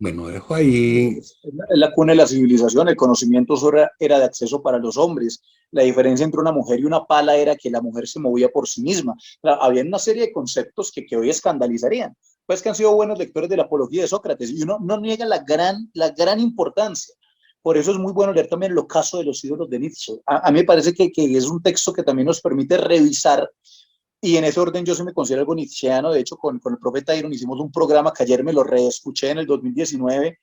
Bueno, dejo ahí. Es la cuna de la civilización, el conocimiento era de acceso para los hombres. La diferencia entre una mujer y una pala era que la mujer se movía por sí misma. Había una serie de conceptos que hoy escandalizarían, pues que han sido buenos lectores de la apología de Sócrates, y uno no niega la gran importancia. Por eso es muy bueno leer también el ocaso de los ídolos de Nietzsche. A mí me parece que es un texto que también nos permite revisar. Y en ese orden yo sí me considero algo nietzscheano. De hecho, con el profe Tyron hicimos un programa que ayer me lo reescuché en el 2019.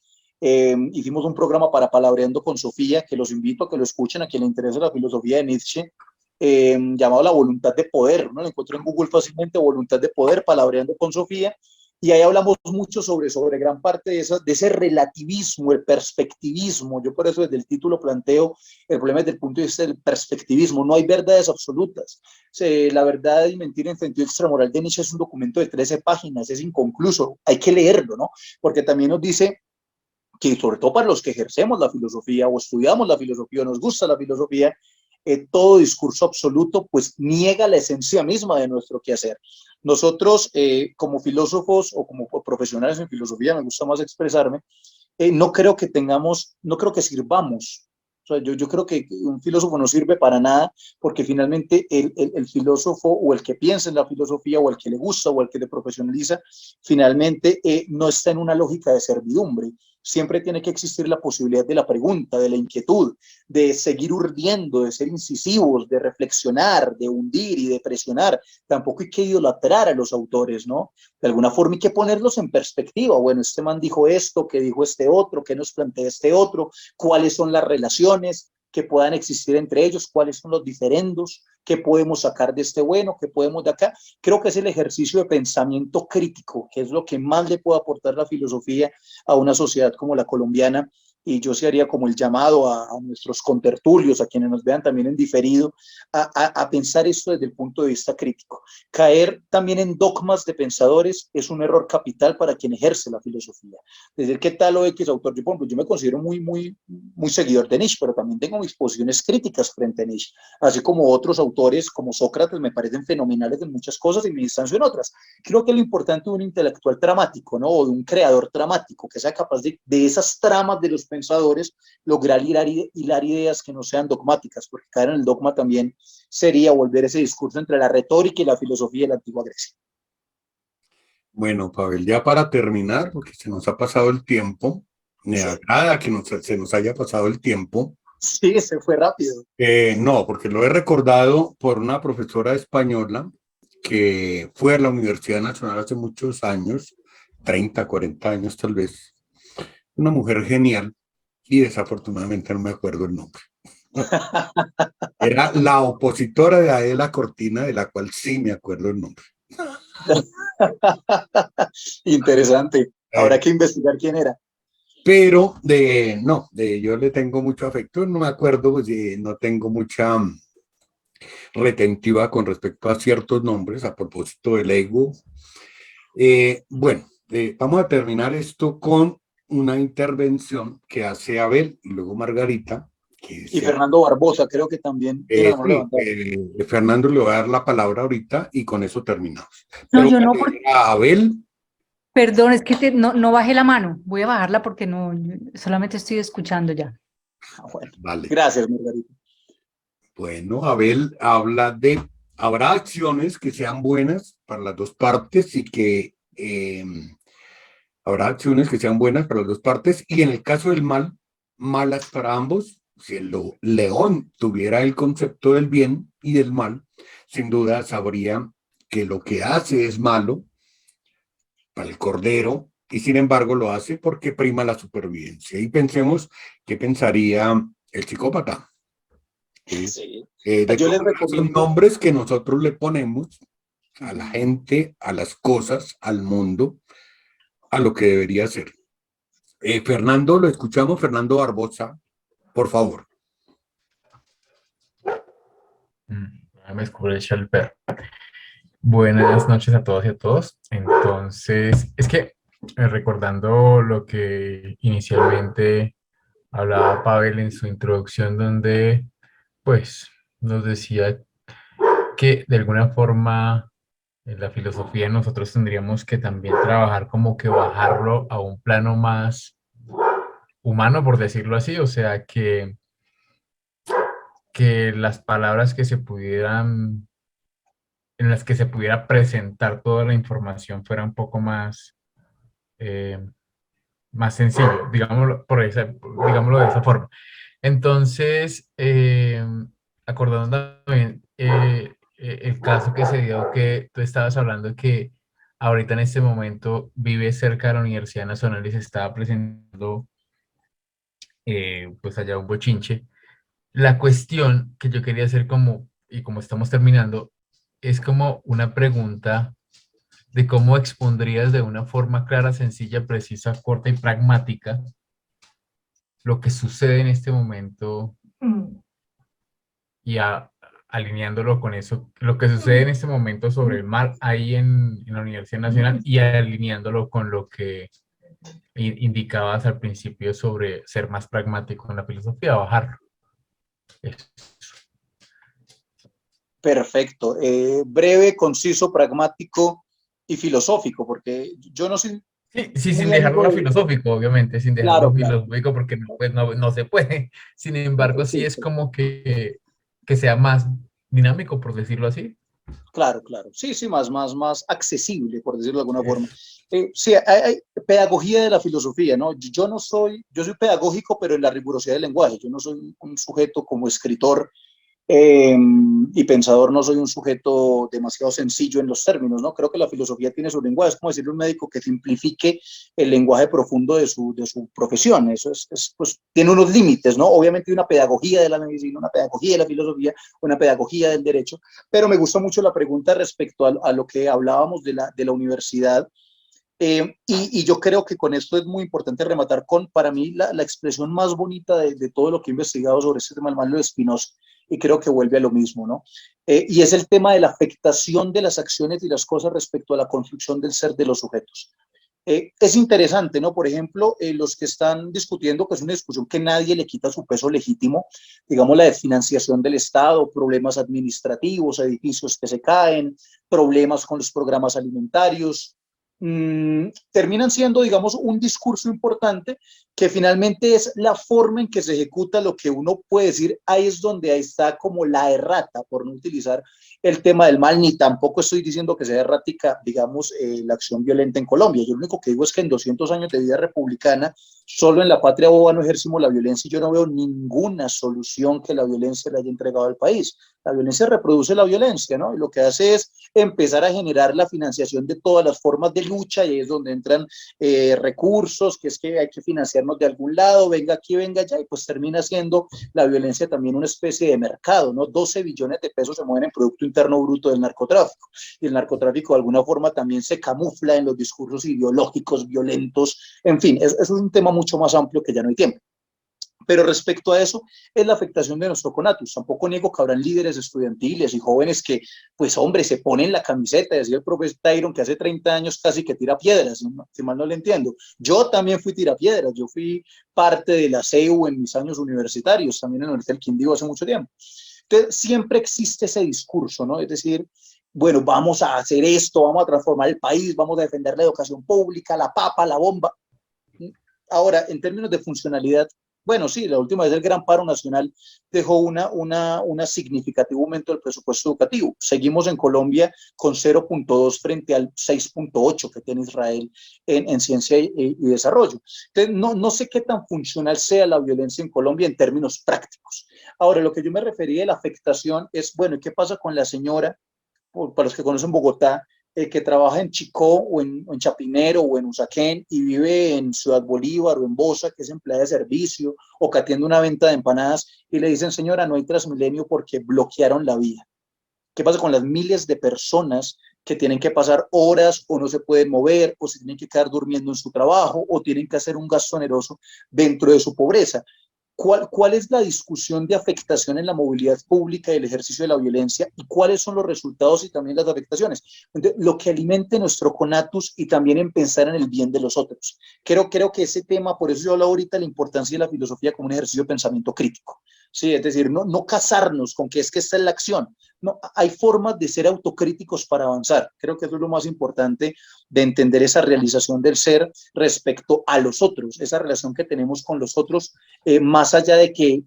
Hicimos un programa para Palabreando con Sofía, que los invito a que lo escuchen a quien le interese la filosofía de Nietzsche, llamado La Voluntad de Poder. Lo encuentro en Google fácilmente, Voluntad de Poder, Palabreando con Sofía. Y ahí hablamos mucho sobre gran parte de ese relativismo, el perspectivismo. Yo por eso desde el título planteo el problema desde el punto de vista del perspectivismo. No hay verdades absolutas. La verdad y mentira en sentido extramoral de Nietzsche es un documento de 13 páginas, es inconcluso, hay que leerlo, ¿no? Porque también nos dice que, sobre todo para los que ejercemos la filosofía o estudiamos la filosofía o nos gusta la filosofía, todo discurso absoluto pues niega la esencia misma de nuestro quehacer. Nosotros como filósofos o como profesionales en filosofía, me gusta más expresarme, no creo que sirvamos. O sea, yo creo que un filósofo no sirve para nada porque finalmente el filósofo o el que piensa en la filosofía o el que le gusta o el que le profesionaliza, finalmente no está en una lógica de servidumbre. Siempre tiene que existir la posibilidad de la pregunta, de la inquietud, de seguir urdiendo, de ser incisivos, de reflexionar, de hundir y de presionar. Tampoco hay que idolatrar a los autores, ¿no? De alguna forma hay que ponerlos en perspectiva. Bueno, este man dijo esto, ¿qué dijo este otro? ¿Qué nos plantea este otro? ¿Cuáles son las relaciones que puedan existir entre ellos? ¿Cuáles son los diferendos? ¿Qué podemos sacar de este bueno? ¿Qué podemos de acá? Creo que es el ejercicio de pensamiento crítico, que es lo que más le puede aportar la filosofía a una sociedad como la colombiana, y yo sí haría como el llamado a nuestros contertulios, a quienes nos vean también en diferido, a pensar esto desde el punto de vista crítico. Caer también en dogmas de pensadores es un error capital para quien ejerce la filosofía. Decir que tal o X autor, yo, por ejemplo, yo me considero muy seguidor de Nietzsche, pero también tengo mis posiciones críticas frente a Nietzsche, así como otros autores como Sócrates me parecen fenomenales en muchas cosas y me distancio en otras. Creo que lo importante de un intelectual dramático, ¿no? O de un creador dramático que sea capaz de esas tramas de los pensadores lograr hilar ideas que no sean dogmáticas, porque caer en el dogma también sería volver ese discurso entre la retórica y la filosofía de la antigua Grecia. Bueno, Pavel, ya para terminar, porque se nos ha pasado el tiempo, me agrada que se nos haya pasado el tiempo. Sí, se fue rápido. No, porque lo he recordado por una profesora española que fue a la Universidad Nacional hace muchos años, 30, 40 años tal vez, una mujer genial, y desafortunadamente no me acuerdo el nombre. Era la opositora de Adela Cortina, de la cual sí me acuerdo el nombre. Interesante. Habrá que investigar quién era. Pero yo le tengo mucho afecto, no me acuerdo, pues, no tengo mucha retentiva con respecto a ciertos nombres a propósito del ego. Vamos a terminar esto con una intervención que hace Abel y luego Margarita. Y Fernando Barbosa, creo que también tiene la mano levantada. Fernando le va a dar la palabra ahorita y con eso terminamos. No, pero yo no, porque... Abel. Perdón, es que no bajé la mano. Voy a bajarla porque no, solamente estoy escuchando ya. Bueno, vale. Gracias, Margarita. Bueno, Abel habrá acciones que sean buenas para las dos partes y que habrá acciones que sean buenas para las dos partes, y en el caso del mal, malas para ambos. Si el león tuviera el concepto del bien y del mal, sin duda sabría que lo que hace es malo para el cordero, y sin embargo lo hace porque prima la supervivencia. Y pensemos qué pensaría el psicópata. Sí. Yo les recomiendo los nombres que nosotros le ponemos a la gente, a las cosas, al mundo, a lo que debería ser. Fernando, lo escuchamos. Fernando Barbosa, por favor. Me descubre el perro. Buenas noches a todos y a todos. Entonces, es que recordando lo que inicialmente hablaba Pavel en su introducción, donde pues nos decía que de alguna forma en la filosofía nosotros tendríamos que también trabajar como que bajarlo a un plano más humano, por decirlo así, o sea, que las palabras que se pudieran, en las que se pudiera presentar toda la información fuera un poco más, más sencillo, digámoslo de esa forma. Entonces, acordando también el caso que se dio, que tú estabas hablando que ahorita en este momento vive cerca de la Universidad Nacional y se estaba presentando pues allá un bochinche. La cuestión que yo quería hacer y como estamos terminando, es como una pregunta de cómo expondrías de una forma clara, sencilla, precisa, corta y pragmática lo que sucede en este momento y alineándolo con eso, lo que sucede en este momento sobre el mar ahí en la Universidad Nacional y alineándolo con lo que indicabas al principio sobre ser más pragmático en la filosofía, bajarlo. Eso. Perfecto. Breve, conciso, pragmático y filosófico, porque yo no soy... Sí, sin dejarlo filosófico, obviamente, sin dejarlo filosófico, porque pues no se puede. Sin embargo, sí es como que sea más dinámico, por decirlo así. Claro. Sí, más accesible, por decirlo de alguna forma. Sí, hay pedagogía de la filosofía, ¿no? Yo soy pedagógico, pero en la rigurosidad del lenguaje. Yo no soy un sujeto como escritor y pensador, no soy un sujeto demasiado sencillo en los términos, ¿no? Creo que la filosofía tiene su lenguaje, es como decirle a un médico que simplifique el lenguaje profundo de su profesión, eso pues tiene unos límites, ¿no? Obviamente hay una pedagogía de la medicina, una pedagogía de la filosofía, una pedagogía del derecho, pero me gusta mucho la pregunta respecto a lo que hablábamos de la universidad, Y yo creo que con esto es muy importante rematar con, para mí, la expresión más bonita de todo lo que he investigado sobre este tema del mal de Spinoza, y creo que vuelve a lo mismo, ¿no? Y es el tema de la afectación de las acciones y las cosas respecto a la construcción del ser de los sujetos. Es interesante, ¿no? Por ejemplo, los que están discutiendo, que es una discusión que nadie le quita su peso legítimo, digamos la de financiación del Estado, problemas administrativos, edificios que se caen, problemas con los programas alimentarios, terminan siendo, digamos, un discurso importante que finalmente es la forma en que se ejecuta lo que uno puede decir, ahí es donde ahí está como la errata, por no utilizar el tema del mal, ni tampoco estoy diciendo que sea errática, digamos, la acción violenta en Colombia. Yo lo único que digo es que en 200 años de vida republicana, solo en la patria boba no ejercimos la violencia y yo no veo ninguna solución que la violencia le haya entregado al país. La violencia reproduce la violencia, ¿no? Y lo que hace es empezar a generar la financiación de todas las formas de lucha y es donde entran recursos, que es que hay que financiarnos de algún lado, venga aquí, venga allá, y pues termina siendo la violencia también una especie de mercado, ¿no? 12 billones de pesos se mueven en Producto Interno Bruto del narcotráfico, y el narcotráfico de alguna forma también se camufla en los discursos ideológicos, violentos, en fin, eso es un tema mucho más amplio que ya no hay tiempo. Pero respecto a eso, es la afectación de nuestro conatus. Tampoco niego que habrán líderes estudiantiles y jóvenes que, pues hombre, se ponen la camiseta, decía el profesor Tyron, que hace 30 años casi que tira piedras, si mal no le entiendo. Yo también fui tirapiedras, yo fui parte de la CEU en mis años universitarios, también en el Universidad del Quindío hace mucho tiempo. Entonces, siempre existe ese discurso, ¿no? Es decir, bueno, vamos a hacer esto, vamos a transformar el país, vamos a defender la educación pública, la papa, la bomba. Ahora, en términos de funcionalidad, bueno, sí, la última vez el Gran Paro Nacional dejó un significativo aumento del presupuesto educativo. Seguimos en Colombia con 0.2 frente al 6.8 que tiene Israel en ciencia y desarrollo. Entonces, no sé qué tan funcional sea la violencia en Colombia en términos prácticos. Ahora, lo que yo me refería de la afectación es, bueno, ¿qué pasa con la señora, para los que conocen Bogotá, que trabaja en Chicó o en Chapinero o en Usaquén y vive en Ciudad Bolívar o en Bosa, que es empleada de servicio o que atiende una venta de empanadas y le dicen, señora, no hay Transmilenio porque bloquearon la vía? ¿Qué pasa con las miles de personas que tienen que pasar horas o no se pueden mover o se tienen que quedar durmiendo en su trabajo o tienen que hacer un gasto oneroso dentro de su pobreza? ¿Cuál es la discusión de afectación en la movilidad pública y el ejercicio de la violencia y cuáles son los resultados y también las afectaciones? Entonces, lo que alimente nuestro conatus y también en pensar en el bien de los otros. Creo que ese tema, por eso yo hablo ahorita de la importancia de la filosofía como un ejercicio de pensamiento crítico. Sí, es decir, no casarnos con que esta es la acción. No, hay formas de ser autocríticos para avanzar. Creo que eso es lo más importante de entender esa realización del ser respecto a los otros, esa relación que tenemos con los otros, más allá de que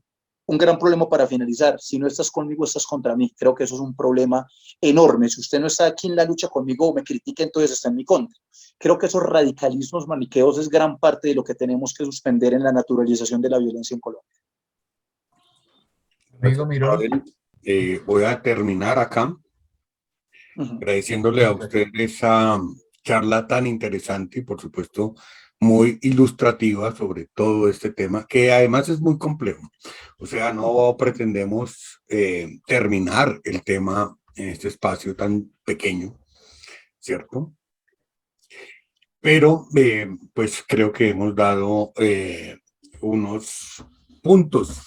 un gran problema para finalizar, si no estás conmigo, estás contra mí. Creo que eso es un problema enorme. Si usted no está aquí en la lucha conmigo o me critica, entonces está en mi contra. Creo que esos radicalismos maniqueos es gran parte de lo que tenemos que suspender en la naturalización de la violencia en Colombia. Amigo Miró. Voy a terminar acá agradeciéndole a usted esa charla tan interesante y por supuesto muy ilustrativa sobre todo este tema, que además es muy complejo. O sea, no pretendemos terminar el tema en este espacio tan pequeño, ¿cierto? Pero pues creo que hemos dado unos puntos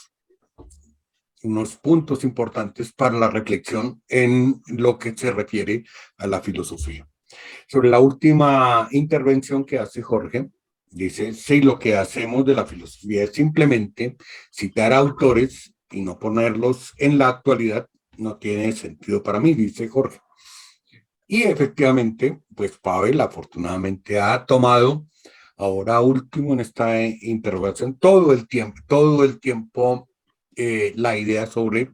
importantes para la reflexión en lo que se refiere a la filosofía. Sobre la última intervención que hace Jorge, dice, si lo que hacemos de la filosofía es simplemente citar autores y no ponerlos en la actualidad, no tiene sentido para mí, dice Jorge. Y efectivamente, pues Pavel afortunadamente ha tomado ahora último en esta intervención todo el tiempo la idea sobre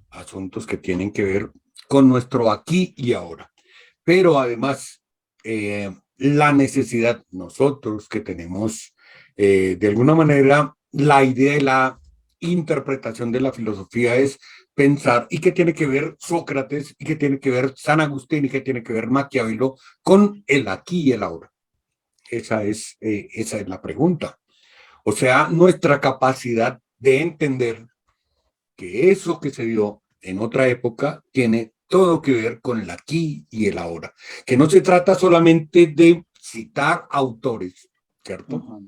asuntos que tienen que ver con nuestro aquí y ahora. Pero además, la necesidad, nosotros que tenemos de alguna manera la idea de la interpretación de la filosofía es pensar y qué tiene que ver Sócrates y qué tiene que ver San Agustín y qué tiene que ver Maquiavelo con el aquí y el ahora. Esa es la pregunta. O sea, nuestra capacidad de entender que eso que se dio en otra época tiene todo que ver con el aquí y el ahora. Que no se trata solamente de citar autores, ¿cierto?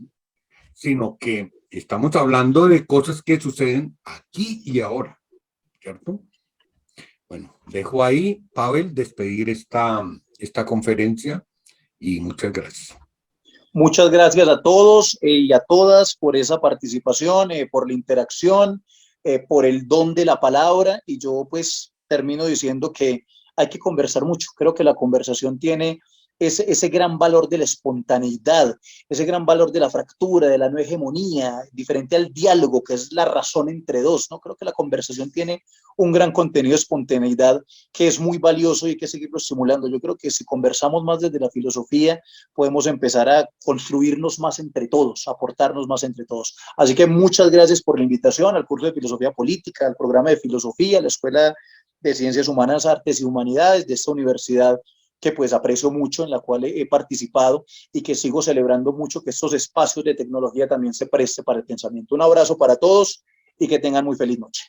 Sino que estamos hablando de cosas que suceden aquí y ahora, ¿cierto? Bueno, dejo ahí, Pavel, despedir esta conferencia y muchas gracias. Muchas gracias a todos y a todas por esa participación, por la interacción, por el don de la palabra, y yo pues termino diciendo que hay que conversar mucho. Creo que la conversación tiene ese gran valor de la espontaneidad, ese gran valor de la fractura, de la no hegemonía, diferente al diálogo, que es la razón entre dos, ¿no? Creo que la conversación tiene un gran contenido de espontaneidad que es muy valioso y hay que seguirlo estimulando. Yo creo que si conversamos más desde la filosofía, podemos empezar a construirnos más entre todos, aportarnos más entre todos. Así que muchas gracias por la invitación al curso de Filosofía Política, al programa de Filosofía, a la Escuela de Ciencias Humanas, Artes y Humanidades de esta universidad, que pues aprecio mucho, en la cual he participado y que sigo celebrando mucho que estos espacios de tecnología también se preste para el pensamiento. Un abrazo para todos y que tengan muy feliz noche.